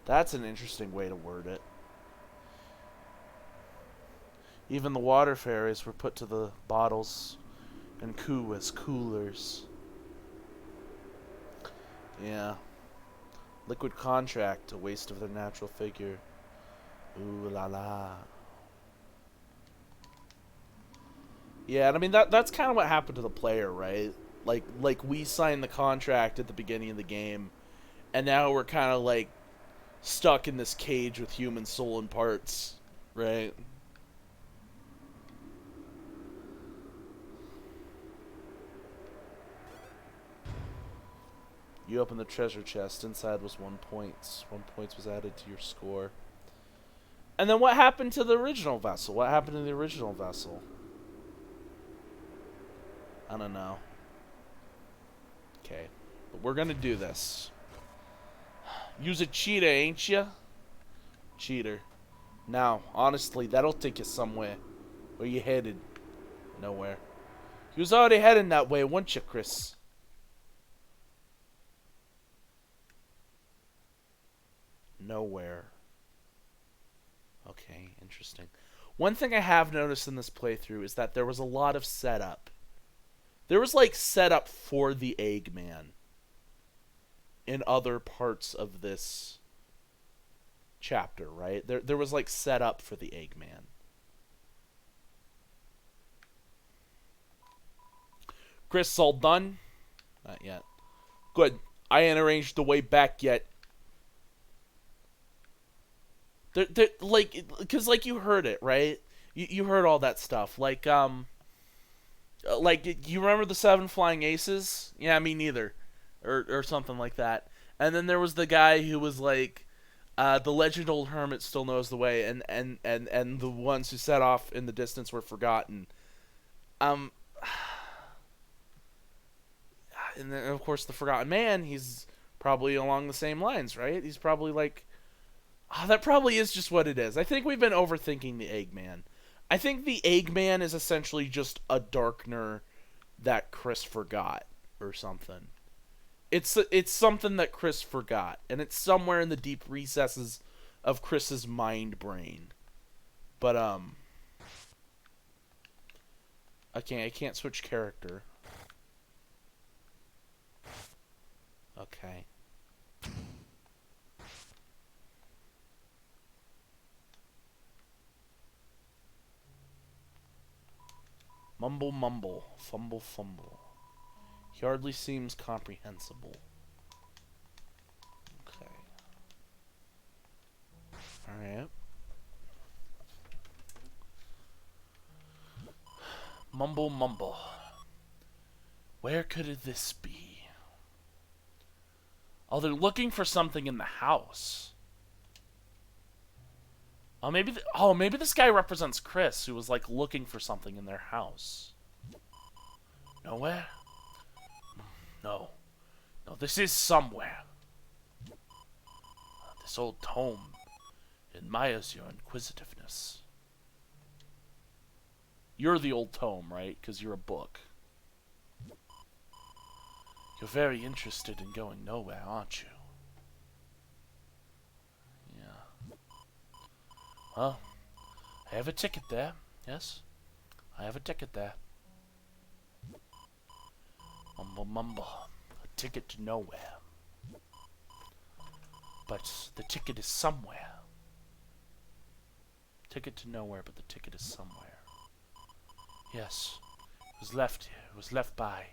That's an interesting way to word it. Even the water fairies were put to the bottles and Ku as coolers. Yeah. Liquid contract, a waste of their natural figure. Ooh la la. Yeah, and I mean that's kind of what happened to the player, right? Like we signed the contract at the beginning of the game, and now we're kind of like stuck in this cage with human soul and parts, right? You opened the treasure chest. Inside was 1 point. 1 point was added to your score. And then what happened to the original vessel? What happened to the original vessel? I don't know. Okay. But we're gonna do this. Use a cheetah, ain't ya? Cheater. Now, honestly, that'll take you somewhere. Where you headed? Nowhere. You was already heading that way, weren't you, Kris? Nowhere. Okay, interesting. One thing I have noticed in this playthrough is that there was a lot of setup. There was like setup for the Eggman in other parts of this chapter, right? There was like setup for the Eggman. Kris, all done? Not yet. Good. I ain't arranged the way back yet. Like, because like you heard it, right? You heard all that stuff. Like you remember the 7 flying aces? Yeah, me neither, or something like that. And then there was the guy who was like, the legend old hermit still knows the way, and the ones who set off in the distance were forgotten. And then of course the forgotten man, he's probably along the same lines, right? He's probably like Oh, that probably is just what it is. I think we've been overthinking the Eggman. I think the Eggman is essentially just a darkener that Kris forgot or something. It's something that Kris forgot, and it's somewhere in the deep recesses of Kris's mind brain. But I can't switch character. Okay. Mumble mumble, fumble fumble. He hardly seems comprehensible. Okay. Alright. Mumble mumble. Where could this be? Oh, they're looking for something in the house. Oh, maybe this guy represents Kris, who was like looking for something in their house. Nowhere? No. No, this is somewhere. This old tome admires your inquisitiveness. You're the old tome, right? Because you're a book. You're very interested in going nowhere, aren't you? Yeah. Well, I have a ticket there. Yes, I have a ticket there. Mumble mumble. A ticket to nowhere. But the ticket is somewhere. Ticket to nowhere, but the ticket is somewhere. Yes. It was left here. It was left by...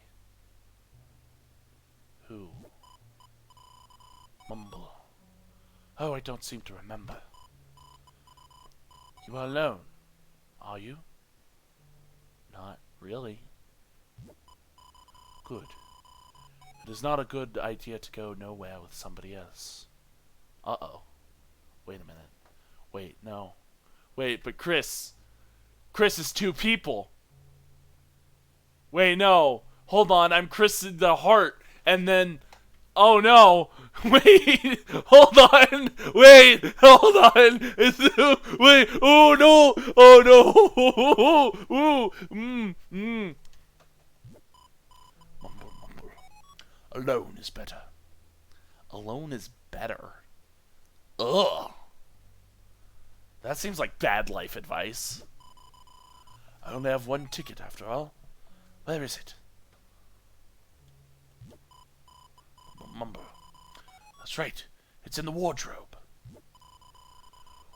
who? Mumble. Oh, I don't seem to remember. You are alone, are you? Not really. Good. It is not a good idea to go nowhere with somebody else. Uh-oh. Wait a minute. Wait, no. Wait, but Kris is two people. Wait, no. Hold on, I'm Kris in the heart, and then... oh no! Wait! Hold on! Wait! Hold on! Wait! Oh no! Oh no! Ooh! Mumble, mumble. Alone is better. Alone is better. Ugh! That seems like bad life advice. I only have one ticket after all. Where is it? Mumble. That's right. It's in the wardrobe.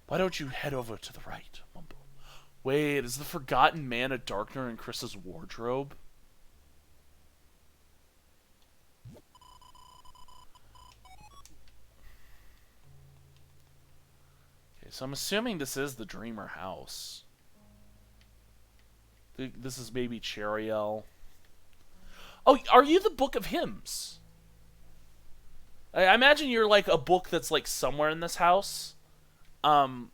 Why don't you head over to the right, Mumble? Wait, is the Forgotten Man a darkener in Kris's wardrobe? Okay, so I'm assuming this is the Dreamer house. This is maybe Cheriel. Oh, are you the Book of Hymns? I imagine you're like a book that's like somewhere in this house. Yeah,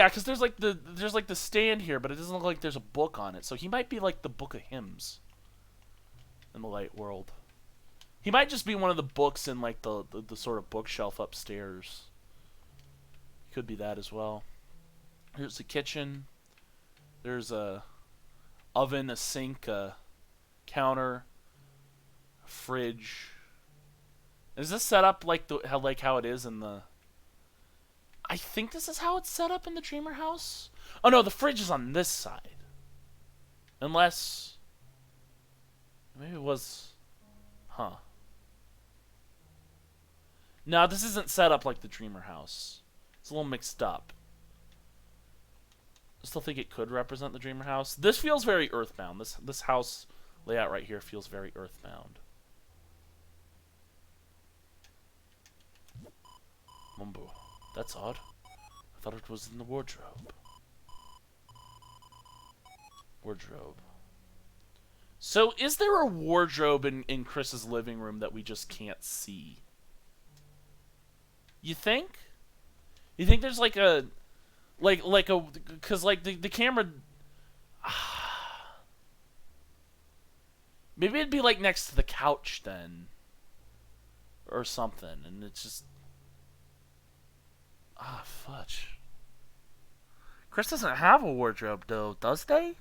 because there's like the stand here, but it doesn't look like there's a book on it. So he might be like the Book of Hymns in the light world. He might just be one of the books in like the sort of bookshelf upstairs. Could be that as well. Here's the kitchen. There's a oven, a sink, a counter, a fridge. Is this set up like how it is in the... I think this is how it's set up in the Dreamer house. Oh no, the fridge is on this side. Unless... maybe it was... huh. No, this isn't set up like the Dreamer house. It's a little mixed up. I still think it could represent the Dreamer house. This feels very Earthbound. This house layout right here feels very Earthbound. Mumbo. That's odd. I thought it was in the wardrobe. Wardrobe. So, is there a wardrobe in Kris's living room that we just can't see? You think? You think there's like a... because like the camera... maybe it'd be like next to the couch then. or something, and it's just fudge. Kris doesn't have a wardrobe though, does they?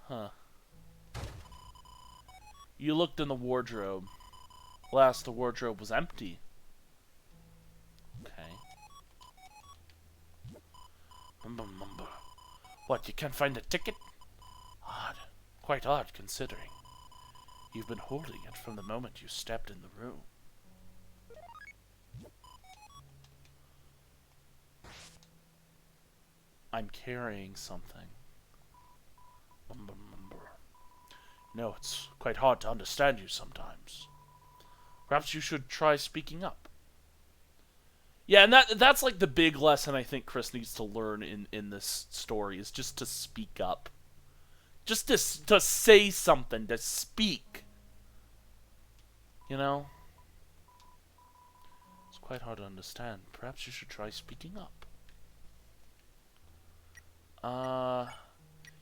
Huh. You looked in the wardrobe. Last, the wardrobe was empty. Okay. What, you can't find a ticket? Odd. Quite odd, considering. You've been holding it from the moment you stepped in the room. I'm carrying something. No, it's quite hard to understand you sometimes. Perhaps you should try speaking up. Yeah, and that's like the big lesson I think Kris needs to learn in this story, is just to speak up. Just to say something, to speak. You know? It's quite hard to understand. Perhaps you should try speaking up.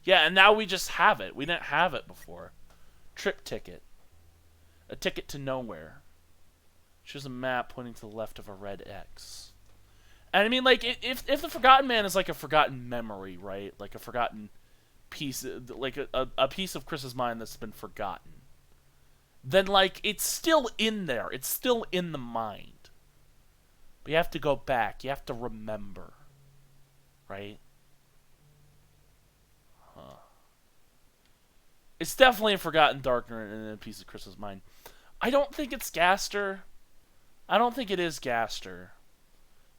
Yeah, and now we just have it. We didn't have it before. Trip ticket. A ticket to nowhere. Shows a map pointing to the left of a red X. And I mean, like, if the Forgotten Man is like a forgotten memory, right? Like a forgotten piece, like a piece of Kris's mind that's been forgotten, then, like, it's still in there. It's still in the mind. But you have to go back. You have to remember. Right? Huh. It's definitely a forgotten darkner in a piece of Kris's mind. I don't think it's Gaster. I don't think it is Gaster.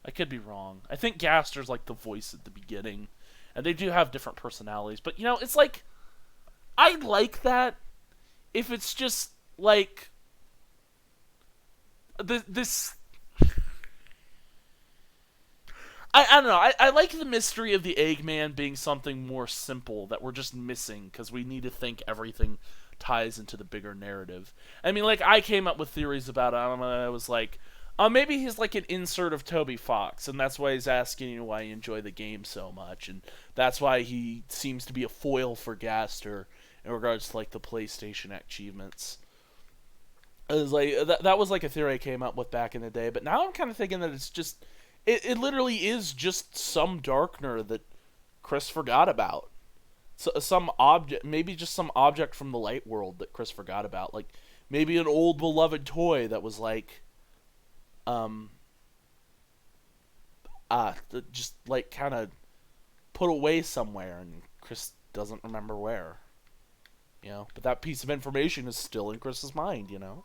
I could be wrong. I think Gaster's like the voice at the beginning. And they do have different personalities. But, you know, it's like, I like that if it's just, like, this... I don't know. I like the mystery of the Eggman being something more simple that we're just missing because we need to think everything ties into the bigger narrative. I mean, like, I came up with theories about it. I don't know. I was like, maybe he's like an insert of Toby Fox, and that's why he's asking you why you enjoy the game so much, and that's why he seems to be a foil for Gaster in regards to, like, the PlayStation achievements. It was like that was like a theory I came up with back in the day, but now I'm kind of thinking that it's just... It literally is just some darkner that Kris forgot about. So, some object, maybe just some object from the light world that Kris forgot about. Like, maybe an old beloved toy that was like, just like kind of put away somewhere and Kris doesn't remember where. You know, but that piece of information is still in Kris's mind, you know.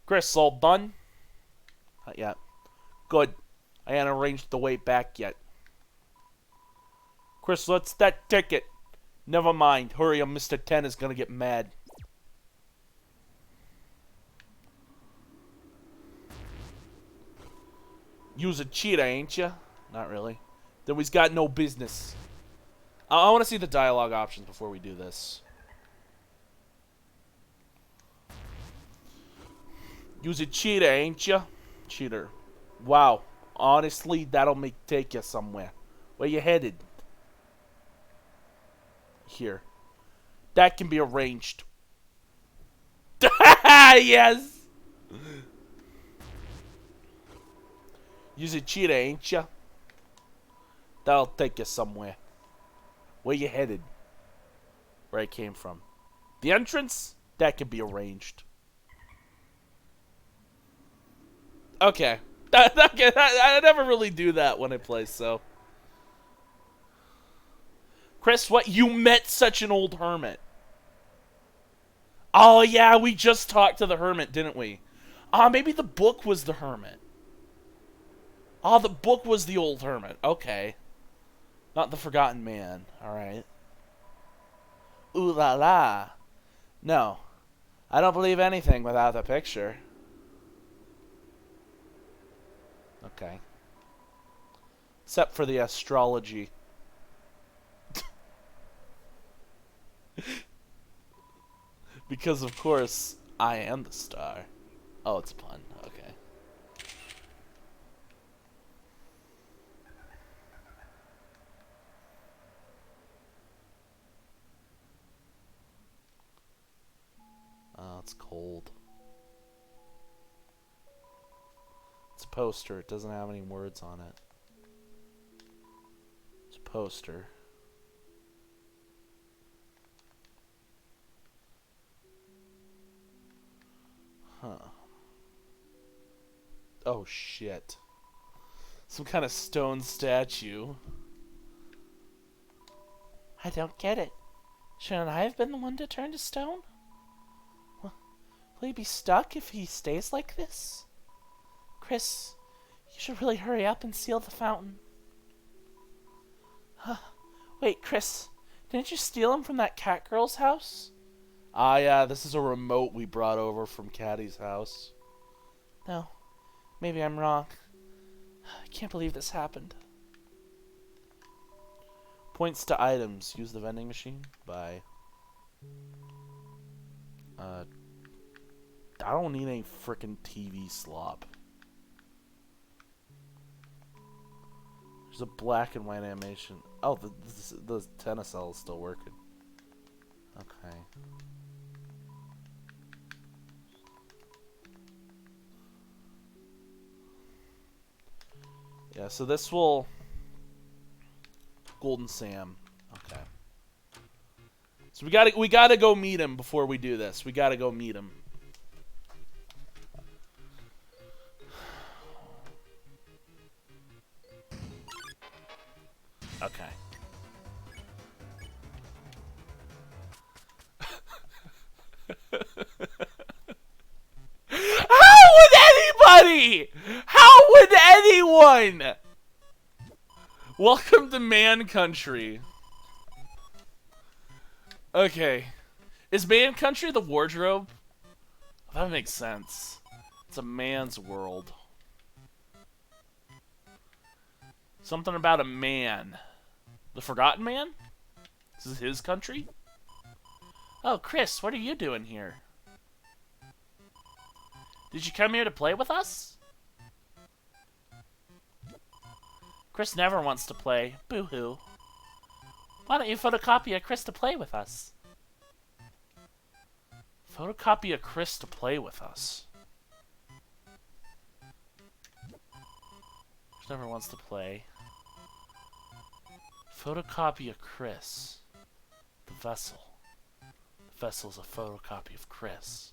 Kris, all done? Not yet. Good. I ain't arranged the way back yet. Kris, what's that ticket? Never mind. Hurry or Mr. 10 is gonna get mad. You's a cheater, ain't ya? Not really. Then we's got no business. I want to see the dialogue options before we do this. You's a cheater, ain't ya? Cheater. Wow. Honestly, that'll take you somewhere. Where you headed? Here. That can be arranged. Yes! You's a cheater, ain't ya? That'll take you somewhere. Where you headed? Where I came from. The entrance? That can be arranged. Okay. I never really do that when I play, so. Kris, what? You met such an old hermit. Oh, yeah, we just talked to the hermit, didn't we? Maybe the book was the hermit. Oh, the book was the old hermit. Okay. Not the Forgotten Man. Alright. Ooh la la. No. I don't believe anything without the picture. Okay. Except for the astrology. Because, of course, I am the star. Oh, it's a pun. Okay. It's cold. It's a poster. It doesn't have any words on it. It's a poster. Huh. Oh shit. Some kind of stone statue. I don't get it. Shouldn't I have been the one to turn to stone? Will he be stuck if he stays like this? Kris, you should really hurry up and seal the fountain. Wait, Kris, didn't you steal him from that cat girl's house? Ah, yeah, this is a remote we brought over from Caddy's house. No, maybe I'm wrong. I can't believe this happened. Points to items. Use the vending machine. Bye. I don't need any frickin' TV slop. There's a black and white animation. Oh, the tennis cell is still working. Okay. Yeah, so this will... Golden Sam. Okay. So we gotta go meet him before we do this. We gotta go meet him. Okay. How would anybody? How would anyone? Welcome to Man Country. Okay. Is Man Country the wardrobe? That makes sense. It's a man's world. Something about a man. The Forgotten Man? This is his country? Oh, Kris, what are you doing here? Did you come here to play with us? Kris never wants to play. Boo-hoo. Why don't you photocopy a Kris to play with us? Photocopy a Kris to play with us. Kris never wants to play. Photocopy a Kris. The vessel. The vessel's a photocopy of Kris.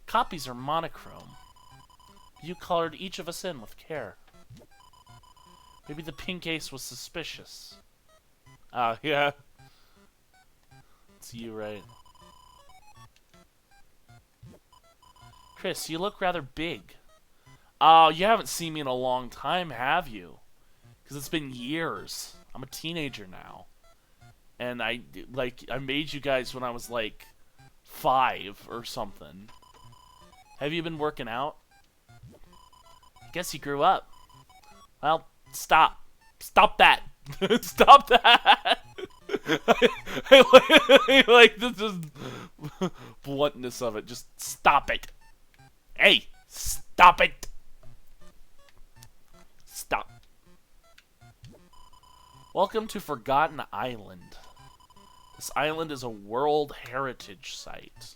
Copies are monochrome. You colored each of us in with care. Maybe the pink ace was suspicious. Oh, yeah. It's you, right? Kris, you look rather big. Oh, you haven't seen me in a long time, have you? Because it's been years. I'm a teenager now. And I made you guys when I was like 5 or something. Have you been working out? I guess you grew up. Well, stop. Stop that. Stop that. I like the just bluntness of it. Just stop it. Hey, stop it. Stop. Welcome to Forgotten Island. This island is a World Heritage Site.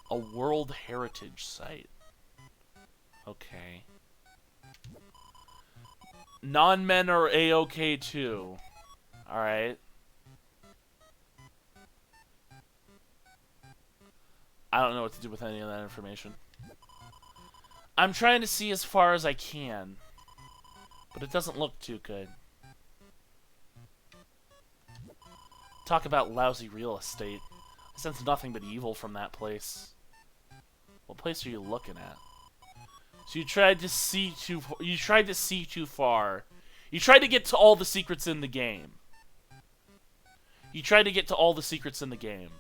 A World Heritage Site. Okay. Non-men are A-OK too. Alright. I don't know what to do with any of that information. I'm trying to see as far as I can. But it doesn't look too good. Talk about lousy real estate. I sense nothing but evil from that place. What place are you looking at? So you tried to see too far. You tried to get to all the secrets in the game. You tried to get to all the secrets in the game.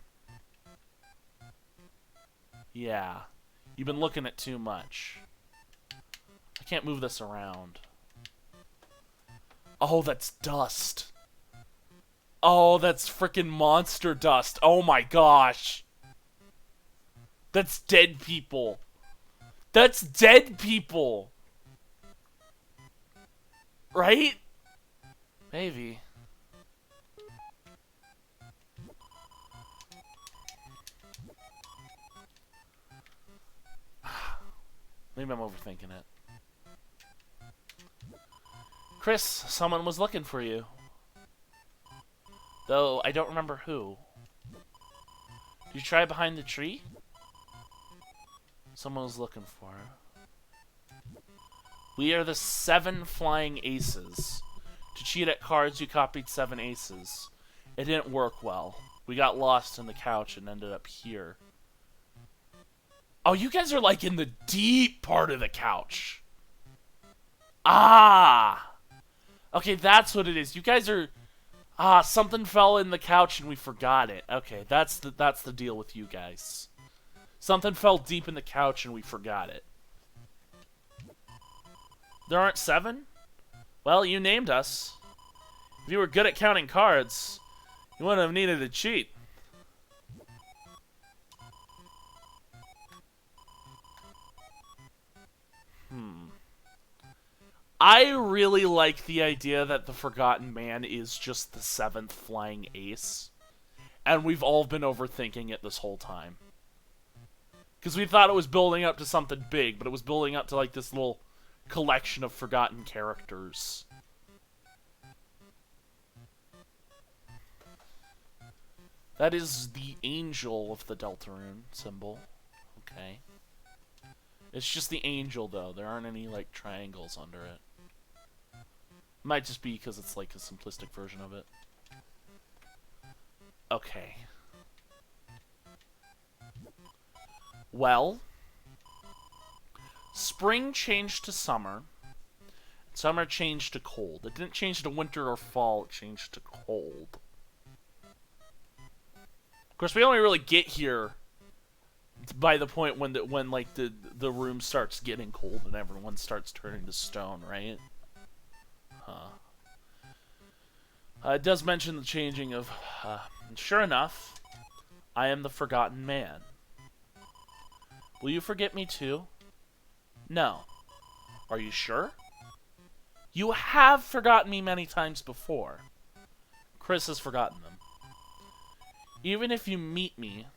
Yeah. You've been looking at too much. I can't move this around. Oh, that's dust. Oh, that's frickin' monster dust. Oh my gosh. That's dead people. That's dead people. Right? Maybe. Maybe I'm overthinking it. Kris, someone was looking for you. Though, I don't remember who. Did you try behind the tree? Someone was looking for her. We are the 7 flying aces. To cheat at cards, you copied 7 aces. It didn't work well. We got lost in the couch and ended up here. Oh, you guys are like in the deep part of the couch. Ah! Okay, that's what it is. You guys are... Ah, something fell in the couch and we forgot it. Okay, that's the deal with you guys. Something fell deep in the couch and we forgot it. There aren't 7? Well, you named us. If you were good at counting cards, you wouldn't have needed to cheat. I really like the idea that the Forgotten Man is just the 7th flying ace. And we've all been overthinking it this whole time. Because we thought it was building up to something big, but it was building up to like this little collection of forgotten characters. That is the angel of the Deltarune symbol. Okay. It's just the angel, though. There aren't any, like, triangles under it. Might just be because it's, like, a simplistic version of it. Okay. Well, spring changed to summer. Summer changed to cold. It didn't change to winter or fall. It changed to cold. Of course, we only really get here by the point when the room starts getting cold and everyone starts turning to stone, right? Huh. It does mention the changing of... sure enough, I am the Forgotten Man. Will you forget me too? No. Are you sure? You have forgotten me many times before. Kris has forgotten them. Even if you meet me,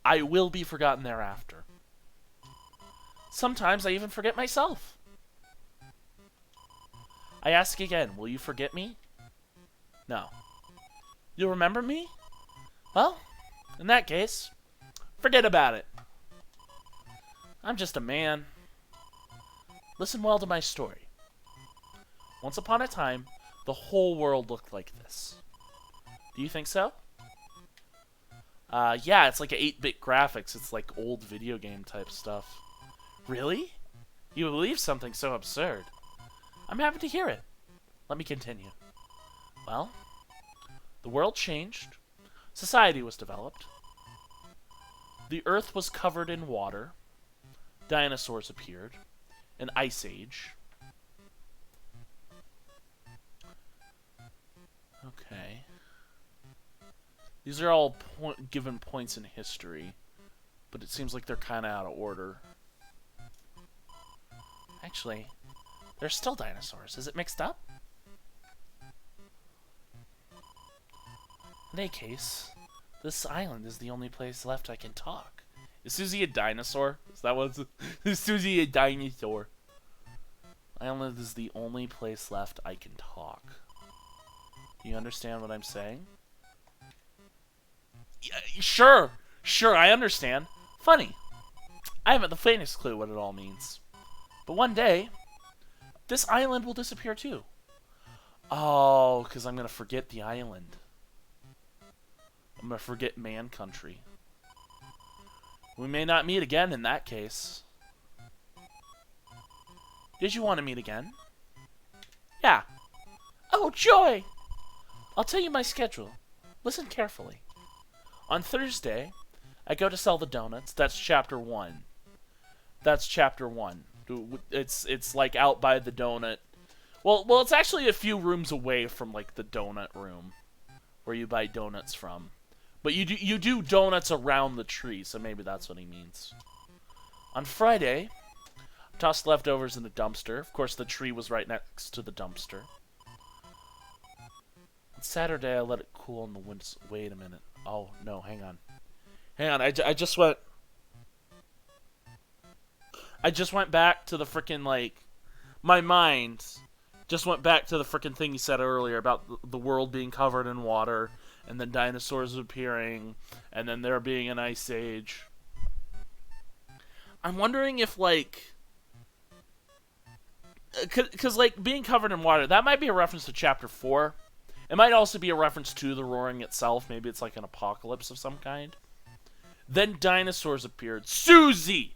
I will be forgotten thereafter. Sometimes I even forget myself. I ask again, will you forget me? No. You'll remember me? Well, in that case, forget about it. I'm just a man. Listen well to my story. Once upon a time, the whole world looked like this. Do you think so? Yeah, it's like an 8-bit graphics. It's like old video game type stuff. Really? You believe something so absurd? I'm happy to hear it. Let me continue. Well, the world changed. Society was developed. The earth was covered in water. Dinosaurs appeared. An ice age. Okay. These are all given points in history, but it seems like they're kind of out of order. Actually, there's still dinosaurs. Is it mixed up? In any case, this island is the only place left I can talk. Is Susie a dinosaur? Is that what it's... Is Susie a dinosaur? Island is the only place left I can talk. Do you understand what I'm saying? Yeah, sure, I understand. Funny. I haven't the faintest clue what it all means. But one day, this island will disappear too. Oh, because I'm going to forget the island. I'm going to forget man country. We may not meet again in that case. Did you want to meet again? Yeah. Oh, joy! I'll tell you my schedule. Listen carefully. On Thursday, I go to sell the donuts. That's chapter 1. That's chapter 1. It's like out by the donut. Well, it's actually a few rooms away from like the donut room where you buy donuts from. But you do donuts around the tree, so maybe that's what he means. On Friday, I tossed leftovers in a dumpster. Of course, the tree was right next to the dumpster. On Saturday, I let it cool in the wind. Wait a minute. Oh, no, hang on. Hang on, I just went... I just went back to the freaking, like, my mind just went back to the freaking thing you said earlier about the world being covered in water, and then dinosaurs appearing, and then there being an ice age. I'm wondering if, like, because, like, being covered in water, that might be a reference to Chapter 4. It might also be a reference to the roaring itself. Maybe it's like an apocalypse of some kind. Then dinosaurs appeared. Susie!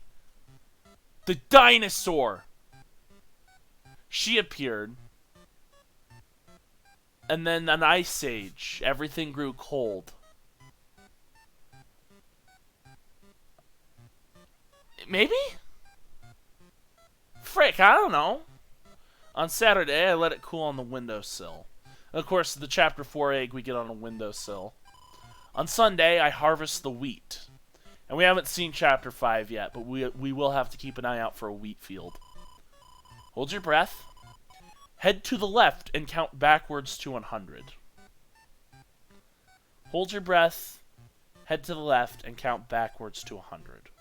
The dinosaur! She appeared. And then an ice age. Everything grew cold. Maybe? Frick, I don't know. On Saturday, I let it cool on the windowsill. Of course, the Chapter 4 egg we get on a windowsill. On Sunday, I harvest the wheat. And we haven't seen Chapter 5 yet, but we will have to keep an eye out for a wheat field. Hold your breath. Head to the left and count backwards to 100. Hold your breath. Head to the left and count backwards to 100.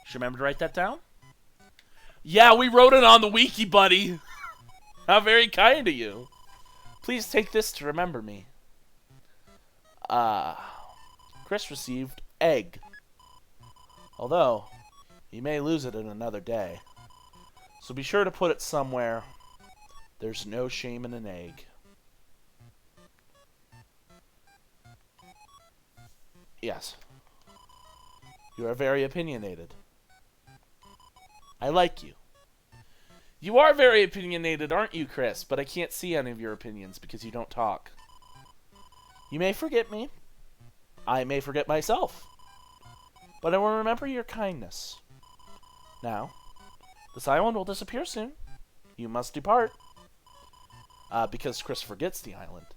Should remember to write that down? Yeah, we wrote it on the wiki, buddy. How very kind of you. Please take this to remember me. Kris received egg. Although, he may lose it in another day. So be sure to put it somewhere. There's no shame in an egg. Yes. You are very opinionated. I like you. You are very opinionated, aren't you, Kris? But I can't see any of your opinions because you don't talk. You may forget me. I may forget myself. But I will remember your kindness. Now, this island will disappear soon. You must depart. Because Kris forgets the island.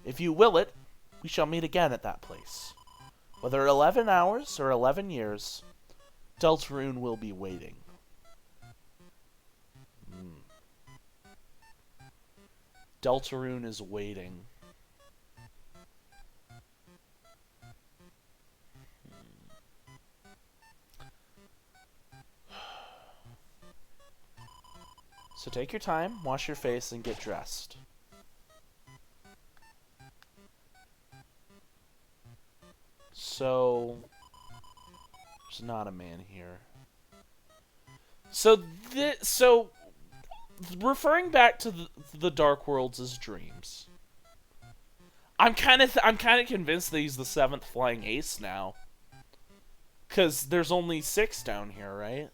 If you will it, we shall meet again at that place. Whether 11 hours or 11 years, Deltarune will be waiting. Deltarune is waiting. So take your time, wash your face, and get dressed. So, there's not a man here. So referring back to the Dark Worlds as dreams. I'm kind of convinced that he's the 7th flying ace now. Cause there's only 6 down here, right?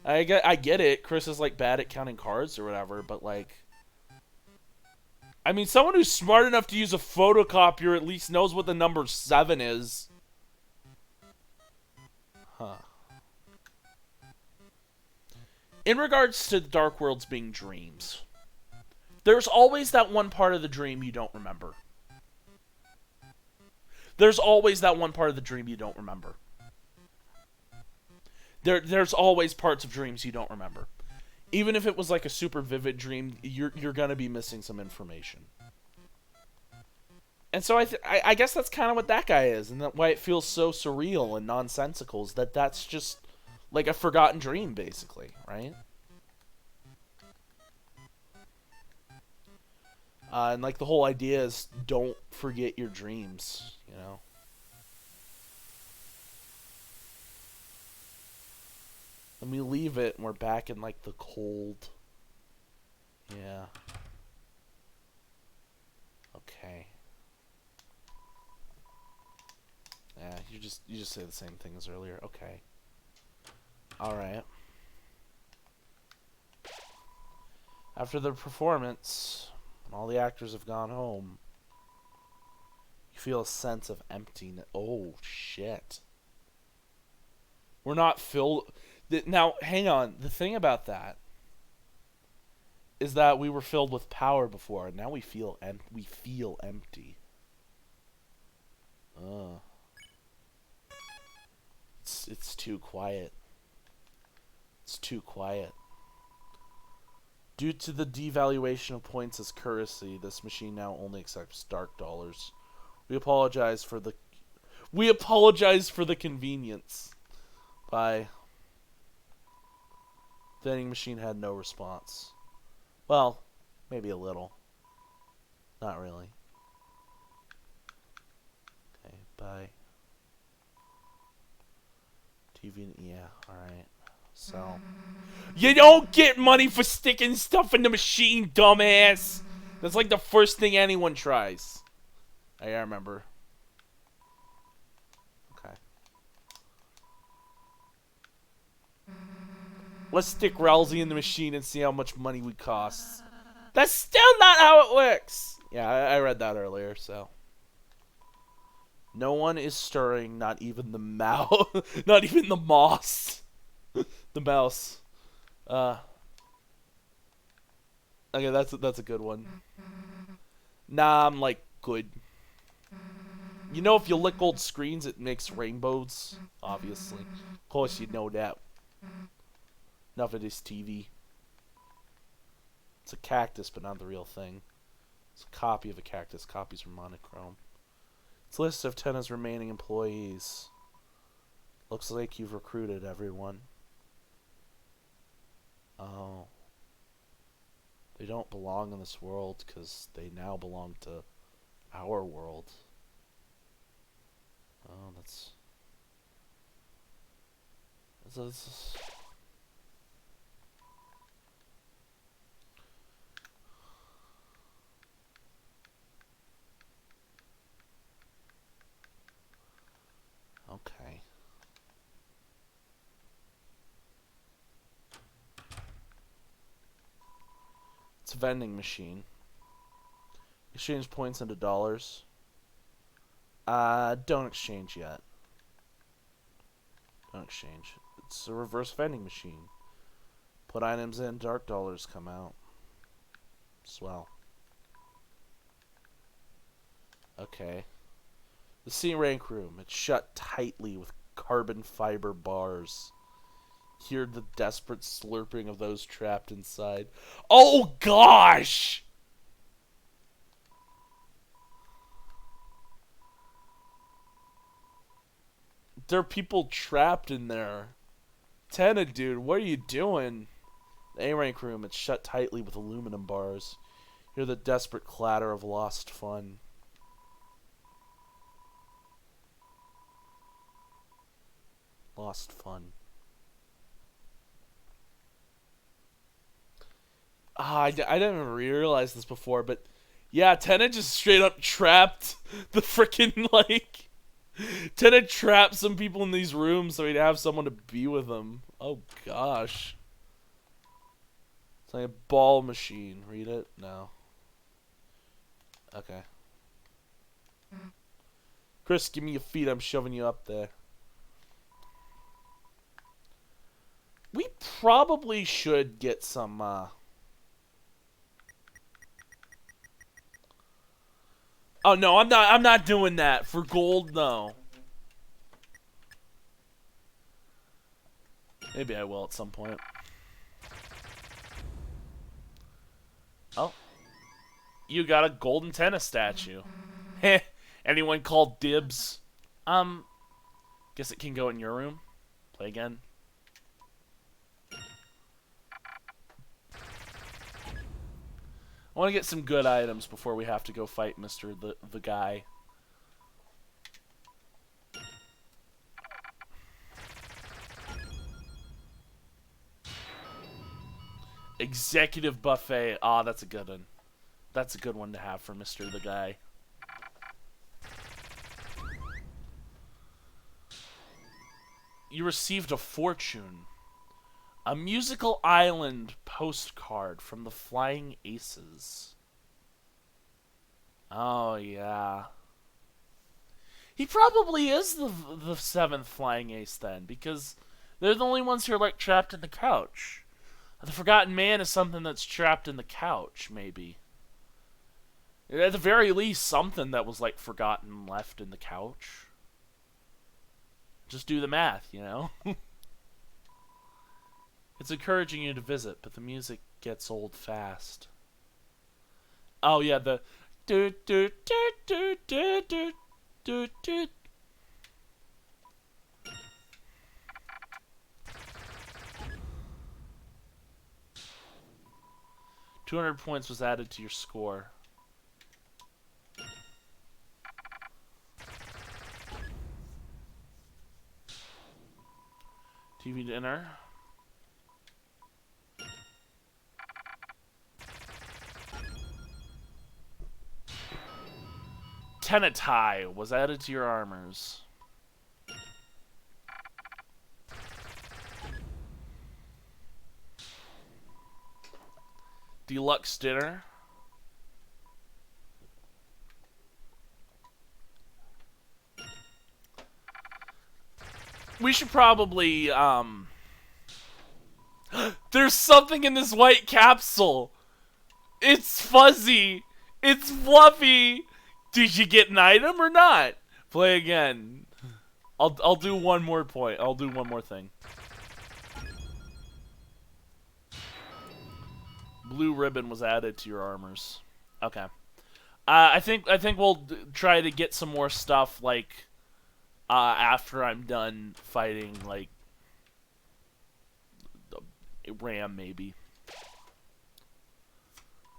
I get it. Kris is like bad at counting cards or whatever, but like, I mean, someone who's smart enough to use a photocopier at least knows what the number 7 is. Huh. In regards to the Dark Worlds being dreams, there's always that one part of the dream you don't remember. There's always that one part of the dream you don't remember. There's always parts of dreams you don't remember. Even if it was like a super vivid dream, you're gonna be missing some information. And so I guess that's kind of what that guy is, and that's why it feels so surreal and nonsensical, is that's just like a forgotten dream, basically, right? And like the whole idea is don't forget your dreams, you know? And we leave it and we're back in like the cold. Yeah. Okay. Yeah, you just say the same thing as earlier. Okay. Alright. After the performance, when all the actors have gone home, you feel a sense of emptiness. Oh, shit. We're not filled... Now, hang on. The thing about that is that we were filled with power before, and now we feel empty. It's too quiet. It's too quiet. Due to the devaluation of points as currency, this machine now only accepts dark dollars. We apologize for the convenience. Bye. Vending machine had no response. Well, maybe a little. Not really. Okay, bye. TV, yeah, alright. So. You don't get money for sticking stuff in the machine, dumbass! That's like the first thing anyone tries. I remember. Okay. Let's stick Rousey in the machine and see how much money we cost. That's still not how it works! Yeah, I read that earlier, so. No one is stirring, not even the mouse. Not even the mouse. The mouse. Okay, that's a good one. Nah, I'm like good. You know, if you lick old screens, it makes rainbows. Obviously, of course you know that. Enough of this TV. It's a cactus, but not the real thing. It's a copy of a cactus. Copies are monochrome. It's a list of Tenna's remaining employees. Looks like you've recruited everyone. Oh. They don't belong in this world because they now belong to our world. Oh, that's okay. It's a vending machine. Exchange points into dollars. Don't exchange yet. Don't exchange. It's a reverse vending machine. Put items in, dark dollars come out. Swell. Okay. The C rank room. It's shut tightly with carbon fiber bars. Hear the desperate slurping of those trapped inside. Oh gosh! There are people trapped in there. Tenna, dude, what are you doing? The A-rank room, it's shut tightly with aluminum bars. Hear the desperate clatter of lost fun. Lost fun. I didn't even realize this before, but yeah, Tenna just straight up trapped the freaking, like, Tenna trapped some people in these rooms so he'd have someone to be with him. Oh gosh. It's like a ball machine. Read it? No. Okay. Kris, give me your feet. I'm shoving you up there. We probably should get some, Oh no, I'm not doing that. For gold, no. Maybe I will at some point. Oh. You got a golden tennis statue. Heh. Anyone called dibs? Guess it can go in your room. Play again. I want to get some good items before we have to go fight Mr. the guy. Executive buffet. Ah, that's a good one. That's a good one to have for Mr. the guy. You received a fortune. A musical island postcard from the Flying Aces. Oh, yeah. He probably is the seventh Flying Ace then, because they're the only ones who are, like, trapped in the couch. The Forgotten Man is something that's trapped in the couch, maybe. At the very least, something that was, like, forgotten left in the couch. Just do the math, you know? It's encouraging you to visit, but the music gets old fast. Oh yeah, the do do do do do do do do. 200 points was added to your score. TV dinner. Tenetai was added to your armors. Deluxe dinner. We should probably, there's something in this white capsule. It's fuzzy. It's fluffy. Did you get an item or not? Play again. I'll do one more point. I'll do one more thing. Blue ribbon was added to your armors. Okay. I think we'll try to get some more stuff like after I'm done fighting like Ram maybe.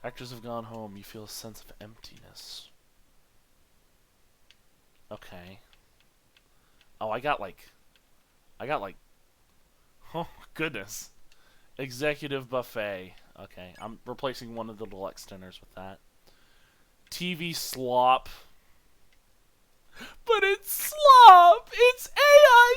Actors have gone home. You feel a sense of emptiness. Okay. Oh, I got like oh goodness. Executive buffet. Okay, I'm replacing one of the deluxe dinners with that. TV slop. But it's slop! It's AI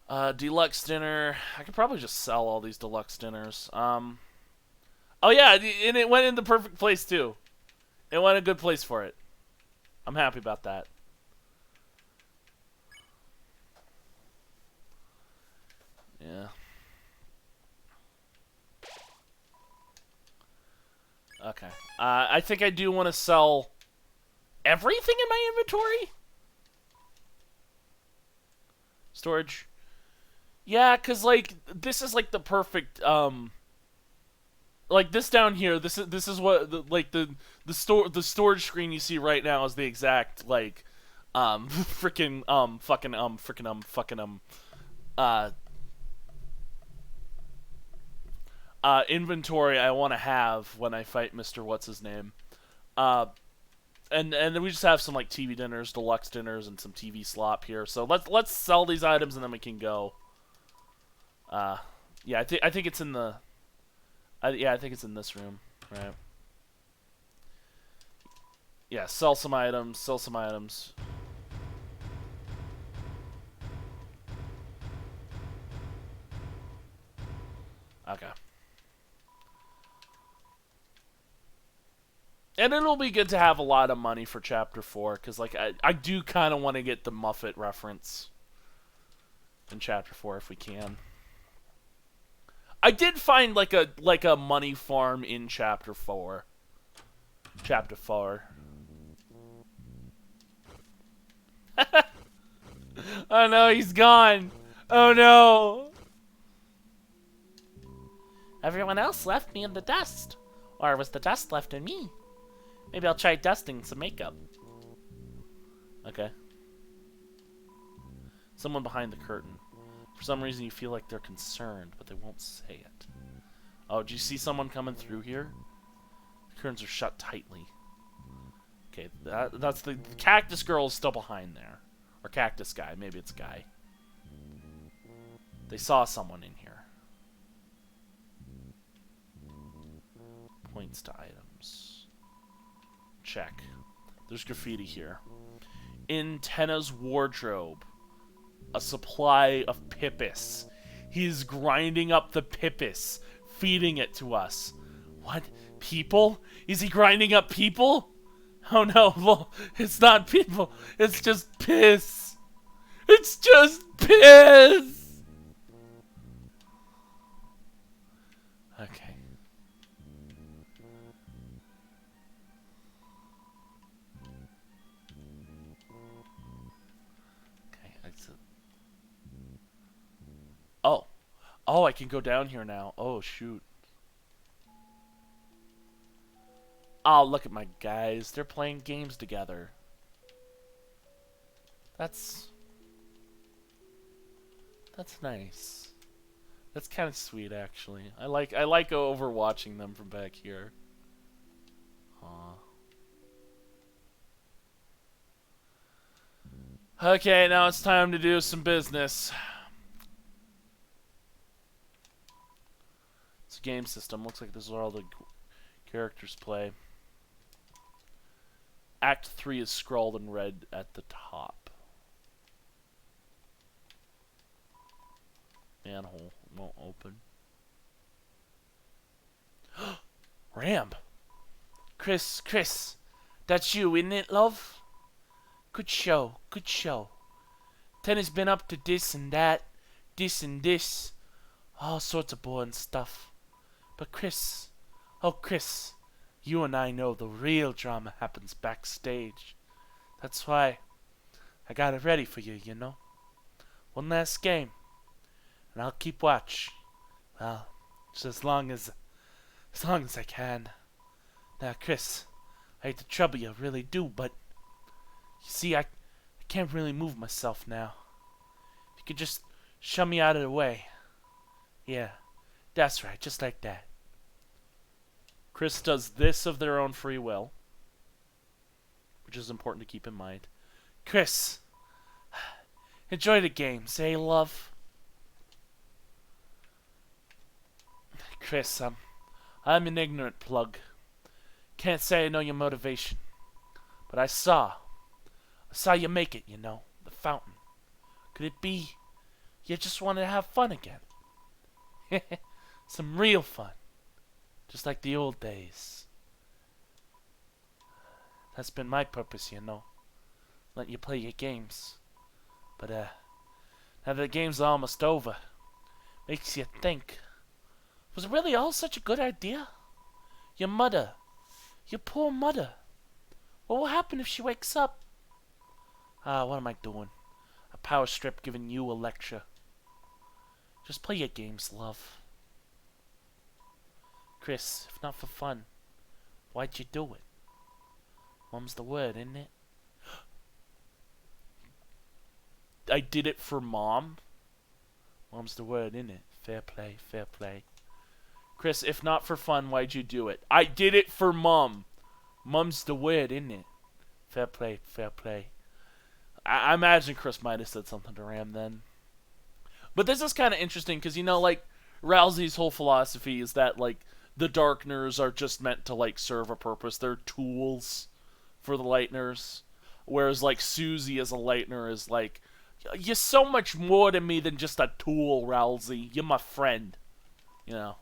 slop! Deluxe dinner. I could probably just sell all these deluxe dinners. Oh yeah, and it went in the perfect place too. It went a good place for it. I'm happy about that. Yeah. Okay. I think I do want to sell everything in my inventory. Storage. Yeah, cause like this is like the perfect like this down here. This is what the storage screen you see right now is the exact like inventory I want to have when I fight Mr. What's his name, and then we just have some like TV dinners, deluxe dinners, and some TV slop here. So let's sell these items and then we can go. Yeah, I think it's in the. Yeah, I think it's in this room, right? Yeah, sell some items. Sell some items. Okay. And it'll be good to have a lot of money for Chapter 4, because like I do kind of want to get the Muffet reference in Chapter 4 if we can. I did find like a money farm in Chapter 4. Chapter 4. Oh no, he's gone. Oh no. Everyone else left me in the dust. Or was the dust left in me? Maybe I'll try dusting some makeup. Okay. Someone behind the curtain. For some reason you feel like they're concerned, but they won't say it. Oh, do you see someone coming through here? The curtains are shut tightly. Okay, that's the cactus girl is still behind there. Or cactus guy, maybe it's a guy. They saw someone in here. Points to items. Check. There's graffiti here. In Tenna's wardrobe, a supply of pippis. He's grinding up the pippis, feeding it to us. What? People? Is he grinding up people? Oh no, well, it's not people. It's just piss. It's just piss! Okay. Oh. Oh, I can go down here now. Oh, shoot. Oh, look at my guys. They're playing games together. That's nice. That's kind of sweet, actually. I like overwatching them from back here. Aw. Okay, now it's time to do some business. It's a game system. Looks like this is where all the characters play. Act 3 is scrawled in red at the top. Manhole won't open. Ram! Kris, that's you, isn't it, love? Good show, good show. Tenny's been up to this and that, this and this, all sorts of boring stuff. But Kris, oh Kris, you and I know the real drama happens backstage. That's why I got it ready for you, you know. One last game, and I'll keep watch. Well, just as long as I can. Now, Kris, I hate to trouble you, really do, but you see, I can't really move myself now. If you could just shove me out of the way. Yeah, that's right, just like that. Kris does this of their own free will, which is important to keep in mind. Kris, enjoy the games, eh, love? Kris, I'm an ignorant plug. Can't say I know your motivation, but I saw you make it, you know, the fountain. Could it be you just wanted to have fun again? Some real fun. Just like the old days. That's been my purpose, you know. Let you play your games. But, now that the game's almost over, makes you think. Was it really all such a good idea? Your mother. Your poor mother. What will happen if she wakes up? What am I doing? A power strip giving you a lecture. Just play your games, love. Kris, if not for fun, why'd you do it? Mum's the word, isn't it? I did it for Mom? Mom's the word, isn't it? Fair play, fair play. Kris, if not for fun, why'd you do it? I did it for Mom. Mum's the word, isn't it? Fair play, fair play. I imagine Kris might have said something to Ram then. But this is kind of interesting because, you know, like, Rousey's whole philosophy is that, like, the Darkners are just meant to, like, serve a purpose. They're tools for the Lightners. Whereas, like, Susie as a Lightner is like, you're so much more to me than just a tool, Rousey. You're my friend. You know.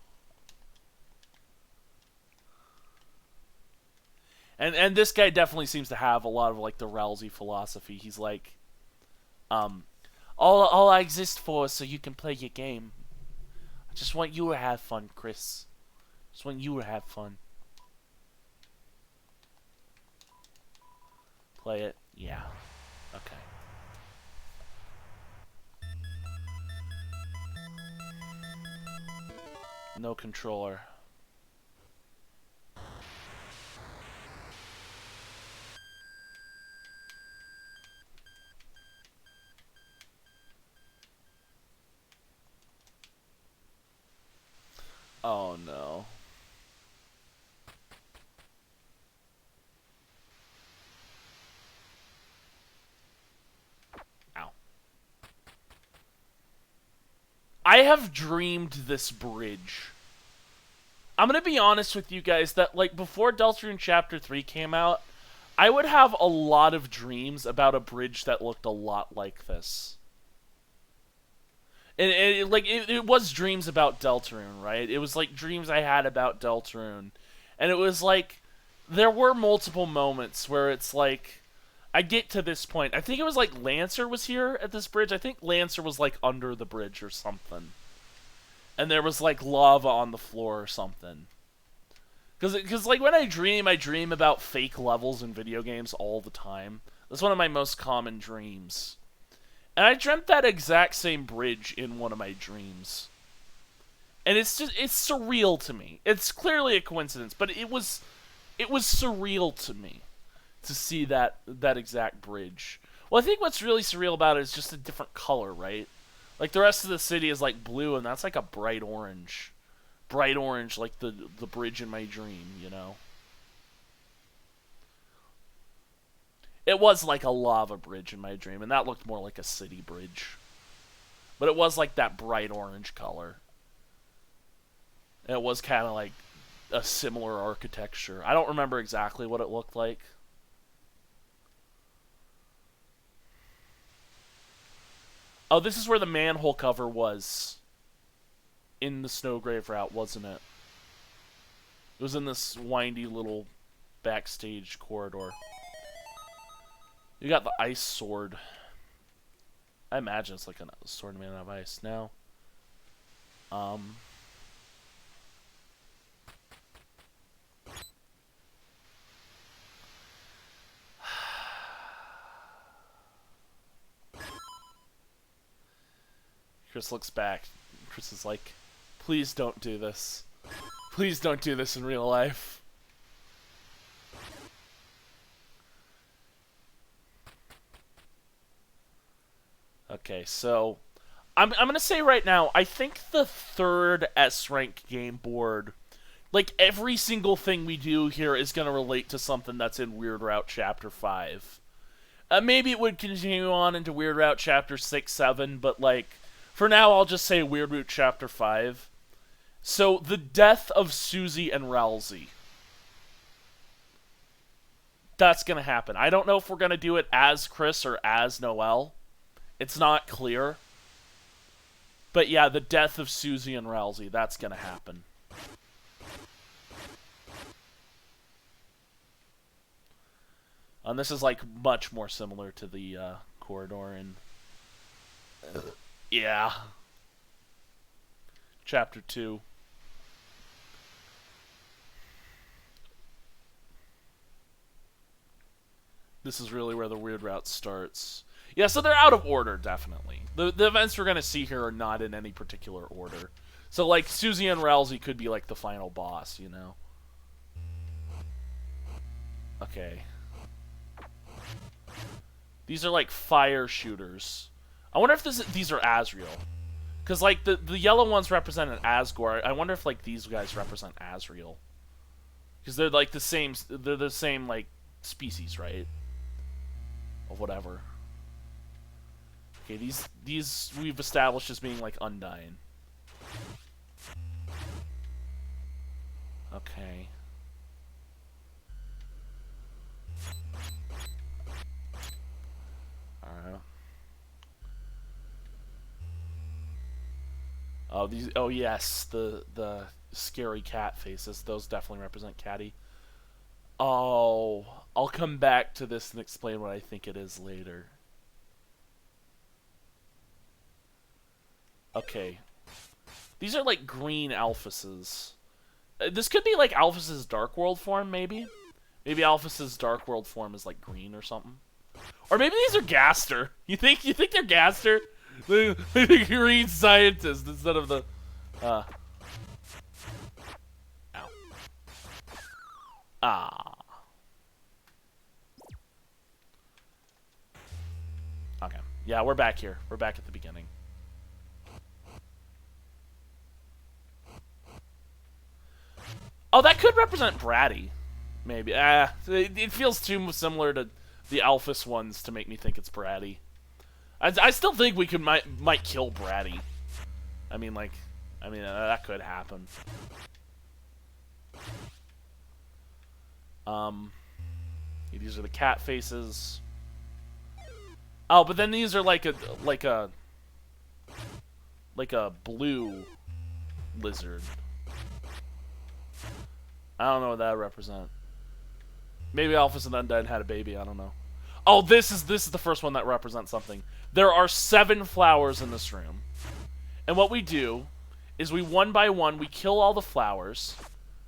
And this guy definitely seems to have a lot of, like, the Rousey philosophy. He's like, all I exist for is so you can play your game. I just want you to have fun, Kris. Just want you to have fun. Play it? Yeah. Okay. No controller. Oh no. Ow. I have dreamed this bridge. I'm gonna be honest with you guys that, like, before Deltarune Chapter 3 came out, I would have a lot of dreams about a bridge that looked a lot like this. And it was dreams about Deltarune, right? It was like dreams I had about Deltarune. And it was like, there were multiple moments where it's like, I get to this point. I think it was like Lancer was here at this bridge. I think Lancer was like under the bridge or something. And there was like lava on the floor or something. Because like when I dream about fake levels in video games all the time. That's one of my most common dreams. And I dreamt that exact same bridge in one of my dreams. And it's surreal to me. It's clearly a coincidence, but it was surreal to me to see that exact bridge. Well, I think what's really surreal about it is just a different color, right? Like, the rest of the city is, like, blue, and that's, like, a bright orange. Bright orange, like the bridge in my dream, you know? It was like a lava bridge in my dream, and that looked more like a city bridge. But it was like that bright orange color. And it was kind of like a similar architecture. I don't remember exactly what it looked like. Oh, this is where the manhole cover was in the Snowgrave route, wasn't it? It was in this windy little backstage corridor. You got the ice sword. I imagine it's like a sword made out of ice. Now, Kris looks back. Kris is like, please don't do this. Please don't do this in real life. Okay, so I'm gonna say right now, I think the third S rank game board, like every single thing we do here is gonna relate to something that's in Weird Route Chapter 5. Maybe it would continue on into Weird Route Chapter 6, 7, but like for now I'll just say Weird Route Chapter 5. So the death of Susie and Ralsei. That's gonna happen. I don't know if we're gonna do it as Kris or as Noelle. It's not clear. But yeah, the death of Susie and Ralsei, that's gonna happen. And this is like much more similar to the corridor in... yeah. Chapter 2. This is really where the weird route starts. Yeah, so they're out of order, definitely. The events we're going to see here are not in any particular order. So, like, Susie and Ralsei could be, like, the final boss, you know? Okay. These are, like, fire shooters. I wonder if these are Asriel. Because, like, the yellow ones represent an Asgore. I wonder if, like, these guys represent Asriel. Because they're, like, the same, like, species, right? Or whatever. Okay, these we've established as being like Undyne. Okay. Alright. Oh, these. Oh yes, the scary cat faces. Those definitely represent Catty. Oh, I'll come back to this and explain what I think it is later. Okay. These are like green Alphuses. This could be like Alphys's Dark World form, maybe? Maybe Alphys's Dark World form is like green or something. Or maybe these are Gaster. You think they're Gaster? The green scientist instead of the ow. Ah. Okay. Yeah, we're back here. We're back at the beginning. Oh, that could represent Bratty. Maybe. It feels too similar to the Alphys ones to make me think it's Bratty. I still think we might kill Bratty. I mean, that could happen. These are the cat faces. Oh, but then these are like a blue lizard. I don't know what that represents. Maybe Alphys and Undyne had a baby, I don't know. Oh, this is the first one that represents something. There are 7 flowers in this room. And what we do is we one by one we kill all the flowers.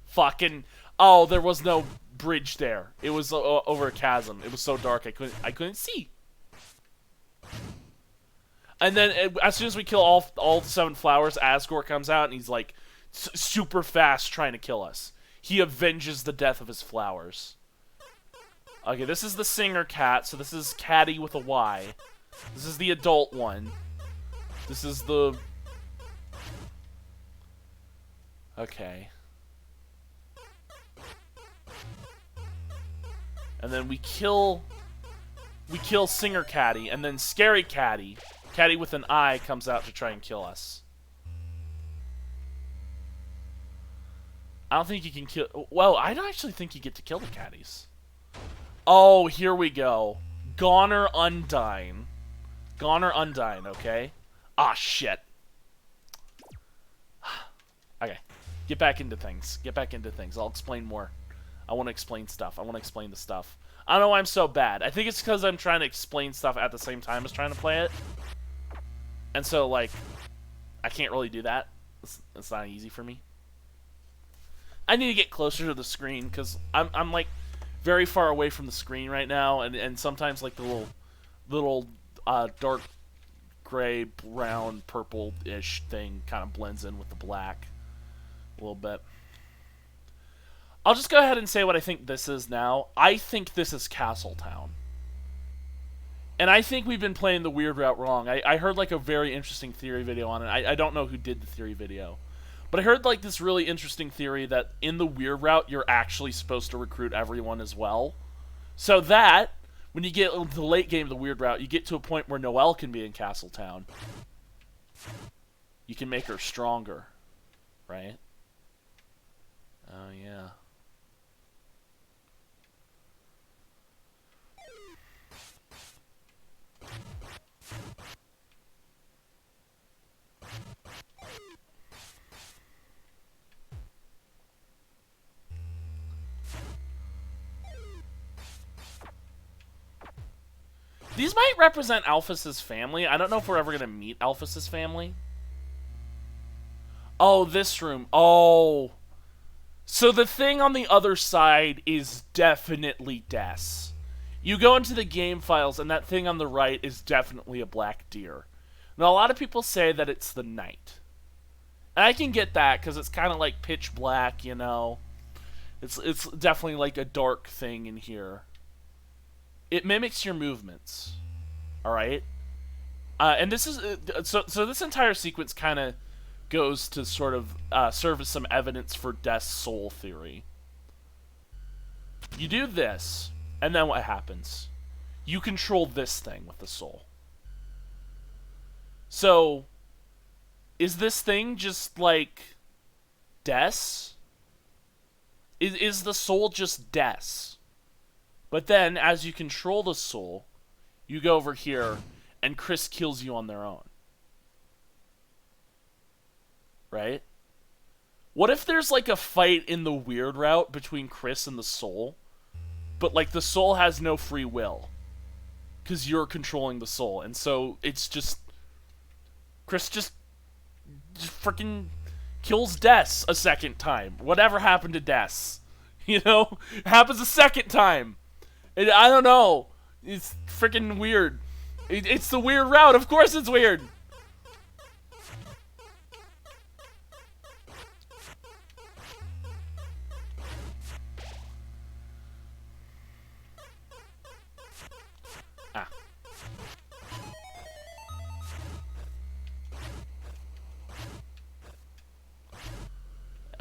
Fucking oh, there was no bridge there. It was over a chasm. It was so dark I couldn't see. And then as soon as we kill all 7 flowers, Asgore comes out and he's like super fast trying to kill us. He avenges the death of his flowers. Okay, this is the singer cat, so this is Catty with a Y. This is the adult one. This is the... Okay. And then we kill Singer Caddy, and then Scary Caddy, Caddy with an eye, comes out to try and kill us. I don't think you can kill... Well, I don't actually think you get to kill the caddies. Oh, here we go. Goner Undyne. Goner Undyne, okay? Ah, shit. Okay. Get back into things. Get back into things. I'll explain more. I want to explain stuff. I want to explain the stuff. I don't know why I'm so bad. I think it's because I'm trying to explain stuff at the same time as trying to play it. And so, like, I can't really do that. It's not easy for me. I need to get closer to the screen because I'm like very far away from the screen right now, and sometimes like the little dark gray, brown, purple-ish thing kind of blends in with the black a little bit. I'll just go ahead and say what I think this is now. I think this is Castletown. And I think we've been playing the weird route wrong. I heard like a very interesting theory video on it. I don't know who did the theory video. But I heard like this really interesting theory that in the weird route, you're actually supposed to recruit everyone as well. So that, when you get into the late game of the weird route, you get to a point where Noelle can be in Castletown. You can make her stronger, right? Oh, yeah. These might represent Alphys's family. I don't know if we're ever going to meet Alphys's family. Oh, this room. Oh. So the thing on the other side is definitely Des. You go into the game files, and that thing on the right is definitely a black deer. Now, a lot of people say that it's the knight. And I can get that, because it's kind of like pitch black, you know. It's definitely like a dark thing in here. It mimics your movements, all right? And this is so this entire sequence kind of goes to sort of serve as some evidence for Death's soul theory. You do this, and then what happens? You control this thing with the soul. So, is this thing just like Death? Is the soul just Death? But then, as you control the soul, you go over here, and Kris kills you on their own. Right? What if there's, like, a fight in the weird route between Kris and the soul, but, like, the soul has no free will? Because you're controlling the soul, and so it's just... Kris just freaking kills Des a second time. Whatever happened to Des? You know? It happens a second time. I don't know. It's freaking weird. It's the weird route. Of course it's weird. Ah.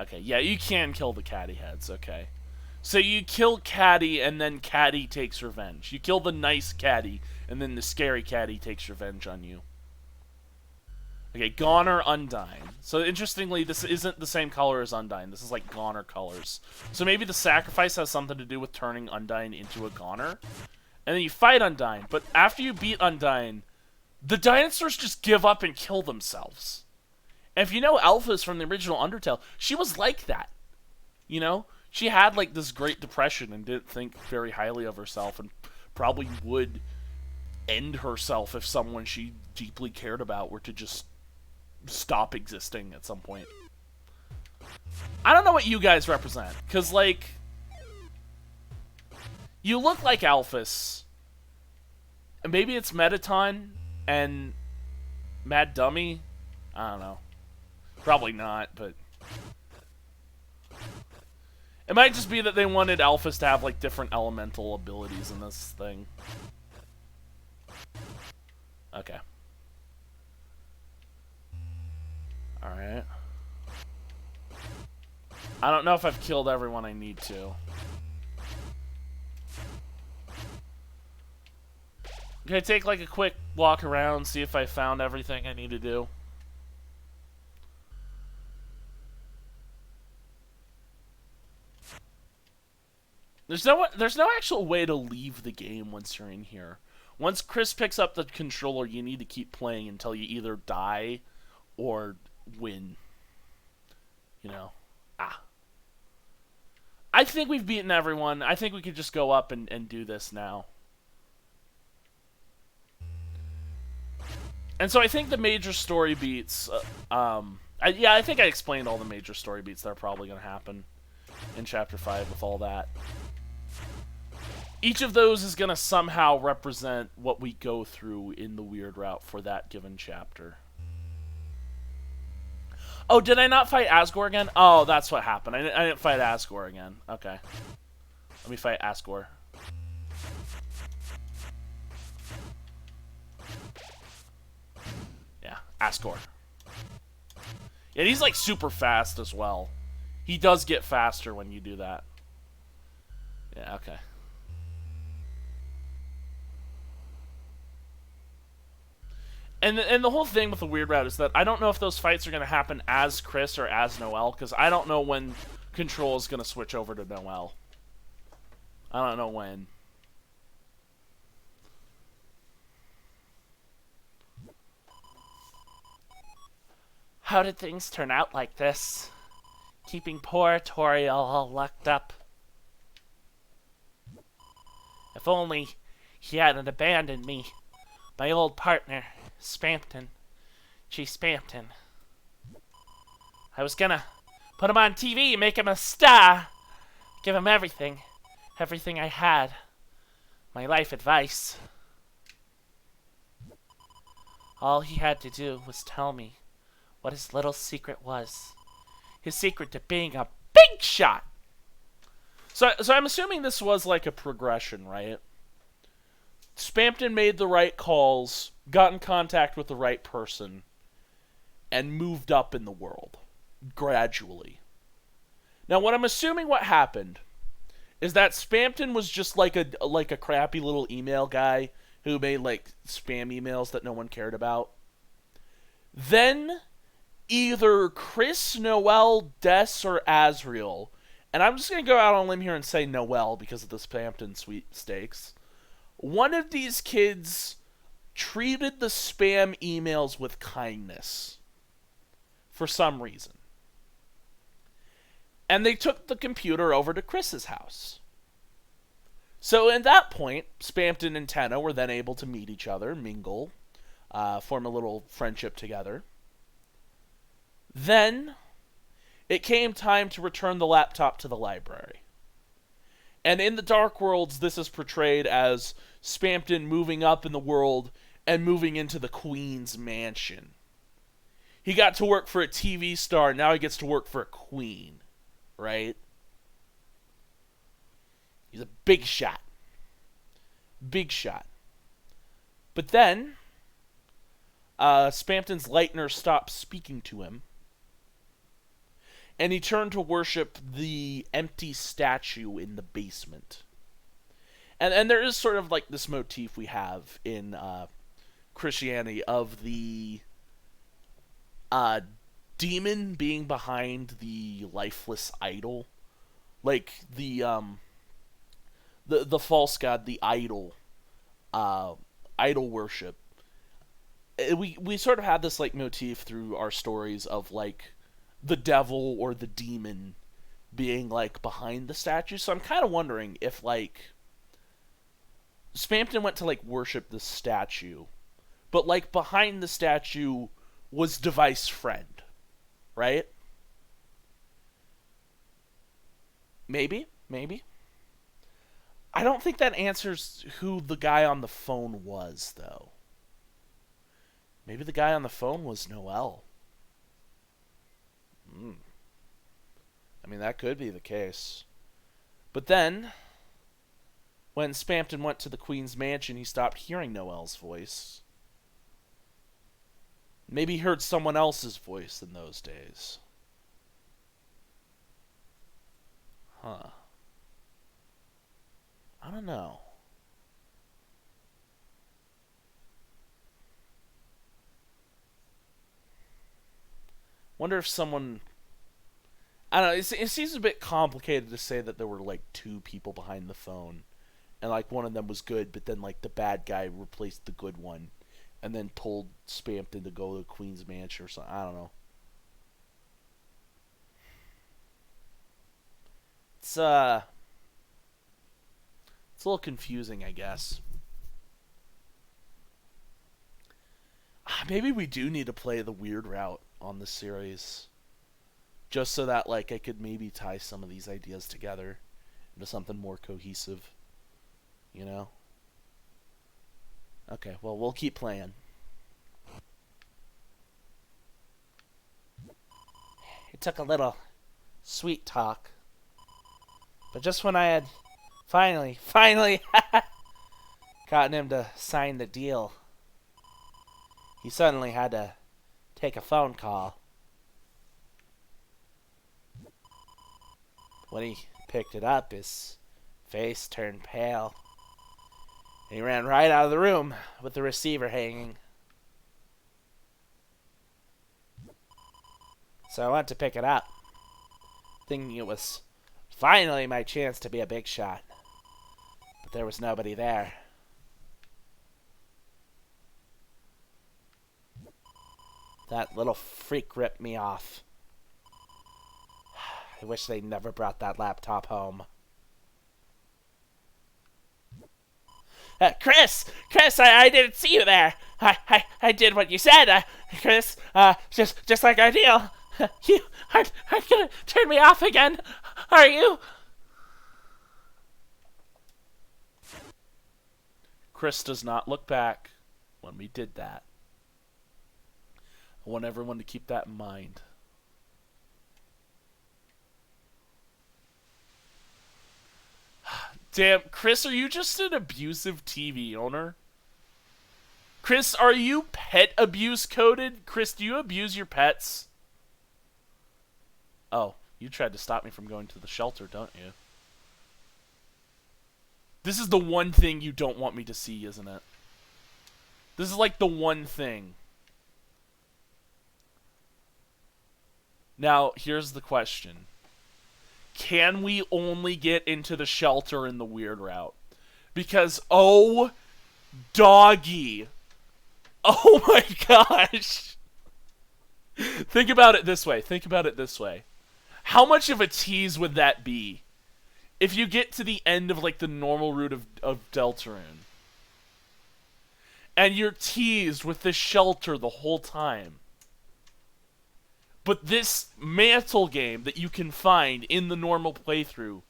Okay, yeah, you can kill the caddy heads, okay. So you kill Caddy, and then Caddy takes revenge. You kill the nice Caddy, and then the scary Caddy takes revenge on you. Okay, Goner Undyne. So interestingly, this isn't the same color as Undyne. This is like Goner colors. So maybe the sacrifice has something to do with turning Undyne into a Goner. And then you fight Undyne, but after you beat Undyne, the dinosaurs just give up and kill themselves. And if you know Alphys from the original Undertale, she was like that. You know? She had, like, this Great Depression and didn't think very highly of herself and probably would end herself if someone she deeply cared about were to just stop existing at some point. I don't know what you guys represent, because, like, you look like Alphys. And maybe it's Metaton and Mad Dummy? I don't know. Probably not, but... It might just be that they wanted Alphys to have, like, different elemental abilities in this thing. Okay. Alright. I don't know if I've killed everyone I need to. Can I take like a quick walk around, see if I found everything I need to do? There's no actual way to leave the game once you're in here. Once Kris picks up the controller, you need to keep playing until you either die or win. You know. I think we've beaten everyone. I think we could just go up and do this now. And so I think the major story beats... I think I explained all the major story beats that are probably going to happen in Chapter 5 with all that. Each of those is going to somehow represent what we go through in the weird route for that given chapter. Oh, did I not fight Asgore again? Oh, that's what happened. I didn't fight Asgore again. Okay. Let me fight Asgore. Yeah, Asgore. Yeah, he's like super fast as well. He does get faster when you do that. Yeah, okay. And the whole thing with the weird route is that I don't know if those fights are going to happen as Kris or as Noelle, because I don't know when control is going to switch over to Noelle. I don't know when. How did things turn out like this? Keeping poor Toriel all locked up. If only he hadn't abandoned me. My old partner, Spampton. Chief Spampton. I was gonna put him on TV and make him a star. Give him everything. Everything I had. My life advice. All he had to do was tell me what his little secret was. His secret to being a big shot. So I'm assuming this was like a progression, right? Spampton made the right calls, got in contact with the right person, and moved up in the world. Gradually. Now, what I'm assuming what happened is that Spampton was just like a crappy little email guy who made like spam emails that no one cared about. Then either Kris, Noelle, Des, or Asriel, and I'm just going to go out on a limb here and say Noelle because of the Spampton sweepstakes. One of these kids treated the spam emails with kindness for some reason. And they took the computer over to Kris's house. So at that point, Spampton and Tenna were then able to meet each other, mingle, form a little friendship together. Then it came time to return the laptop to the library. And in the Dark Worlds, this is portrayed as Spampton moving up in the world and moving into the Queen's mansion. He got to work for a TV star, now he gets to work for a queen. Right? He's a big shot. Big shot. But then, Spampton's Lightner stopped speaking to him. And he turned to worship the empty statue in the basement. And there is sort of like this motif we have in Christianity of the demon being behind the lifeless idol. Like the false god, the idol. Idol worship. We sort of had this like motif through our stories of like the devil or the demon being like behind the statue. So I'm kind of wondering if like Spampton went to like worship the statue, but like behind the statue was Device Friend, right? Maybe. I don't think that answers who the guy on the phone was, though. Maybe the guy on the phone was Noelle. I mean, that could be the case. But then, when Spampton went to the Queen's mansion, he stopped hearing Noelle's voice. Maybe he heard someone else's voice in those days. Huh. I don't know. Wonder if someone... I don't know, it seems a bit complicated to say that there were, like, 2 people behind the phone. And, like, one of them was good, but then, like, the bad guy replaced the good one. And then told Spampton to go to the Queen's Mansion or something. I don't know. It's a little confusing, I guess. Maybe we do need to play the weird route on the series. Just so that, like, I could maybe tie some of these ideas together into something more cohesive. You know? Okay, well, we'll keep playing. It took a little sweet talk. But just when I had finally gotten him to sign the deal, he suddenly had to take a phone call. When he picked it up, his face turned pale. And he ran right out of the room with the receiver hanging. So I went to pick it up, thinking it was finally my chance to be a big shot. But there was nobody there. That little freak ripped me off. I wish they never brought that laptop home. Kris, I didn't see you there. I did what you said, Kris. Just like our deal. You aren't gonna turn me off again, are you? Kris does not look back when we did that. I want everyone to keep that in mind. Damn, Kris, are you just an abusive TV owner? Kris, are you pet abuse coded? Kris, do you abuse your pets? Oh, you tried to stop me from going to the shelter, don't you? This is the one thing you don't want me to see, isn't it? This is like the one thing. Now, here's the question. Can we only get into the shelter in the weird route? Because, oh, doggy. Oh my gosh. Think about it this way. How much of a tease would that be if you get to the end of, like, the normal route of Deltarune and you're teased with this shelter the whole time? But this mantle game that you can find in the normal playthrough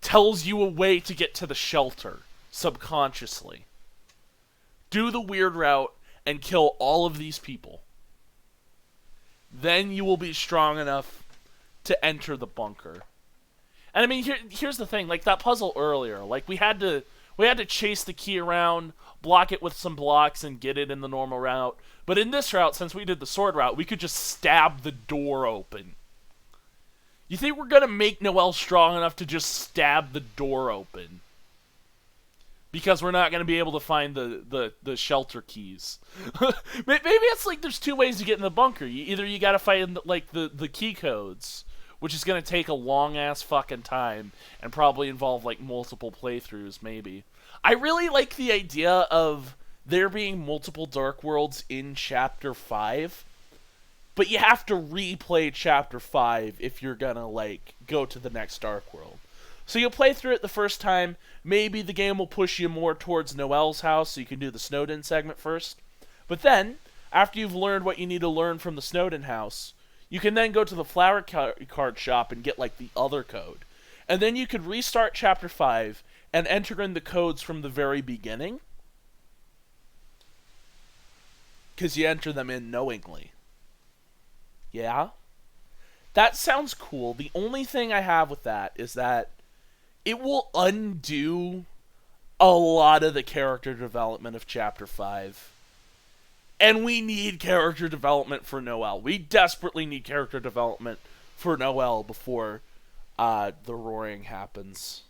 tells you a way to get to the shelter subconsciously. Do the weird route and kill all of these people. Then you will be strong enough to enter the bunker. And I mean, here's the thing, like that puzzle earlier, like we had to chase the key around, block it with some blocks, and get it in the normal route. But in this route, since we did the sword route, we could just stab the door open. You think we're gonna make Noelle strong enough to just stab the door open? Because we're not gonna be able to find the shelter keys. Maybe it's like there's 2 ways to get in the bunker. Either you gotta find like the key codes, which is gonna take a long ass fucking time and probably involve like multiple playthroughs, maybe. I really like the idea of there being multiple Dark Worlds in Chapter 5, but you have to replay Chapter 5 if you're gonna, like, go to the next Dark World. So you'll play through it the first time, maybe the game will push you more towards Noelle's house so you can do the Snowden segment first. But then, after you've learned what you need to learn from the Snowden house, you can then go to the flower card shop and get, like, the other code. And then you could restart Chapter 5 and enter in the codes from the very beginning, because you enter them in knowingly. Yeah? That sounds cool. The only thing I have with that is that it will undo a lot of the character development of Chapter 5. And we need character development for Noelle. We desperately need character development for Noelle before the roaring happens.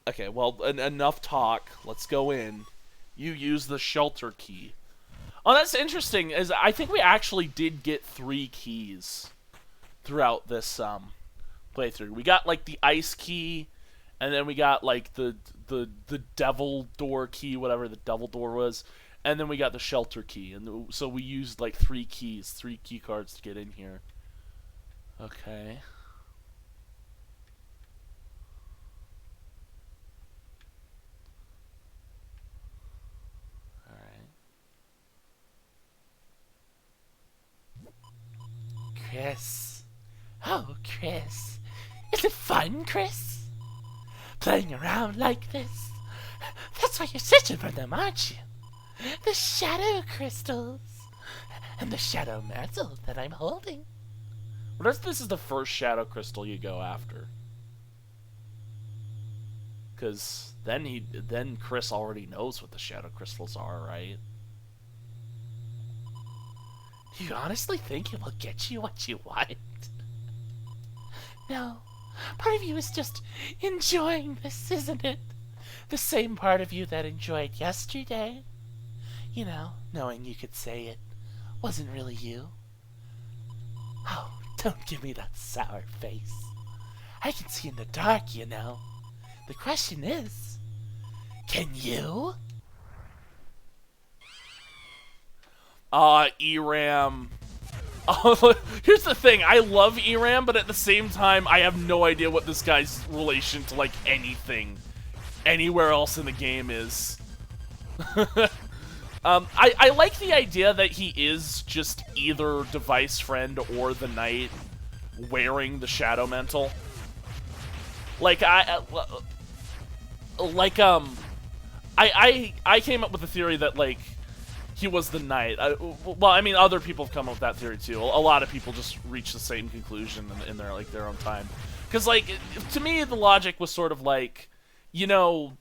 Okay, well, enough talk. Let's go in. You use the shelter key. Oh, that's interesting. I think we actually did get 3 keys throughout this playthrough. We got like the ice key, and then we got like the devil door key, whatever the devil door was, and then we got the shelter key. And so we used like 3 keys, 3 key cards to get in here. Okay. Kris. Oh, Kris. Is it fun, Kris? Playing around like this? That's why you're searching for them, aren't you? The shadow crystals. And the shadow mantle that I'm holding. What if this is the first shadow crystal you go after? Because then Kris already knows what the shadow crystals are, right? Do you honestly think it will get you what you want? No. Part of you is just enjoying this, isn't it? The same part of you that enjoyed yesterday. You know, knowing you could say it wasn't really you. Oh, don't give me that sour face. I can see in the dark, you know. The question is, can you? ERAM. Oh, here's the thing. I love ERAM, but at the same time, I have no idea what this guy's relation to, like, anything anywhere else in the game is. I like the idea that he is just either device friend or the knight wearing the shadow mantle. Like, I came up with a theory that, like, he was the knight. Well, I mean, other people have come up with that theory too. A lot of people just reach the same conclusion in their own time. Because, like, to me, the logic was sort of like, you know,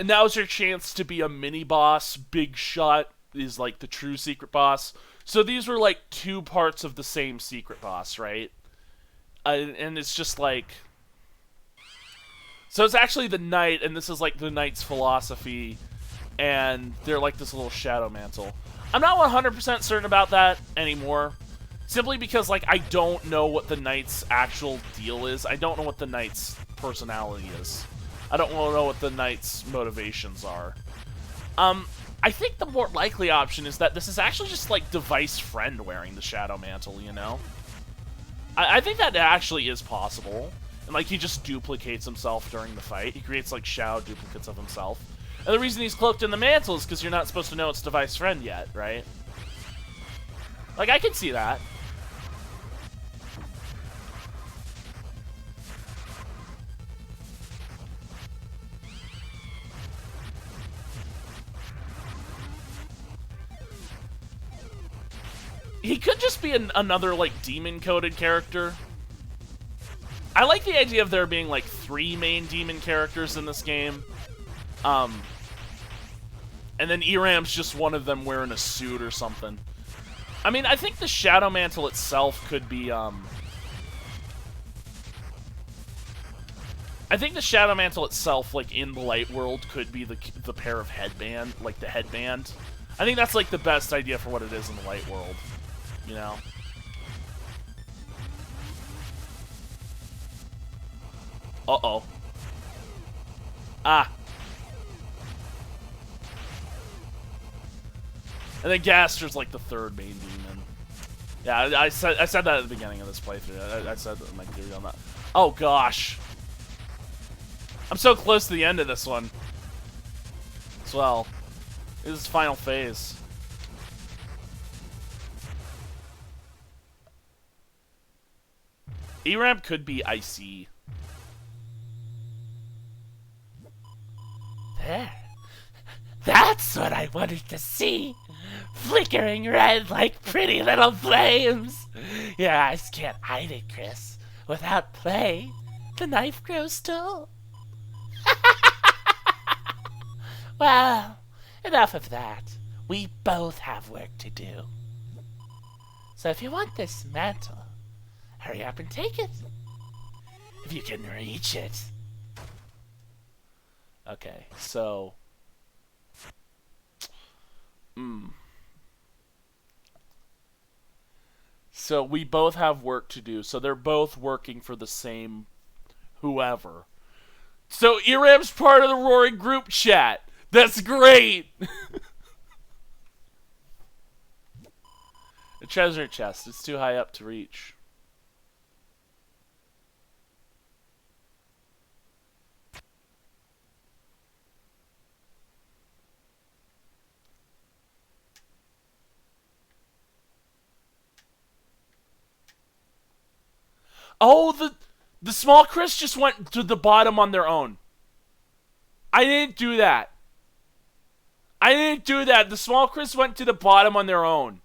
now's your chance to be a mini boss. Big Shot is like the true secret boss. So these were like 2 parts of the same secret boss, right? And it's just like, so it's actually the knight, and this is like the knight's philosophy. And they're like this little shadow mantle. I'm not 100% certain about that anymore. Simply because, like, I don't know what the knight's actual deal is. I don't know what the knight's personality is. I don't know what the knight's motivations are. I think the more likely option is that this is actually just, like, device friend wearing the shadow mantle, you know? I think that actually is possible. And, like, he just duplicates himself during the fight. He creates, like, shadow duplicates of himself. And the reason he's cloaked in the mantle is because you're not supposed to know it's device friend yet, right? Like, I can see that. He could just be another, like, demon-coded character. I like the idea of there being, like, 3 main demon characters in this game. And then ERAM's just one of them wearing a suit or something. I mean, I think the Shadow Mantle itself could be, I think the Shadow Mantle itself, like, in the Light World, could be the pair of headband, like, the headband. I think that's, like, the best idea for what it is in the Light World, you know? Uh-oh. Ah. And then Gaster's like the 3rd main demon. Yeah, I said that at the beginning of this playthrough. I said my theory on that. Oh gosh. I'm so close to the end of this one. As well. This is final phase. ERAM could be icy. There. That's what I wanted to see. Flickering red like pretty little flames. Your eyes can't hide it, Kris. Without play, the knife grows dull. Well, Enough of that. We both have work to do. So if you want this mantle, hurry up and take it. If you can reach it. Okay, so... So we both have work to do. So they're both working for the same whoever. So Iram's part of the Roaring group chat. That's great! A treasure chest. It's too high up to reach. Oh, the small Kris just went to the bottom on their own. I didn't do that. I didn't do that. The small Kris went to the bottom on their own.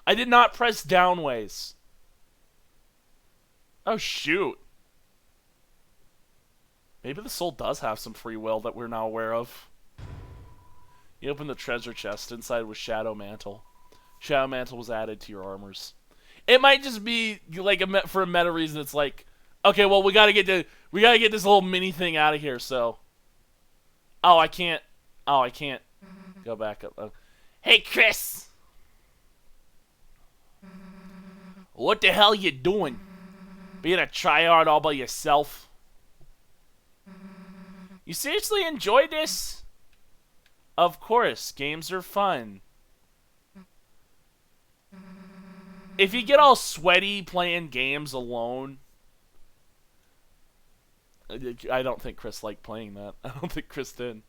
I did not press downways. Oh, shoot. Maybe the soul does have some free will that we're not aware of. You open the treasure chest. Inside was Shadow Mantle. Shadow Mantle was added to your armors. It might just be like for a meta reason. It's like, okay, well we gotta get this little mini thing out of here. So, I can't go back up. Oh. Hey, Kris, what the hell you doing? Being a tryhard all by yourself? You seriously enjoy this? Of course, games are fun. If you get all sweaty playing games alone, I don't think Kris liked playing that. I don't think Kris did.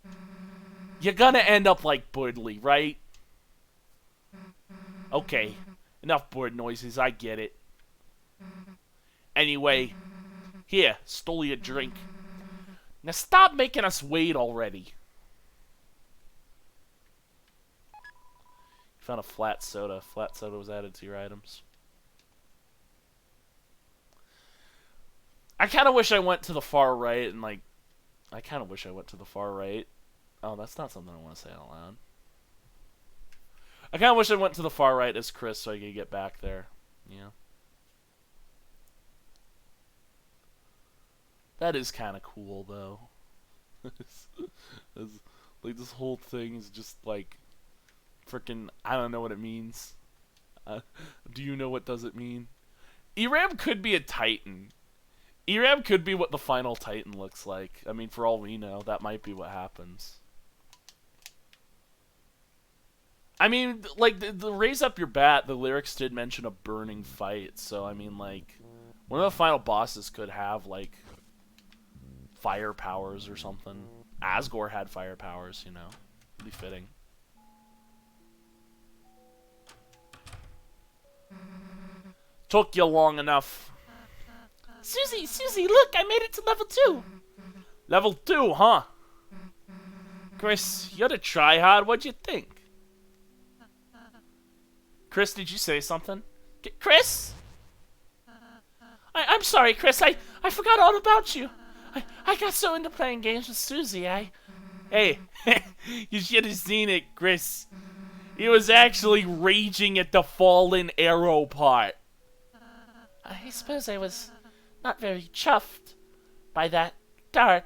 You're gonna end up like Birdly, right? Okay, enough bird noises, I get it. Anyway, here, stole you a drink. Now stop making us wait already. Found a flat soda. Flat soda was added to your items. I kind of wish I went to the far right and like... I kind of wish I went to the far right. Oh, that's not something I want to say out loud. I kind of wish I went to the far right as Kris so I could get back there. Yeah. That is kind of cool, though. Like, this whole thing is just like... Freaking, I don't know what it means. Do you know what does it mean? Iram could be a Titan. Iram could be what the final Titan looks like. I mean, for all we know, that might be what happens. I mean, like, the Raise Up Your Bat, the lyrics did mention a burning fight. So, I mean, like, one of the final bosses could have, like, fire powers or something. Asgore had fire powers, you know. It'd be fitting. Took you long enough. Susie, look, I made it to level 2. Level 2, huh? Kris, you're the tryhard. What'd you think? Kris, did you say something? Kris? I'm sorry, Kris. I forgot all about you. I got so into playing games with Susie, Hey, you should have seen it, Kris. He was actually raging at the fallen arrow part. I suppose I was not very chuffed by that dart.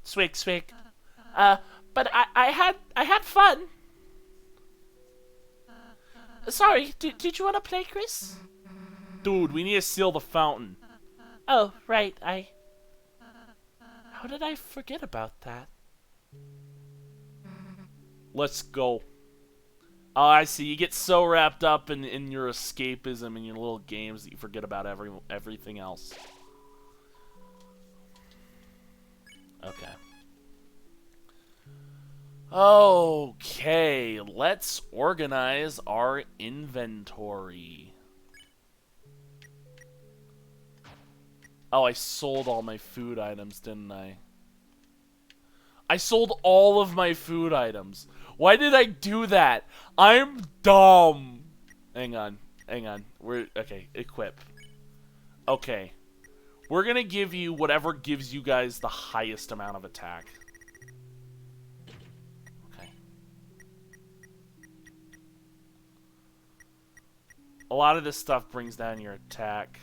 Swig. But I had fun. Sorry, did you want to play, Kris? Dude, we need to seal the fountain. Oh, right, how did I forget about that? Let's go. Oh, I see. You get so wrapped up in your escapism and your little games that you forget about everything else. Okay. Okay, let's organize our inventory. Oh, I sold all my food items, didn't I? I sold all of my food items. Why did I do that? I'm dumb. Hang on. Okay, equip. Okay. We're going to give you whatever gives you guys the highest amount of attack. A lot of this stuff brings down your attack.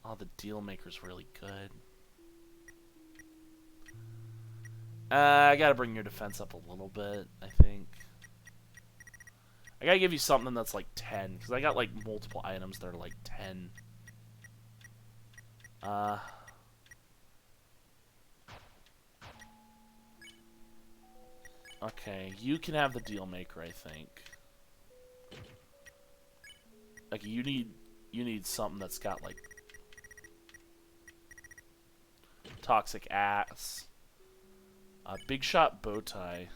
Oh, the deal maker's really good. I gotta bring your defense up a little bit, I think. I gotta give you something that's like 10, because I got like multiple items that are like 10. Okay, you can have the deal maker, I think. Like you need something that's got like toxic ass. Big shot bow tie.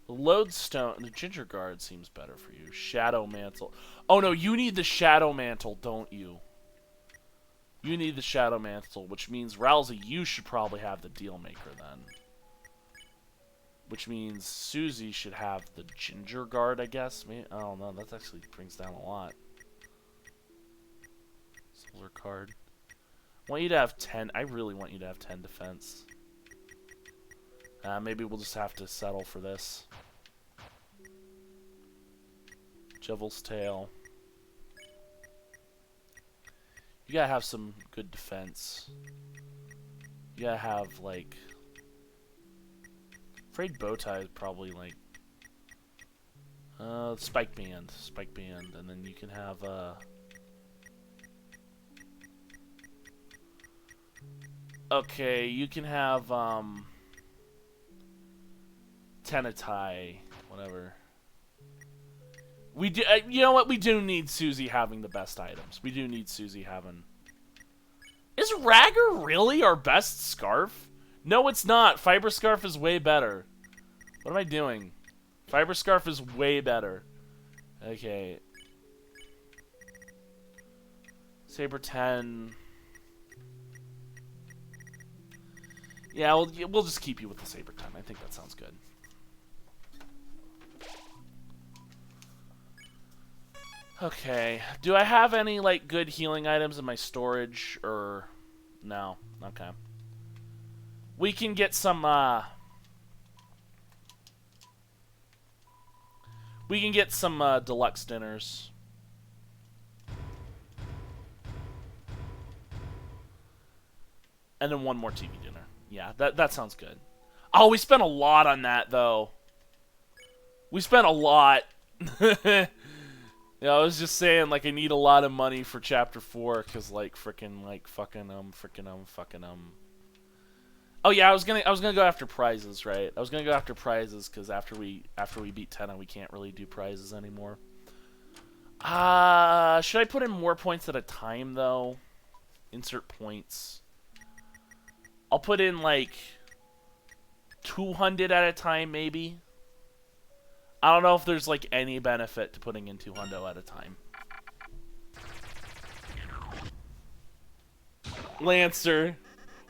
The lodestone, the ginger guard seems better for you. Shadow mantle. Oh no, you need the shadow mantle, don't you? You need the shadow mantle, which means Rousey, you should probably have the deal maker then. Which means Susie should have the ginger guard, I guess. Maybe, I don't know. That actually brings down a lot. Solar card. I want you to have 10. I really want you to have 10 defense. Maybe we'll just have to settle for this. Devil's Tail. You gotta have some good defense. You gotta have, like... Afraid Bowtie is probably, like... Spike Band. Spike Band. And then you can have, Okay, you can have, Tenetai. Whatever. We do, you know what? We do need Susie having the best items. We do need Susie having... Is Ragger really our best scarf? No, it's not. Fiber Scarf is way better. What am I doing? Fiber Scarf is way better. Okay. Saber 10. Yeah, we'll just keep you with the Saber 10. I think that sounds good. Okay. Do I have any, like, good healing items in my storage, or... No. Okay. We can get some, We can get some, deluxe dinners. And then one more TV dinner. Yeah, that sounds good. Oh, we spent a lot on that, though. We spent a lot. Yeah, I was just saying, like, I need a lot of money for Chapter 4, because, like, fucking, Oh yeah, I was gonna go after prizes, right? I was gonna go after prizes, because after we beat Tenna, we can't really do prizes anymore. Should I put in more points at a time, though? Insert points. I'll put in, like, 200 at a time, maybe? I don't know if there's, like, any benefit to putting in 200 at a time. Lancer.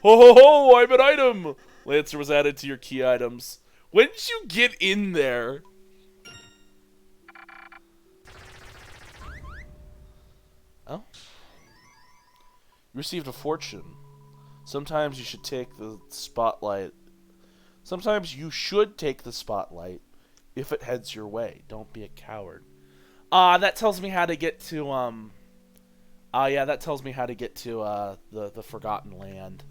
Ho ho ho, I'm an item! Lancer was added to your key items. When did you get in there? Oh? You received a fortune. Sometimes you should take the spotlight. Sometimes you should take the spotlight. If it heads your way, don't be a coward. That tells me how to get to, yeah, that tells me how to get to, the Forgotten Land.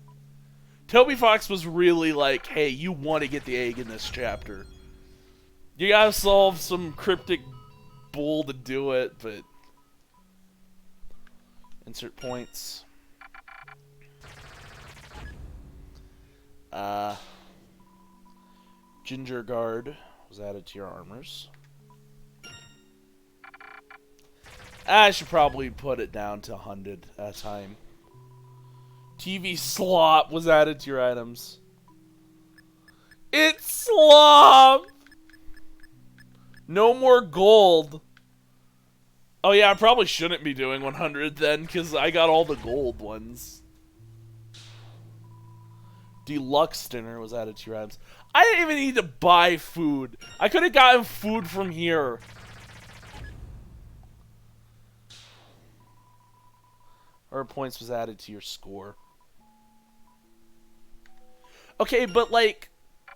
Toby Fox was really like, hey, you want to get the egg in this chapter. You gotta solve some cryptic bull to do it, but... Insert points. Ginger Guard was added to your armors. I should probably put it down to 100 at a time. TV Slop was added to your items. It's Slop! No more gold. Oh yeah, I probably shouldn't be doing 100 then, because I got all the gold ones. Deluxe dinner was added to your items. I didn't even need to buy food. I could have gotten food from here. Or points was added to your score. Okay, but like,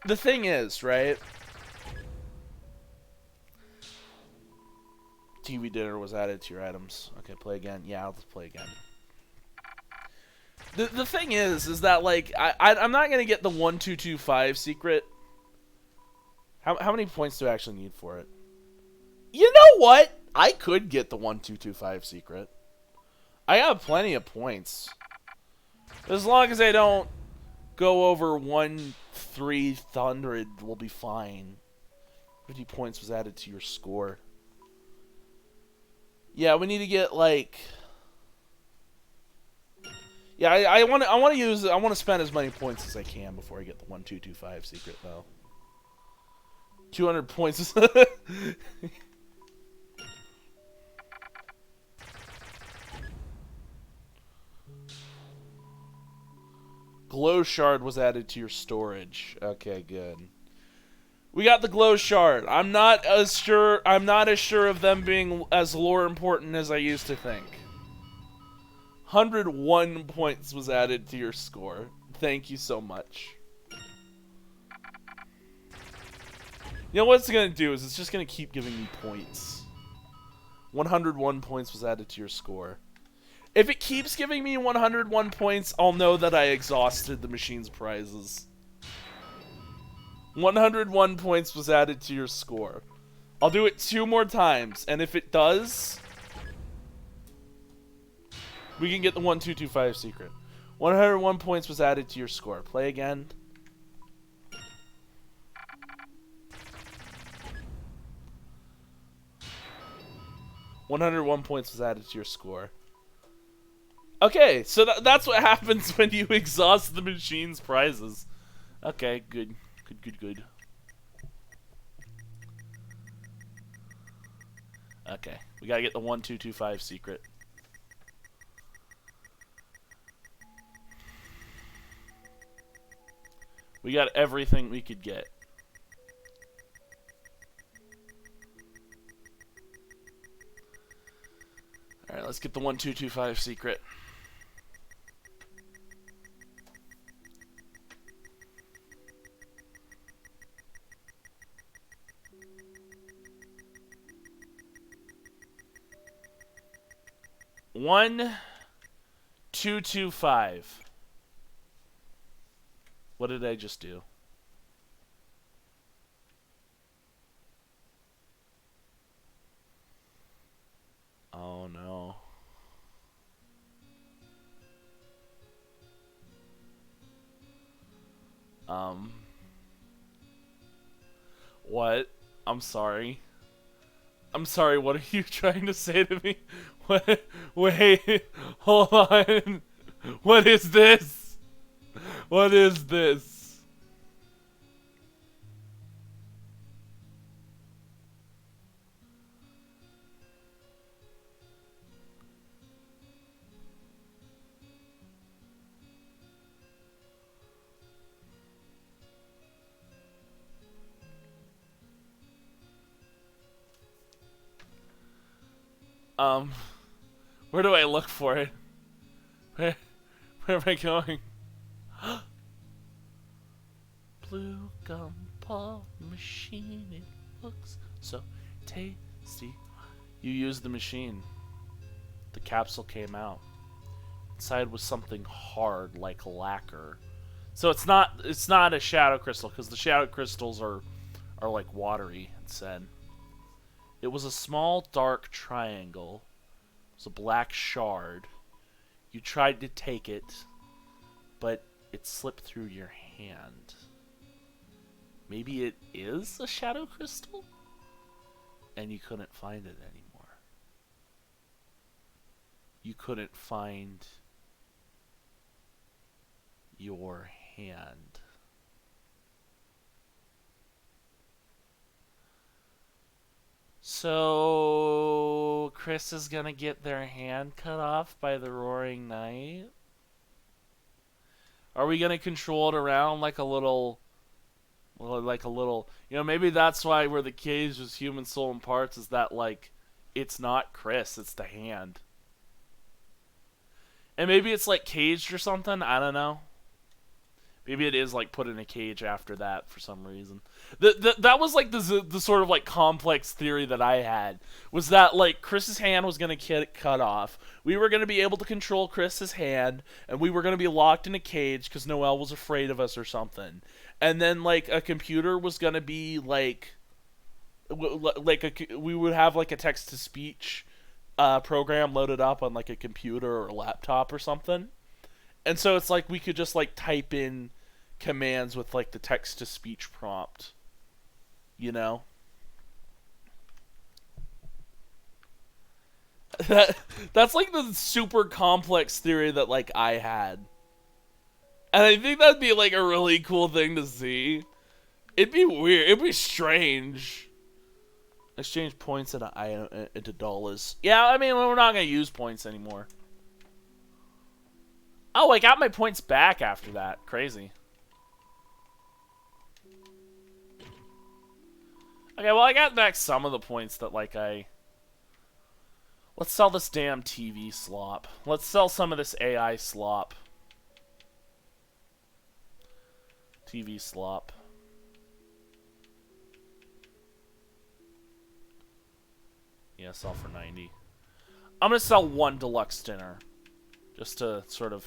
the thing is, right? TV dinner was added to your items. Okay, play again. Yeah, I'll just play again. The thing is that like I'm not gonna get the 1225 secret. How many points do I actually need for it? You know what? I could get the 1225 secret. I have plenty of points. As long as I don't go over 1,300, we'll be fine. 50 points was added to your score. Yeah, we need to get like. Yeah, I want to spend as many points as I can before I get the 1225 secret though. 200 points. Glow shard was added to your storage. Okay, good. We got the glow shard. I'm not as sure of them being as lore important as I used to think. 101 points was added to your score. Thank you so much. You know what it's going to do is it's just going to keep giving me points. 101 points was added to your score. If it keeps giving me 101 points, I'll know that I exhausted the machine's prizes. 101 points was added to your score. I'll do it 2 more times, and if it does, we can get the 1225 secret. 101 points was added to your score. Play again. $101 points was added to your score. Okay, so that's what happens when you exhaust the machine's prizes. Okay, good. Good. Okay, we gotta get the 1225 secret. We got everything we could get. Alright, let's get the 1225 secret. One, 225. What did I just do? Oh no. What? I'm sorry. I'm sorry, what are you trying to say to me? What? Wait, hold on. What is this? What is this? Where do I look for it? Where am I going? Blue gum paw machine, it looks so tasty. You used the machine. The capsule came out. Inside was something hard like lacquer. So it's not a shadow crystal, because the shadow crystals are like watery, it said. It was a small dark triangle. It was a black shard. You tried to take it, but it slipped through your hand. Maybe it is a shadow crystal? And you couldn't find it anymore. You couldn't find your hand. So Kris is gonna get their hand cut off by the Roaring Knight? Are we gonna control it around like a little, you know, maybe that's why where the cage was human soul in parts, is that like it's not Kris, it's the hand. And maybe it's like caged or something, I don't know. Maybe it is like put in a cage after that for some reason. That was like the sort of like complex theory that I had, was that like Chris's hand was gonna get cut off. We were gonna be able to control Chris's hand, and we were gonna be locked in a cage because Noelle was afraid of us or something. And then like a computer was gonna be like we would have like a text to speech program loaded up on like a computer or a laptop or something. And so it's like we could just like type in commands with like the text to speech prompt, you know? That's like the super complex theory that like I had. And I think that'd be like a really cool thing to see. It'd be weird. It'd be strange. Exchange points into dollars. Yeah, I mean, we're not gonna use points anymore. Oh, I got my points back after that. Crazy. Okay, well, I got back some of the points that, like, Let's sell this damn TV slop. Let's sell some of this AI slop. TV slop. Yeah, sell for 90. I'm gonna sell one deluxe dinner. Just to sort of...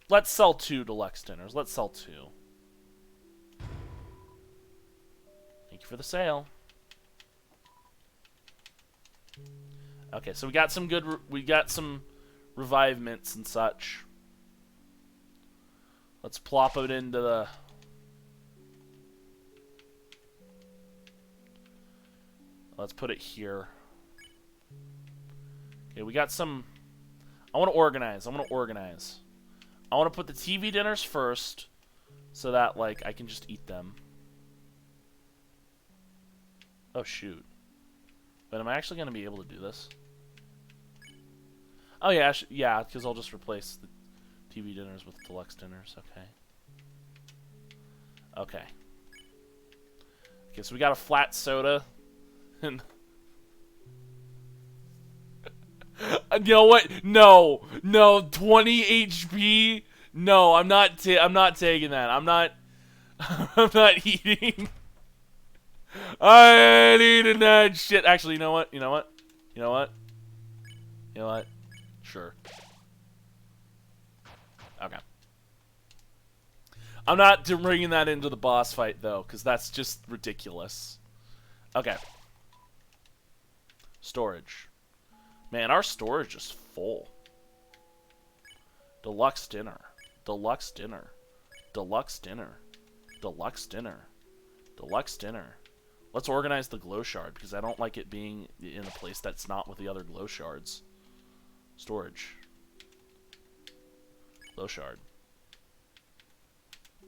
Let's sell 2 deluxe dinners. Let's sell 2. Thank you for the sale. Okay, so we got some good... We got some revivements and such. Let's plop it into the... Let's put it here. Okay, we got some... I want to organize. I want to organize. I want to put the TV dinners first, so that, like, I can just eat them. Oh, shoot. But am I actually going to be able to do this? Oh, yeah, yeah, because I'll just replace the TV dinners with deluxe dinners. Okay. Okay. Okay, so we got a flat soda. And... You know what? No, 20 HP. No, I'm not taking that. I'm not eating. I ain't eating that shit. Actually, you know what? Sure. Okay. I'm not bringing that into the boss fight though, because that's just ridiculous. Okay. Storage. Man, our storage is full. Deluxe dinner. Deluxe dinner. Deluxe dinner. Deluxe dinner. Deluxe dinner. Let's organize the glow shard, because I don't like it being in a place that's not with the other glow shards. Storage. Glow shard.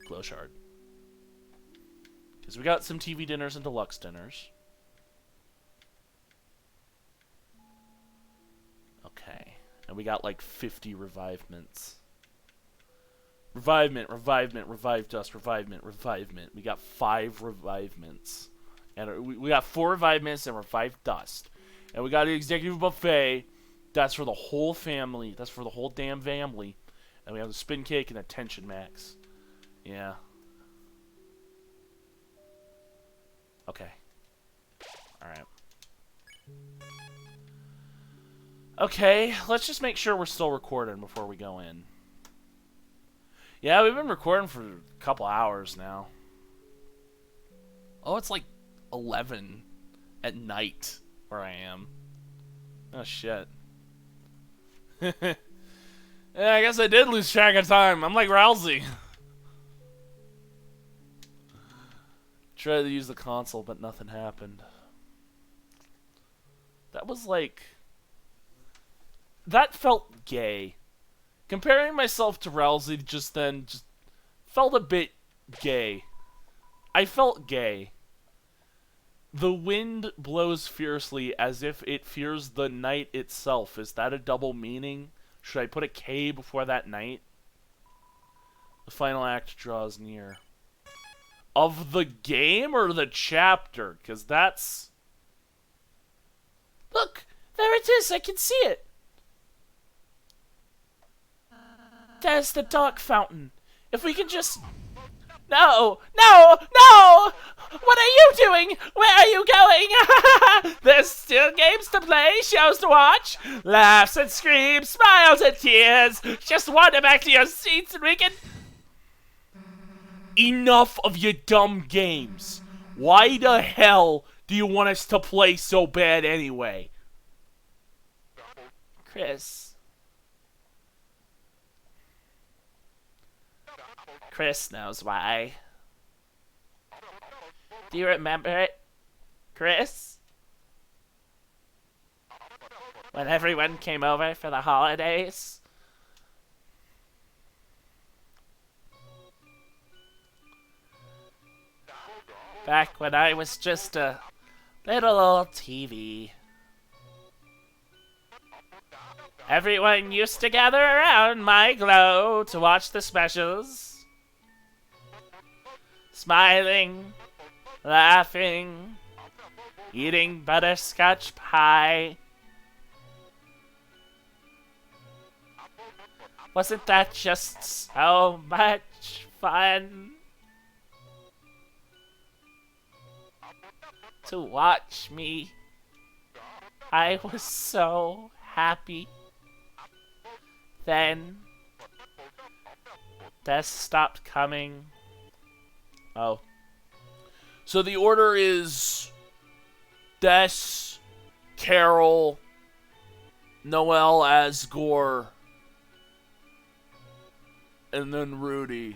Glow shard. Because we got some TV dinners and deluxe dinners. Okay. And we got like 50 revivements. Revivement, revivement, revive dust, revivement, revivement. We got 5 revivements. And we got 4 revivements and revive dust. And we got the executive buffet. That's for the whole family. That's for the whole damn family. And we have the spin cake and the tension max. Yeah. Okay. Alright. Okay, let's just make sure we're still recording before we go in. Yeah, we've been recording for a couple hours now. Oh, it's like 11 at night where I am. Oh, shit. Yeah, I guess I did lose track of time. I'm like Rousey. Tried to use the console, but nothing happened. That was like... That felt gay. Comparing myself to Rousey just then just felt a bit gay. I felt gay. The wind blows fiercely as if it fears the night itself. Is that a double meaning? Should I put a K before that night? The final act draws near. Of the game or the chapter? Because that's... Look! There it is! I can see it! There's the dark fountain. If we can just... No! No! No! What are you doing? Where are you going? There's still games to play, shows to watch, laughs and screams, smiles and tears. Just wander back to your seats and we can... Enough of your dumb games. Why the hell do you want us to play so bad anyway? Kris. Kris knows why. Do you remember it, Kris? When everyone came over for the holidays? Back when I was just a little old TV. Everyone used to gather around my glow to watch the specials. Smiling, laughing, eating butterscotch pie. Wasn't that just so much fun? To watch me. I was so happy. Then death stopped coming. Oh. So the order is Des, Carol, Noelle, Asgore, and then Rudy.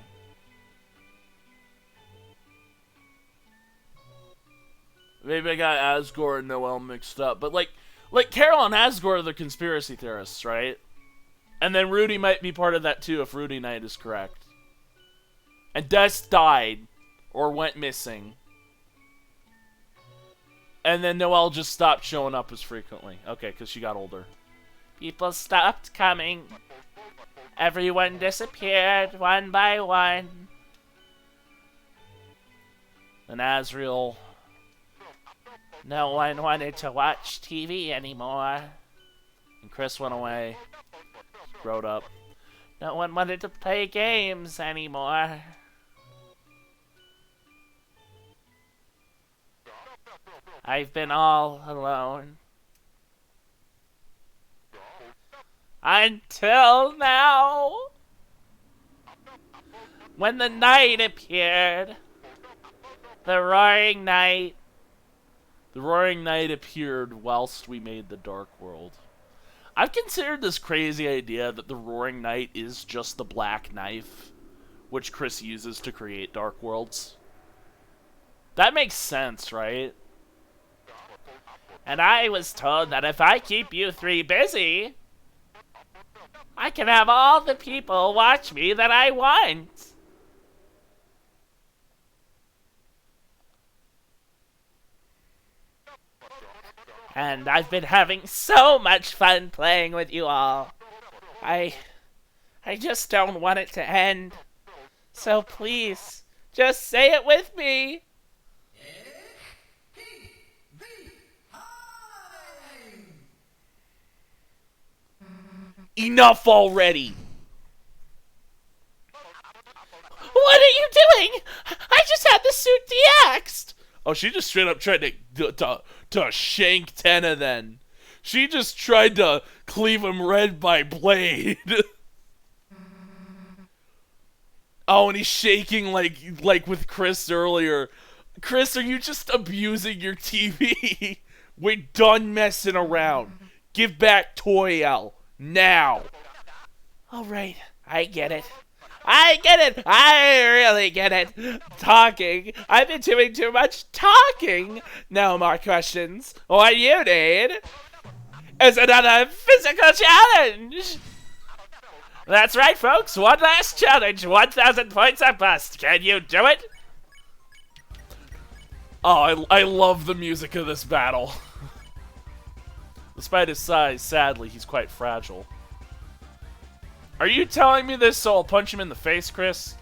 Maybe I got Asgore and Noelle mixed up. But like Carol and Asgore are the conspiracy theorists, right? And then Rudy might be part of that too if Rudy Knight is correct. And Des died. Or went missing. And then Noelle just stopped showing up as frequently. Okay, because she got older. People stopped coming. Everyone disappeared one by one. And Azrael... No one wanted to watch TV anymore. And Kris went away. Growed up. No one wanted to play games anymore. I've been all alone. Until now. When the night appeared. The roaring night. The roaring night appeared whilst we made the dark world. I've considered this crazy idea that the roaring night is just the black knife, which Kris uses to create dark worlds. That makes sense, right? And I was told that if I keep you three busy, I can have all the people watch me that I want. And I've been having so much fun playing with you all. I just don't want it to end. So please, just say it with me. Enough already! What are you doing? I just had the suit de-axed! Oh, she just straight up tried to shank Tenna then. She just tried to cleave him red by blade. Oh, and he's shaking like with Kris earlier. Kris, are you just abusing your TV? We're done messing around. Give back Toyel. Now. Alright, I get it. I get it! I really get it! Talking. I've been doing too much talking! No more questions. What you need is another physical challenge! That's right, folks. One last challenge. 1,000 points a bust. Can you do it? Oh, I love the music of this battle. Despite his size, sadly, he's quite fragile. Are you telling me this so I'll punch him in the face, Kris?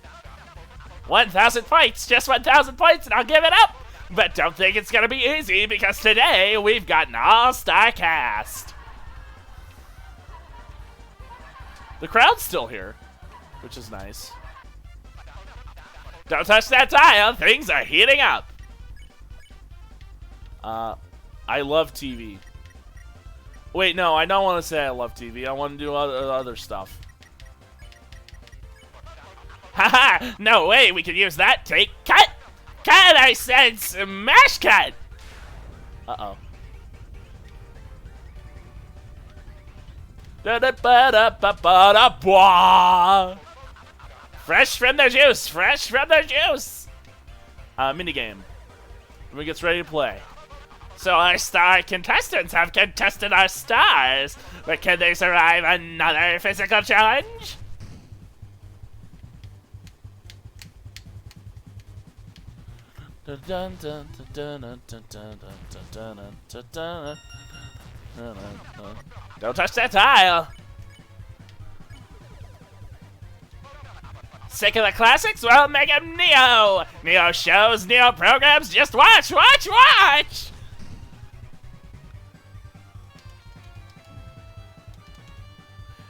1,000 points! Just 1,000 points and I'll give it up! But don't think it's gonna be easy because today we've got an all-star cast! The crowd's still here, which is nice. Don't touch that tile. Things are heating up. I love TV. Wait, no, I don't want to say I love TV. I want to do other stuff. Haha! No way, we could use that. Take cut! Cut! I said smash cut! Uh-oh. Fresh from the juice! Fresh from the juice! Minigame. When it gets ready to play. So our star contestants have contested our stars, but can they survive another physical challenge? Don't touch that tile! Sick of the classics? Well, make him Neo! Neo shows, Neo programs, just watch, watch, watch!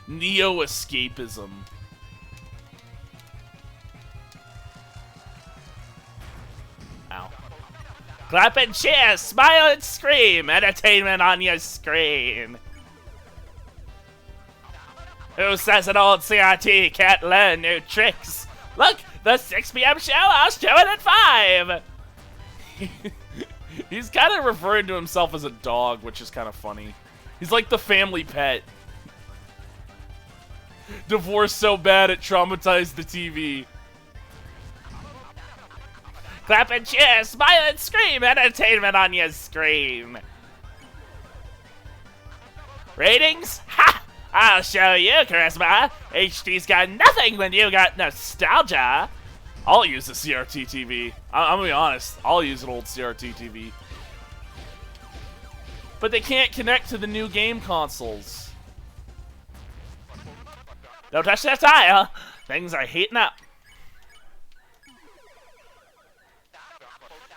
Neo escapism. Ow. Clap and cheer, smile and scream, entertainment on your screen. Who says an old CRT can't learn new tricks? Look, the 6 p.m. show, I'll show it at 5! He's kind of referring to himself as a dog, which is kind of funny. He's like the family pet. Divorce so bad it traumatized the TV. Clap and cheer, smile and scream, entertainment on your screen. Ratings? Ha! I'll show you, charisma. HD's got nothing when you got nostalgia. I'll use the CRT TV. I'm gonna be honest. I'll use an old CRT TV. But they can't connect to the new game consoles. Don't touch that tile. Things are heating up.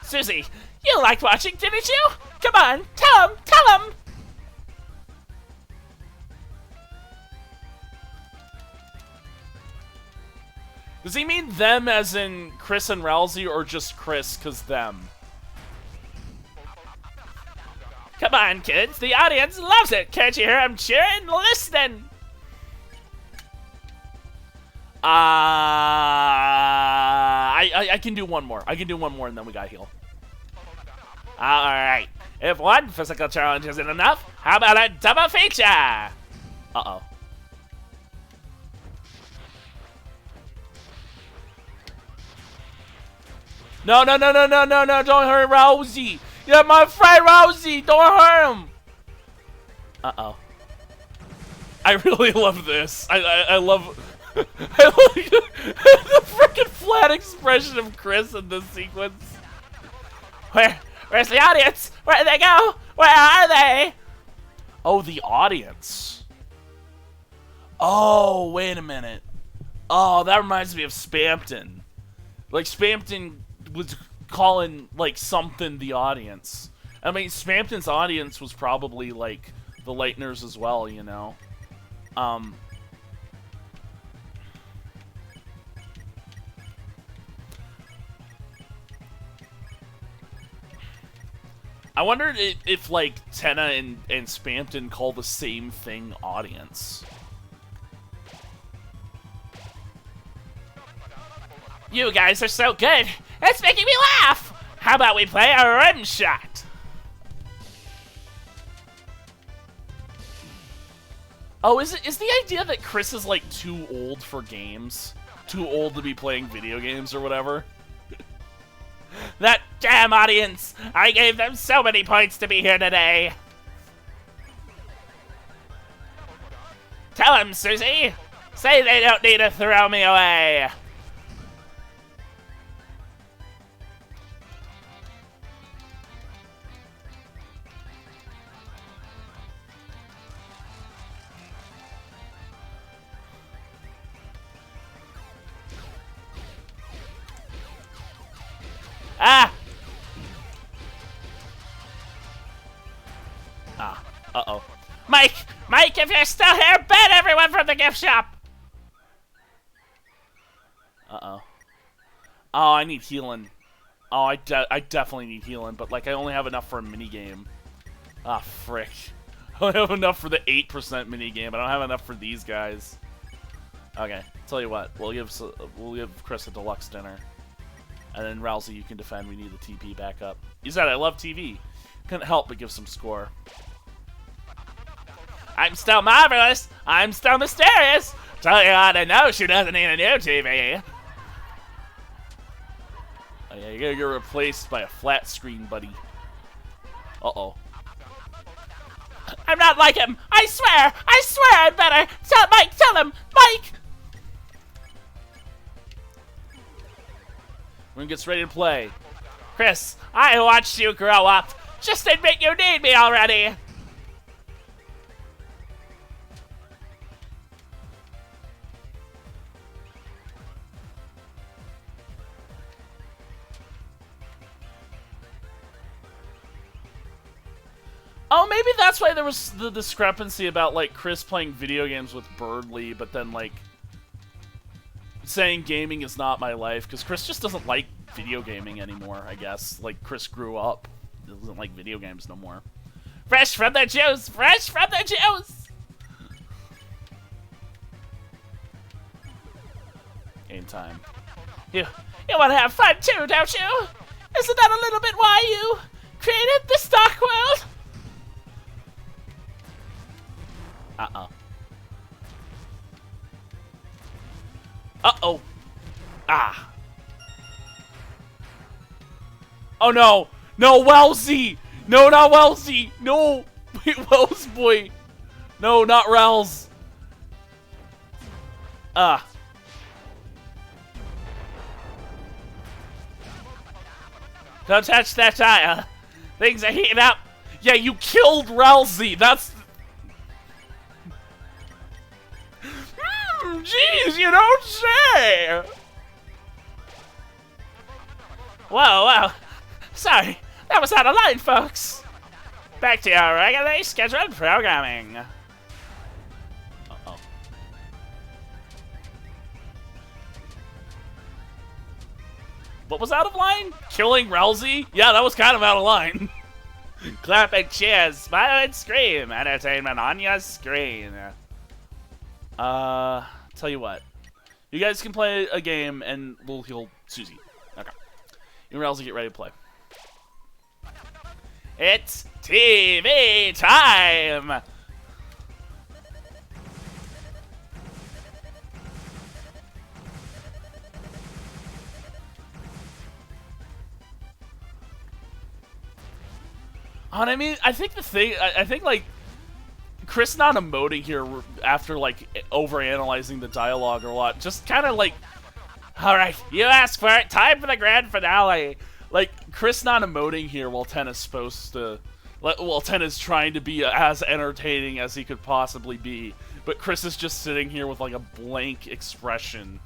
Susie, you liked watching, didn't you? Come on, tell him, tell him. Does he mean them as in Kris and Rousey, or just Kris cause them? Come on, kids, the audience loves it. Can't you hear them cheering, listening? I can do one more. I can do one more and then we gotta heal. Alright. If one physical challenge isn't enough, how about a double feature? Uh-oh. No, no, no, no, no, no, no, don't hurt Rousey. Yeah, my friend Rousey, don't hurt him. Uh-oh. I really love this. I love... I like the freaking flat expression of Kris in this sequence. Where's the audience? Where did they go? Where are they? Oh, the audience. Oh, wait a minute. Oh, that reminds me of Spampton. Like, Spampton was calling, like, something the audience. I mean, Spampton's audience was probably, like, the Lighteners as well, you know? I wondered if like, Tenna and Spampton call the same thing audience. You guys are so good! It's making me laugh! How about we play a rim shot? Oh, is the idea that Kris is like too old for games? Too old to be playing video games or whatever? That damn audience! I gave them so many points to be here today! Tell them, Susie! Say they don't need to throw me away! Ah! Ah. Uh-oh. Mike! Mike, if you're still here, ban everyone from the gift shop! Uh-oh. Oh, I need healing. Oh, I definitely need healing, but like I only have enough for a minigame. Ah, frick. I only have enough for the 8% minigame. I don't have enough for these guys. Okay, tell you what, we'll give Kris a deluxe dinner. And then Rousey, you can defend. We need the TP back up. You said I love TV. Couldn't help but give some score. I'm still marvelous. I'm still mysterious. Tell you how to know she doesn't need a new TV. Oh yeah, you're gonna get replaced by a flat screen, buddy. Uh-oh. I'm not like him. I swear I'm better. Tell Mike, tell him. Mike! When gets ready to play. Kris, I watched you grow up. Just admit you need me already. Oh, maybe that's why there was the discrepancy about, like, Kris playing video games with Birdly, but then, like, saying gaming is not my life, because Kris just doesn't like video gaming anymore, I guess. Like, Kris grew up. He doesn't like video games no more. Fresh from the juice! Fresh from the juice! Game time. You want to have fun too, don't you? Isn't that a little bit why you created the stock world? Uh-oh. Uh-oh. Ah. Oh, no. No, Wellesley. No, not Wellesley. No. Wait, Wells boy. No, not Rels. Ah. Don't touch that tire. Things are heating up. Yeah, you killed Relsey. That's... Jeez, you don't say! Whoa. Sorry, that was out of line, folks. Back to your regularly scheduled programming. Uh-oh. What was out of line? Killing Relsey? Yeah, that was kind of out of line. Clap and cheers, smile and scream. Entertainment on your screen. Tell you what. You guys can play a game and we'll heal Susie. Okay. You and Relsey get ready to play. It's TV time! And I mean, I think like Kris not emoting here after like overanalyzing the dialogue a lot, just kind of like, all right, you asked for it. Time for the grand finale. Like Kris not emoting here while Tenna's supposed to, well, Tenna's trying to be as entertaining as he could possibly be, but Kris is just sitting here with like a blank expression.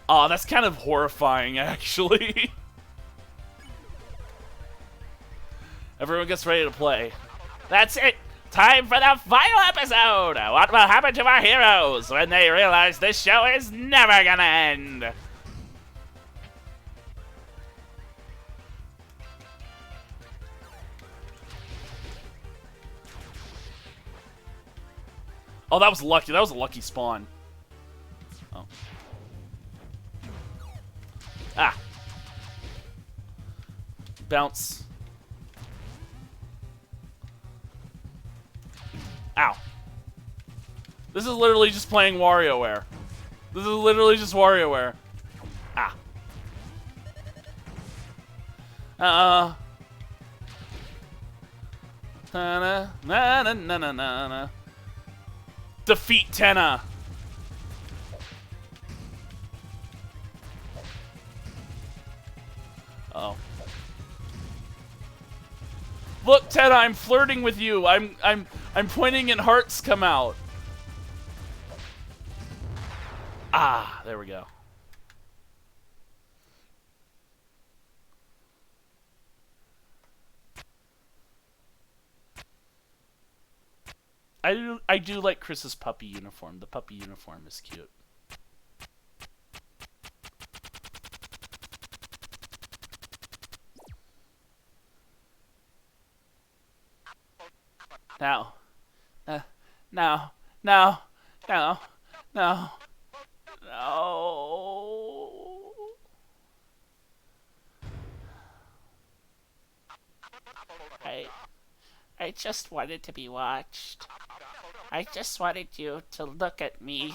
Oh, that's kind of horrifying, actually. Everyone gets ready to play. That's it. Time for the final episode! What will happen to our heroes when they realize this show is never gonna end? Oh, that was lucky. That was a lucky spawn. Oh. Ah. Bounce. Ow. This is literally just playing WarioWare. This is literally just WarioWare. Ah. Na na na na na na. Defeat Tenna. Oh. Look, Tenna, I'm flirting with you. I'm pointing and hearts come out. Ah, there we go. I do like Kris's puppy uniform. The puppy uniform is cute. No. No. No. No. No. No. I just wanted to be watched. I just wanted you to look at me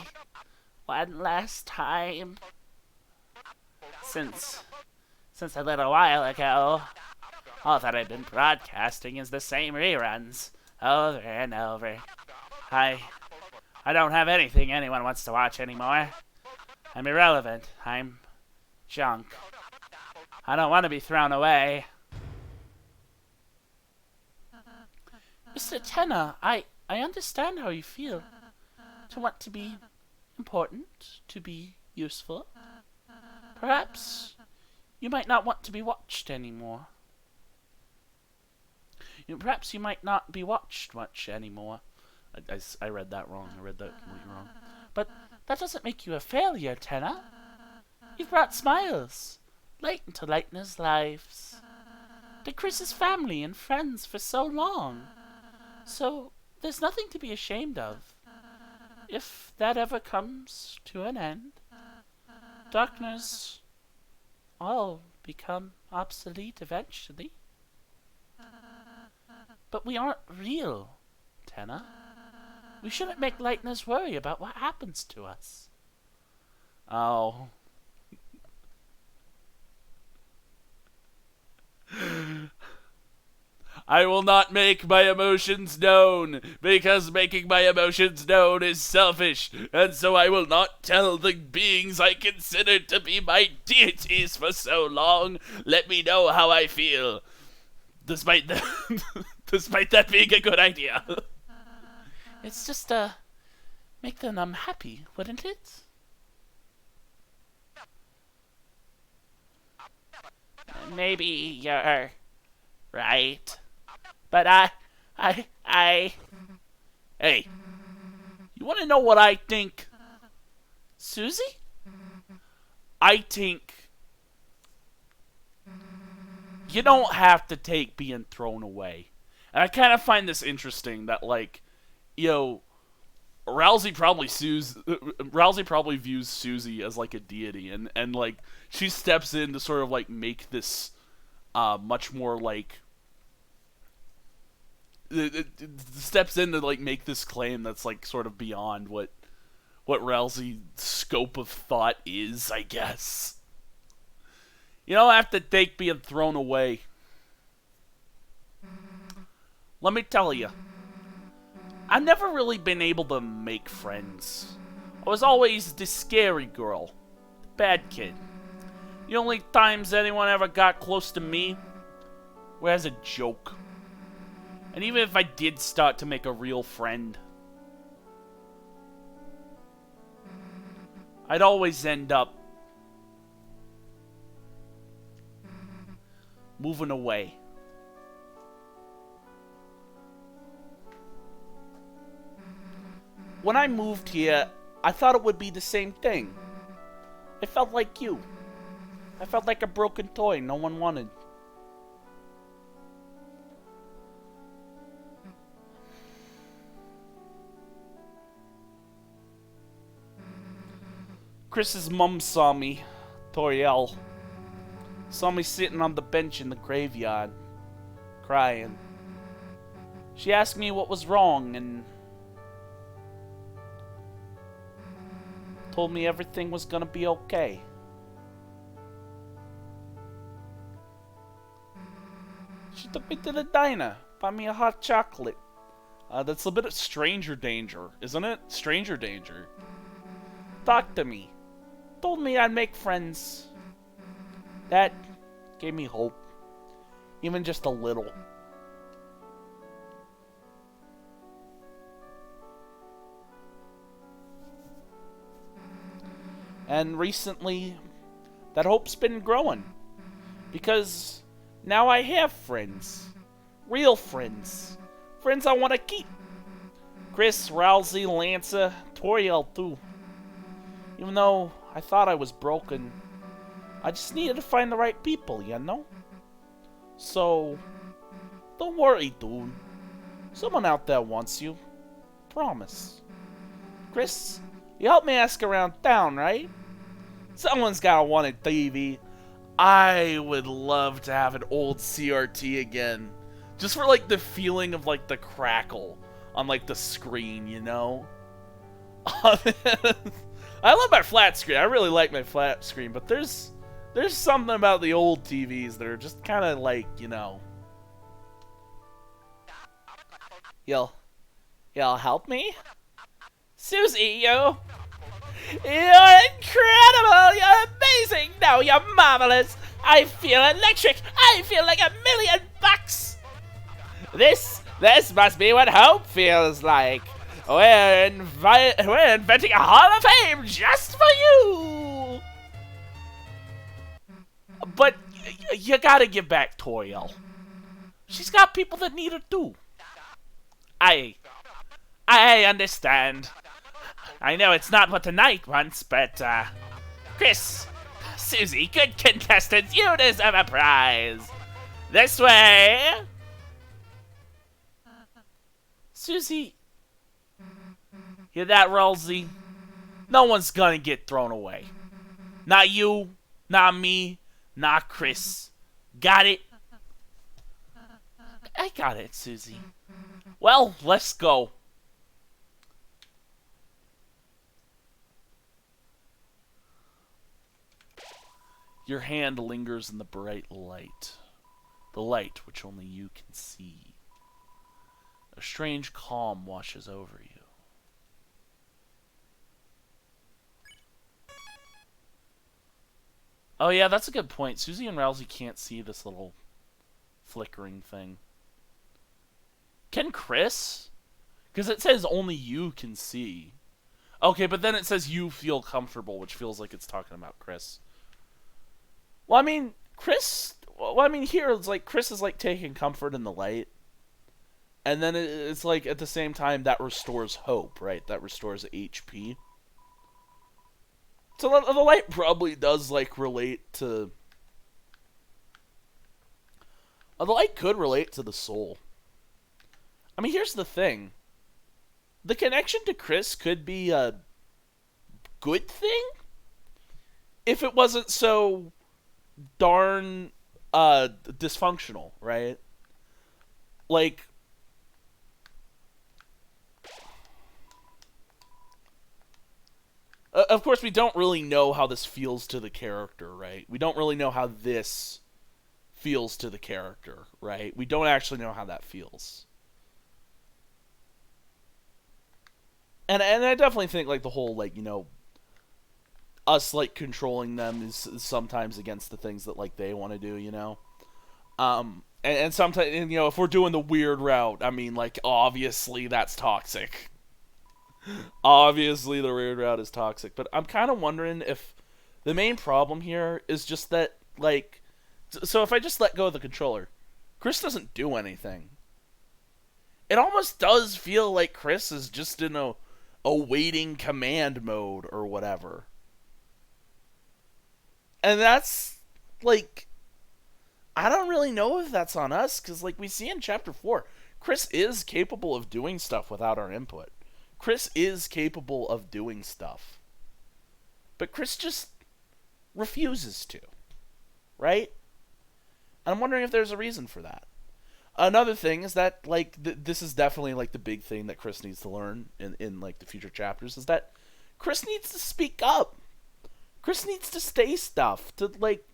one last time. Since a little while ago, all that I've been broadcasting is the same reruns, over and over. I don't have anything anyone wants to watch anymore. I'm irrelevant. I'm junk. I don't want to be thrown away. Mr. Tenna, I understand how you feel. To want to be important, to be useful. Perhaps you might not want to be watched anymore. Perhaps you might not be watched much anymore. I read that wrong. I read that completely wrong. But that doesn't make you a failure, Tenna. You've brought smiles, light into Lightner's lives, to Kris's family and friends for so long. So there's nothing to be ashamed of. If that ever comes to an end, Darkners all become obsolete eventually. But we aren't real, Tenna. We shouldn't make Lightners worry about what happens to us. Oh. I will not make my emotions known, because making my emotions known is selfish, and so I will not tell the beings I considered to be my deities for so long. Let me know how I feel. Despite that being a good idea. It's just, make them happy, wouldn't it? Maybe you're right. But Hey, you want to know what I think? Susie? I think you don't have to take being thrown away. And I kind of find this interesting that, like, you know, Rousey probably views Susie as like a deity, and like she steps in to sort of like make this much more like it steps in to like make this claim that's like sort of beyond what Rousey's scope of thought is, I guess. You don't have to take being thrown away. Let me tell you, I've never really been able to make friends. I was always the scary girl, the bad kid. The only times anyone ever got close to me were as a joke. And even if I did start to make a real friend, I'd always end up moving away. When I moved here, I thought it would be the same thing. I felt like you. I felt like a broken toy no one wanted. Kris's mum saw me, Toriel. Saw me sitting on the bench in the graveyard, crying. She asked me what was wrong and told me everything was gonna be okay. She took me to the diner, bought me a hot chocolate. That's a bit of stranger danger, isn't it? Stranger danger. Talked to me. Told me I'd make friends. That gave me hope. Even just a little. And recently, that hope's been growing. Because now I have friends. Real friends. Friends I want to keep. Kris, Rousey, Lanza, Toriel too. Even though I thought I was broken, I just needed to find the right people, you know? So, don't worry, dude. Someone out there wants you. Promise. Kris, you help me ask around town, right? Someone's gotta want a TV. I would love to have an old CRT again. Just for, like, the feeling of, like, the crackle on, like, the screen, you know? I love my flat screen. I really like my flat screen, but there's something about the old TVs that are just kind of like, you know. You'll help me? Susie, you're incredible! You're amazing! No, you're marvelous! I feel electric! I feel like $1,000,000! This must be what hope feels like! We're inventing a Hall of Fame just for you! But you gotta give back Toriel. She's got people that need her too. I understand. I know it's not what the knight wants, but, Kris, Susie, good contestants, you deserve a prize. This way. Susie, hear that, Rolsey? No one's gonna get thrown away. Not you, not me, not Kris. Got it? I got it, Susie. Well, let's go. Your hand lingers in the bright light. The light which only you can see. A strange calm washes over you. Oh yeah, that's a good point. Susie and Rousey can't see this little flickering thing. Can Kris? Because it says only you can see. Okay, but then it says you feel comfortable, which feels like it's talking about Kris. Well, I mean, here it's like Kris is like taking comfort in the light. And then it's like at the same time that restores hope, right? That restores HP. So the light probably does like relate to... the light could relate to the soul. I mean, here's the thing. The connection to Kris could be a good thing if it wasn't so darn dysfunctional, right? Like, of course, we don't really know how this feels to the character, right? We don't really know how this feels to the character, right? We don't actually know how that feels. And I definitely think, like, the whole, like, you know, us, like, controlling them is sometimes against the things that, like, they want to do, you know? And sometimes, you know, if we're doing the weird route, I mean, like, obviously that's toxic. Obviously the weird route is toxic. But I'm kind of wondering if the main problem here is just that, like... So if I just let go of the controller, Kris doesn't do anything. It almost does feel like Kris is just in a waiting command mode or whatever. And that's, like... I don't really know if that's on us, because, like, we see in Chapter 4, Kris is capable of doing stuff without our input. Kris is capable of doing stuff. But Kris just refuses to. Right? And I'm wondering if there's a reason for that. Another thing is that, like, this is definitely, like, the big thing that Kris needs to learn in like, the future chapters, is that Kris needs to speak up. Kris needs to say stuff, to, like,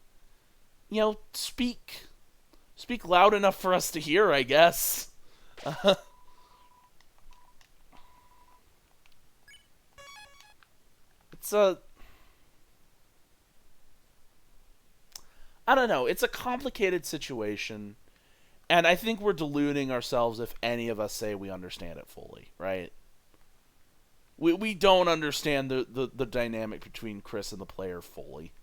you know, speak loud enough for us to hear, I guess. It's I don't know. It's a complicated situation. And I think we're deluding ourselves if any of us say we understand it fully, right? We don't understand the dynamic between Kris and the player fully.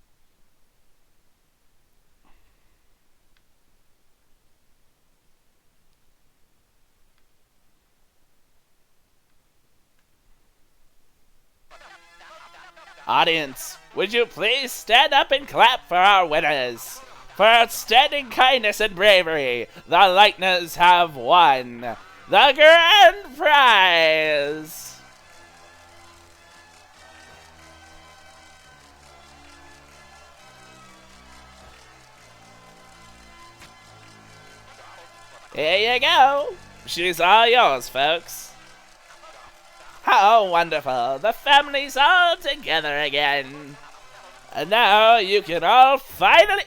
Audience, would you please stand up and clap for our winners? For outstanding kindness and bravery, the Lightners have won. The grand prize! Here you go. She's all yours, folks. How wonderful. The family's all together again. And now you can all finally...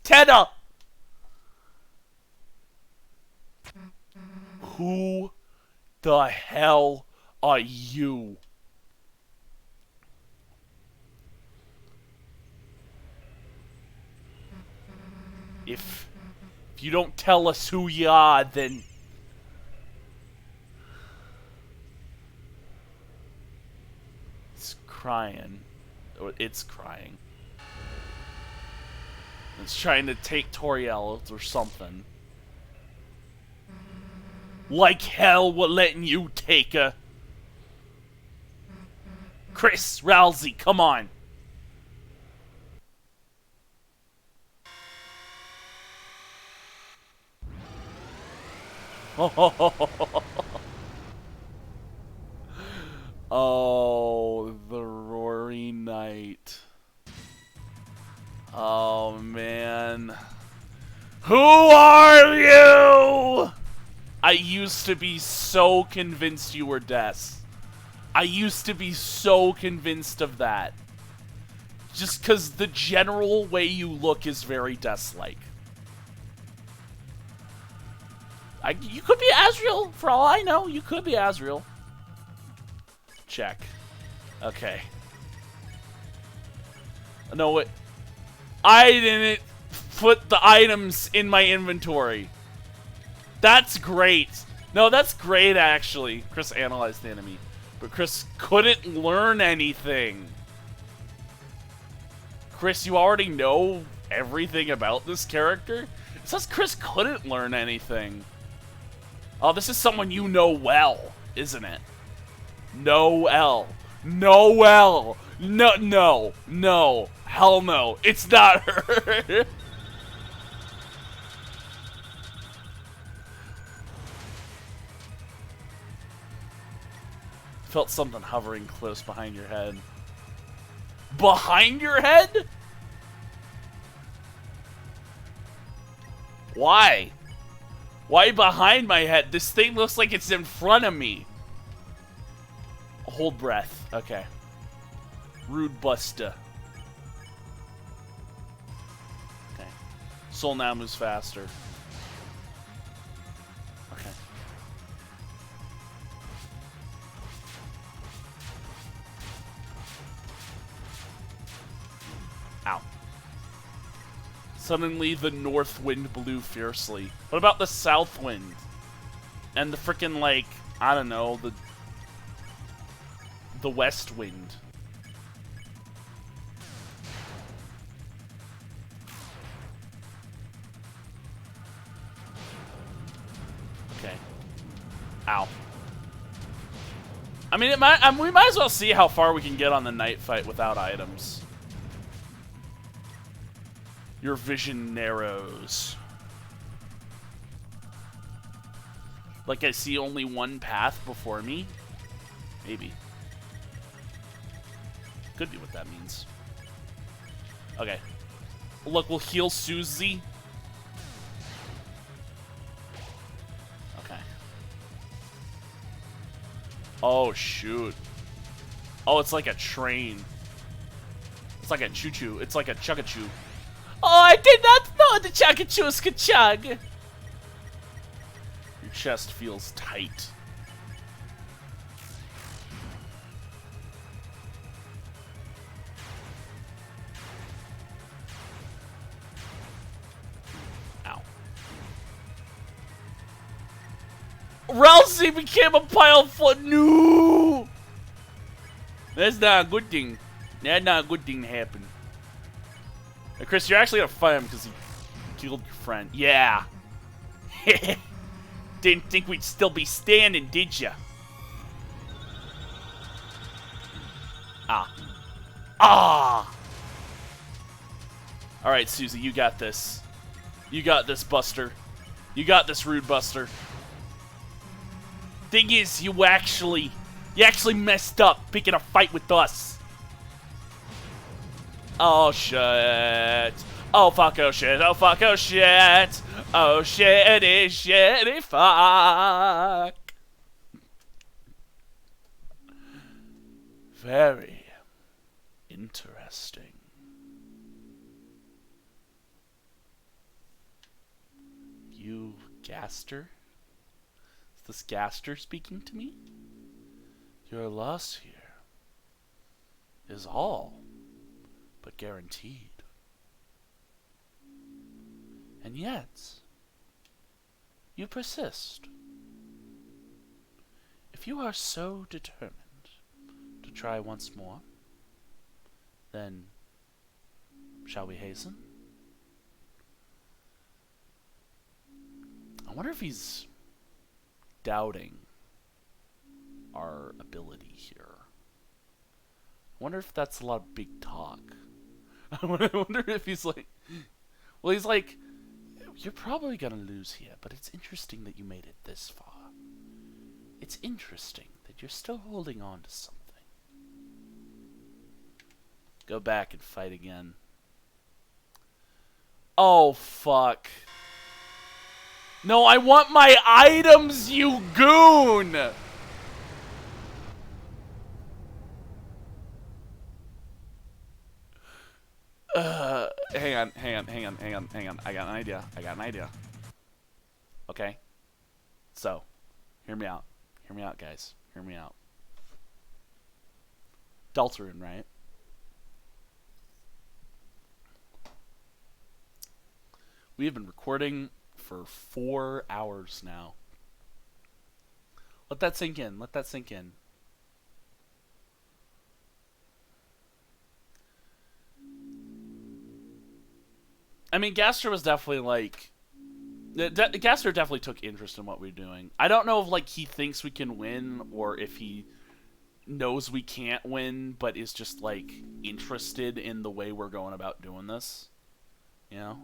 Tenna! Who the hell are you? If you don't tell us who you are, then... It's crying. Or it's crying. It's trying to take Toriel or something. Like hell we're letting you take her. Kris, Rousey, come on. Oh, the Rory Knight. Oh, man. Who are you? I used to be so convinced you were Des. I used to be so convinced of that. Just because the general way you look is very Des-like. You could be Asriel, for all I know. You could be Asriel. Check. Okay. No, what? I didn't put the items in my inventory. That's great. No, that's great, actually. Kris analyzed the enemy. But Kris couldn't learn anything. Kris, you already know everything about this character? It says Kris couldn't learn anything. Oh, this is someone you know well, isn't it? Noelle. Noelle. No. Hell no. It's not her. Felt something hovering close behind your head. Behind your head? Why? Why behind my head? This thing looks like it's in front of me. Hold breath. Okay. Rude Buster. Okay. Soul now moves faster. Okay. Ow. Suddenly the north wind blew fiercely. What about the south wind? And the frickin', like, I don't know, the west wind. Okay. Ow. I mean, we might as well see how far we can get on the night fight without items. Your vision narrows. Like I see only one path before me? Maybe. Could be what that means. Okay. Look, we'll heal Susie. Okay. Oh, shoot. Oh, it's like a train. It's like a choo-choo. It's like a chugga-choo. Oh, I did not know the chugga-choos could chug. Your chest feels tight. Rousey became a pile foot. No! That's not a good thing. That's not a good thing to happen. Hey, Kris, you're actually gonna fight him because he killed your friend. Yeah. Didn't think we'd still be standing, did ya? Ah. Ah! Alright, Susie, you got this. You got this, Buster. You got this, Rude Buster. Thing is, you actually messed up picking a fight with us. Oh, shit. Oh, fuck, oh, shit. Oh, fuck, oh, shit. Oh, shitty, shitty, fuck. Very interesting. You, Gaster? Is this Gaster speaking to me? Your loss here is all but guaranteed. And yet, you persist. If you are so determined to try once more, then shall we hasten? I wonder if he's doubting our ability here. I wonder if that's a lot of big talk. I wonder if he's like... Well, he's like, you're probably gonna lose here, but it's interesting that you made it this far. It's interesting that you're still holding on to something. Go back and fight again. Oh, fuck. No, I want my items, you goon! Hang on. I got an idea. Okay? So, hear me out. Hear me out, guys. Hear me out. Deltarune, right? We have been recording for 4 hours now. Let that sink in. Let that sink in. I mean, Gaster was definitely like... Gaster definitely took interest in what we're doing. I don't know if like he thinks we can win or if he knows we can't win, but is just like interested in the way we're going about doing this. You know?